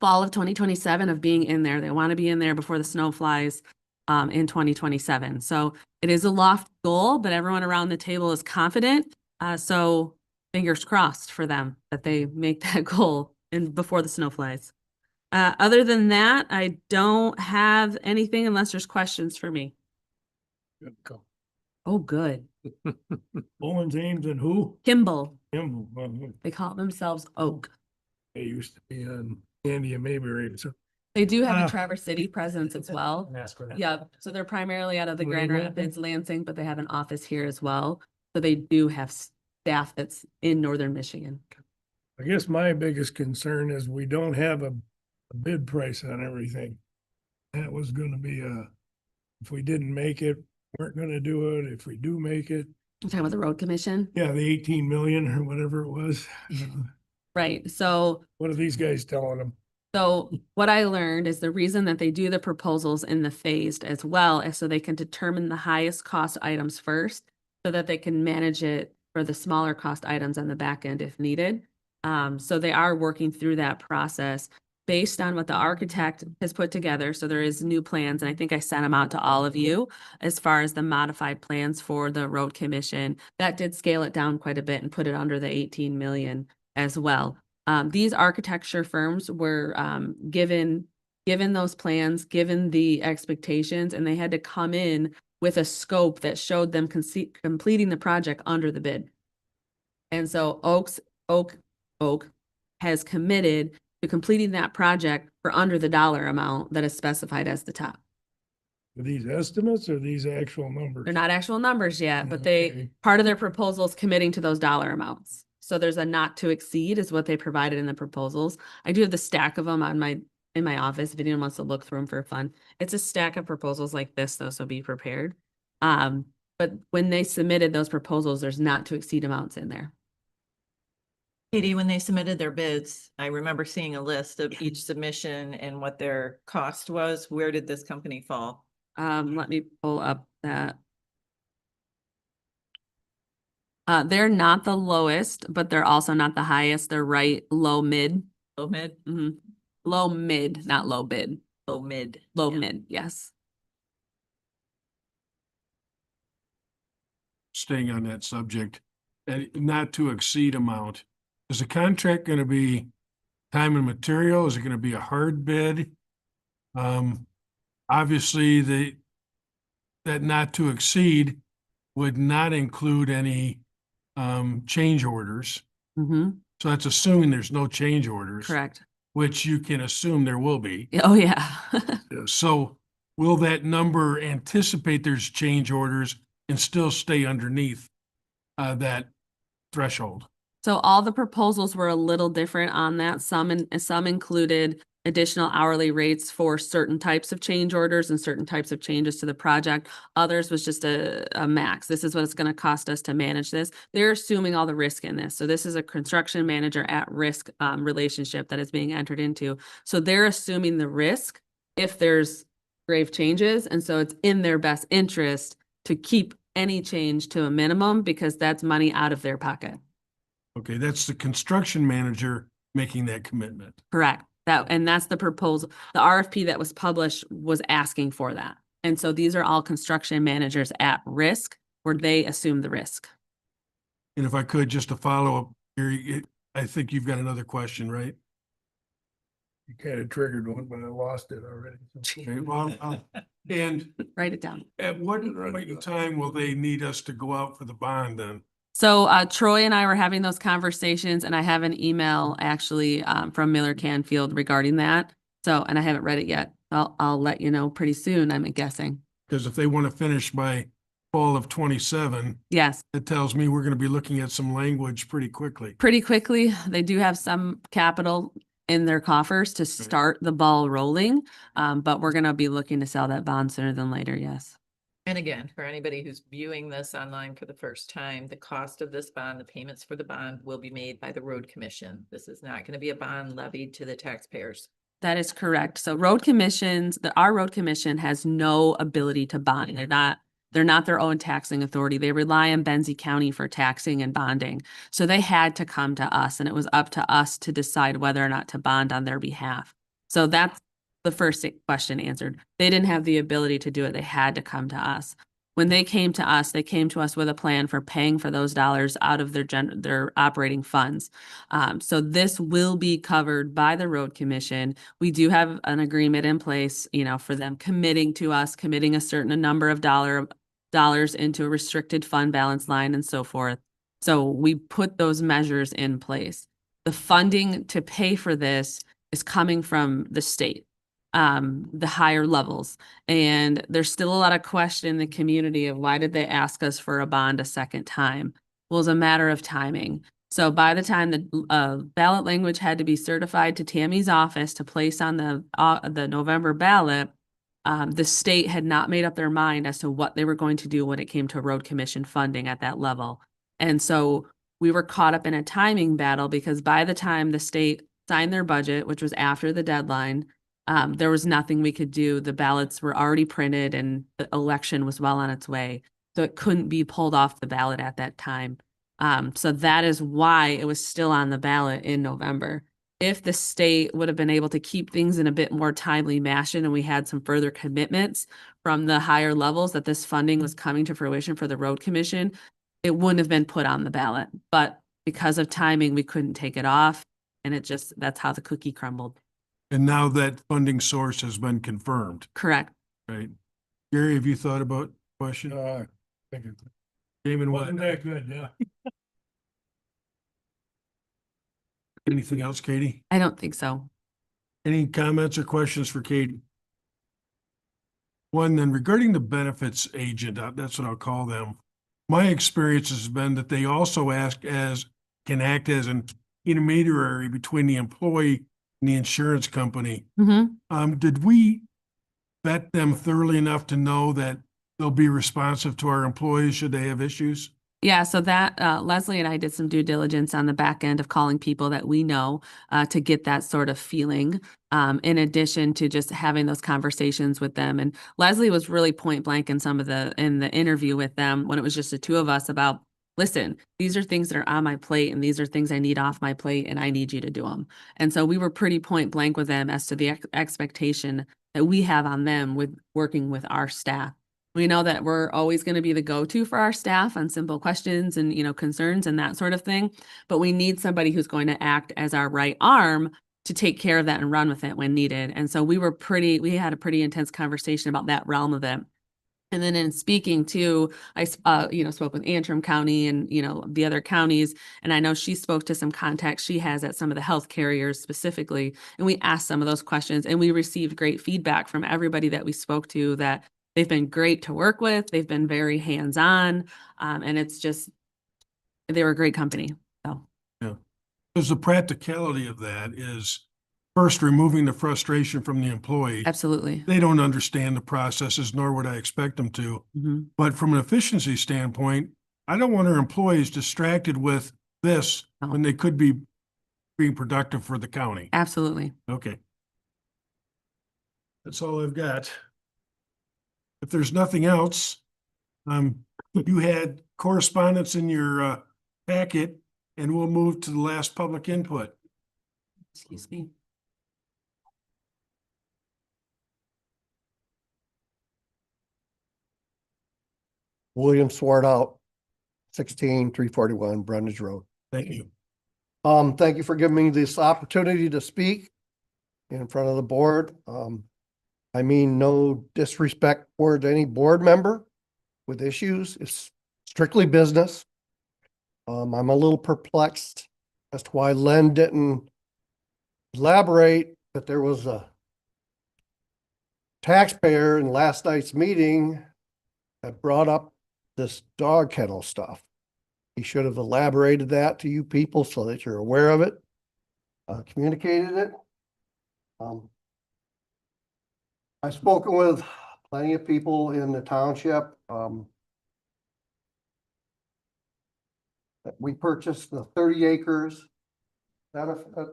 fall of 2027, of being in there. They want to be in there before the snow flies in 2027. So it is a lofty goal, but everyone around the table is confident. So fingers crossed for them that they make that goal before the snow flies. Other than that, I don't have anything unless there's questions for me. Good call. Oh, good. Owens, Ames and who? Kimball. Kimball. They call themselves Oak. They used to be on Andy and Mayberry. So They do have Ah. a Traverse City presence as well. Yeah, so they're primarily out of the Grand Rapids, Lansing, but they have an office here as well. So they do have staff that's in northern Michigan. I guess my biggest concern is we don't have a bid price on everything. That was gonna be if we didn't make it, weren't gonna do it. If we do make it, You're talking about the road commission? yeah, the 18 million or whatever it was. Right, so What are these guys telling them? So what I learned is the reason that they do the proposals in the phased as well is so they can determine the highest cost items first, so that they can manage it for the smaller cost items on the back end if needed. So they are working through that process based on what the architect has put together. So there is new plans, and I think I sent them out to all of you as far as the modified plans for the road commission. That did scale it down quite a bit and put it under the 18 million as well. These architecture firms were given those plans, given the expectations, and they had to come in with a scope that showed them completing the project under the bid. And so Oak has committed to completing that project for under the dollar amount that is specified as the top. Are these estimates or these actual numbers? They're not actual numbers yet, but Okay. part of their proposal is committing to those dollar amounts. So there's a not to exceed is what they provided in the proposals. I do have the stack of them in my office if anyone wants to look through them for fun. It's a stack of proposals like this though, so be prepared. But when they submitted those proposals, there's not to exceed amounts in there. Katie, when they submitted their bids, I remember seeing a list of each submission and what their cost was. Where did this company fall? Let me pull up that. They're not the lowest, but they're also not the highest. They're right low mid. Low mid? Low mid, not low bid. Low mid. Low Yeah. mid, yes. Staying on that subject, and not to exceed amount, is the contract gonna be time and material? Is it gonna be a hard bid? obviously that not to exceed would not include any change orders. Mm-hmm, So that's assuming there's no change orders. correct. Which you can assume there will be. Oh, yeah. So will that number anticipate there's change orders and still stay underneath that threshold? So all the proposals were a little different on that. Some included additional hourly rates for certain types of change orders and certain types of changes to the project. Others was just a max. This is what it's going to cost us to manage this. They're assuming all the risk in this. So this is a construction manager at risk relationship that is being entered into. So they're assuming the risk if there's grave changes. And so it's in their best interest to keep any change to a minimum because that's money out of their pocket. Okay, that's the construction manager making that commitment. Correct. And that's the proposal. The RFP that was published was asking for that. And so these are all construction managers at risk where they assume the risk. And if I could, just to follow up, Gary, I think you've got another question, right? You kind of triggered one, but I lost it already. Okay, well, and Write it down. at what point in time will they need us to go out for the bond then? So Troy and I were having those conversations and I have an email actually from Miller Canfield regarding that. So, and I haven't read it yet. I'll let you know pretty soon, I'm guessing. Because if they want to finish by fall of 27, Yes, it tells me we're going to be looking at some language pretty quickly. pretty quickly. They do have some capital in their coffers to start the ball rolling. But we're going to be looking to sell that bond sooner than later. Yes. And again, for anybody who's viewing this online for the first time, the cost of this bond, the payments for the bond will be made by the road commission. This is not going to be a bond levied to the taxpayers. That is correct. So road commissions, our road commission has no ability to bond. They're not their own taxing authority. They rely on Benzie County for taxing and bonding. So they had to come to us and it was up to us to decide whether or not to bond on their behalf. So that's the first question answered. They didn't have the ability to do it. They had to come to us. When they came to us with a plan for paying for those dollars out of their operating funds. So this will be covered by the road commission. We do have an agreement in place, for them committing a certain number of dollars into a restricted fund balance line and so forth. So we put those measures in place. The funding to pay for this is coming from the state. The higher levels. And there's still a lot of question in the community of why did they ask us for a bond a second time? Well, it's a matter of timing. So by the time the ballot language had to be certified to Tammy's office to place on the November ballot, the state had not made up their mind as to what they were going to do when it came to road commission funding at that level. And so we were caught up in a timing battle because by the time the state signed their budget, which was after the deadline, there was nothing we could do. The ballots were already printed and the election was well on its way. So it couldn't be pulled off the ballot at that time. So that is why it was still on the ballot in November. If the state would have been able to keep things in a bit more timely fashion and we had some further commitments from the higher levels that this funding was coming to fruition for the road commission, it wouldn't have been put on the ballot. But because of timing, we couldn't take it off. And that's how the cookie crumbled. And now that funding source has been confirmed, Correct. right? Gary, have you thought about the question? Damon, what? Wasn't that good, yeah. Anything else, Katie? I don't think so. Any comments or questions for Katie? One, then regarding the benefits agent, that's what I'll call them. My experience has been that they also can act as an intermediary between the employee and the insurance company. Mm-hmm. Did we vet them thoroughly enough to know that they'll be responsive to our employees should they have issues? Yeah, so that Leslie and I did some due diligence on the back end of calling people that we know to get that sort of feeling, in addition to just having those conversations with them. And Leslie was really point blank in in the interview with them when it was just the two of us about, listen, these are things that are on my plate and these are things I need off my plate and I need you to do them. And so we were pretty point blank with them as to the expectation that we have on them with working with our staff. We know that we're always going to be the go-to for our staff on simple questions and, concerns and that sort of thing. But we need somebody who's going to act as our right arm to take care of that and run with it when needed. And so we had a pretty intense conversation about that realm of it. And then in speaking to, I spoke with Antrim County and, the other counties. And I know she spoke to some contacts she has at some of the health carriers specifically. And we asked some of those questions and we received great feedback from everybody that we spoke to, that they've been great to work with. They've been very hands-on. And it's just, they were a great company. So. Yeah. Because the practicality of that is first removing the frustration from the employee. Absolutely. They don't understand the processes, nor would I expect them to. Mhm. But from an efficiency standpoint, I don't want our employees distracted with this No. when they could be being productive for the county. Absolutely. Okay. That's all I've got. If there's nothing else, you had correspondence in your packet, and we'll move to the last public input. Excuse me. William Swartout, 16-341 Brundage Road. Thank you. Thank you for giving me this opportunity to speak in front of the board. I mean, no disrespect towards any board member with issues. It's strictly business. I'm a little perplexed as to why Len didn't elaborate that there was a taxpayer in last night's meeting that brought up this dog kennel stuff. He should have elaborated that to you people so that you're aware of it, communicated it. I've spoken with plenty of people in the township. We purchased the 30 acres benefit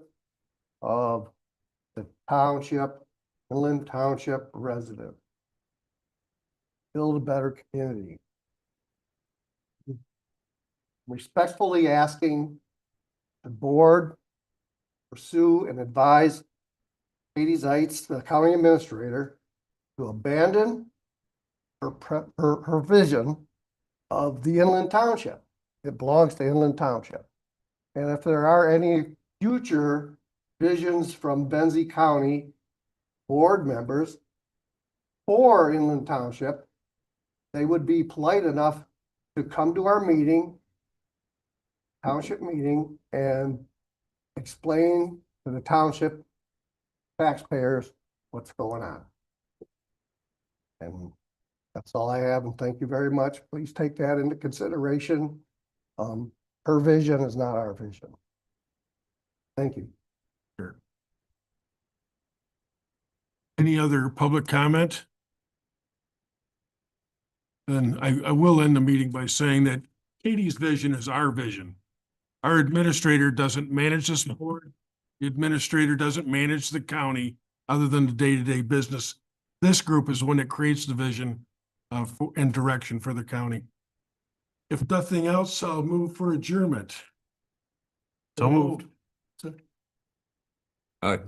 of the township, Inland Township resident. Build a better community. Respectfully asking the board pursue and advise Katie Zeitz, the county administrator, to abandon her vision of the Inland Township. It belongs to Inland Township. And if there are any future visions from Benzie County board members for Inland Township, they would be polite enough to come to our meeting, township meeting, and explain to the township taxpayers what's going on. And that's all I have, and thank you very much. Please take that into consideration. Her vision is not our vision. Thank you. Sure. Any other public comment? Then I will end the meeting by saying that Katie's vision is our vision. Our administrator doesn't manage this board. The administrator doesn't manage the county other than the day-to-day business. This group is one that creates the vision and direction for the county. If nothing else, I'll move for adjournment. So moved. Aye.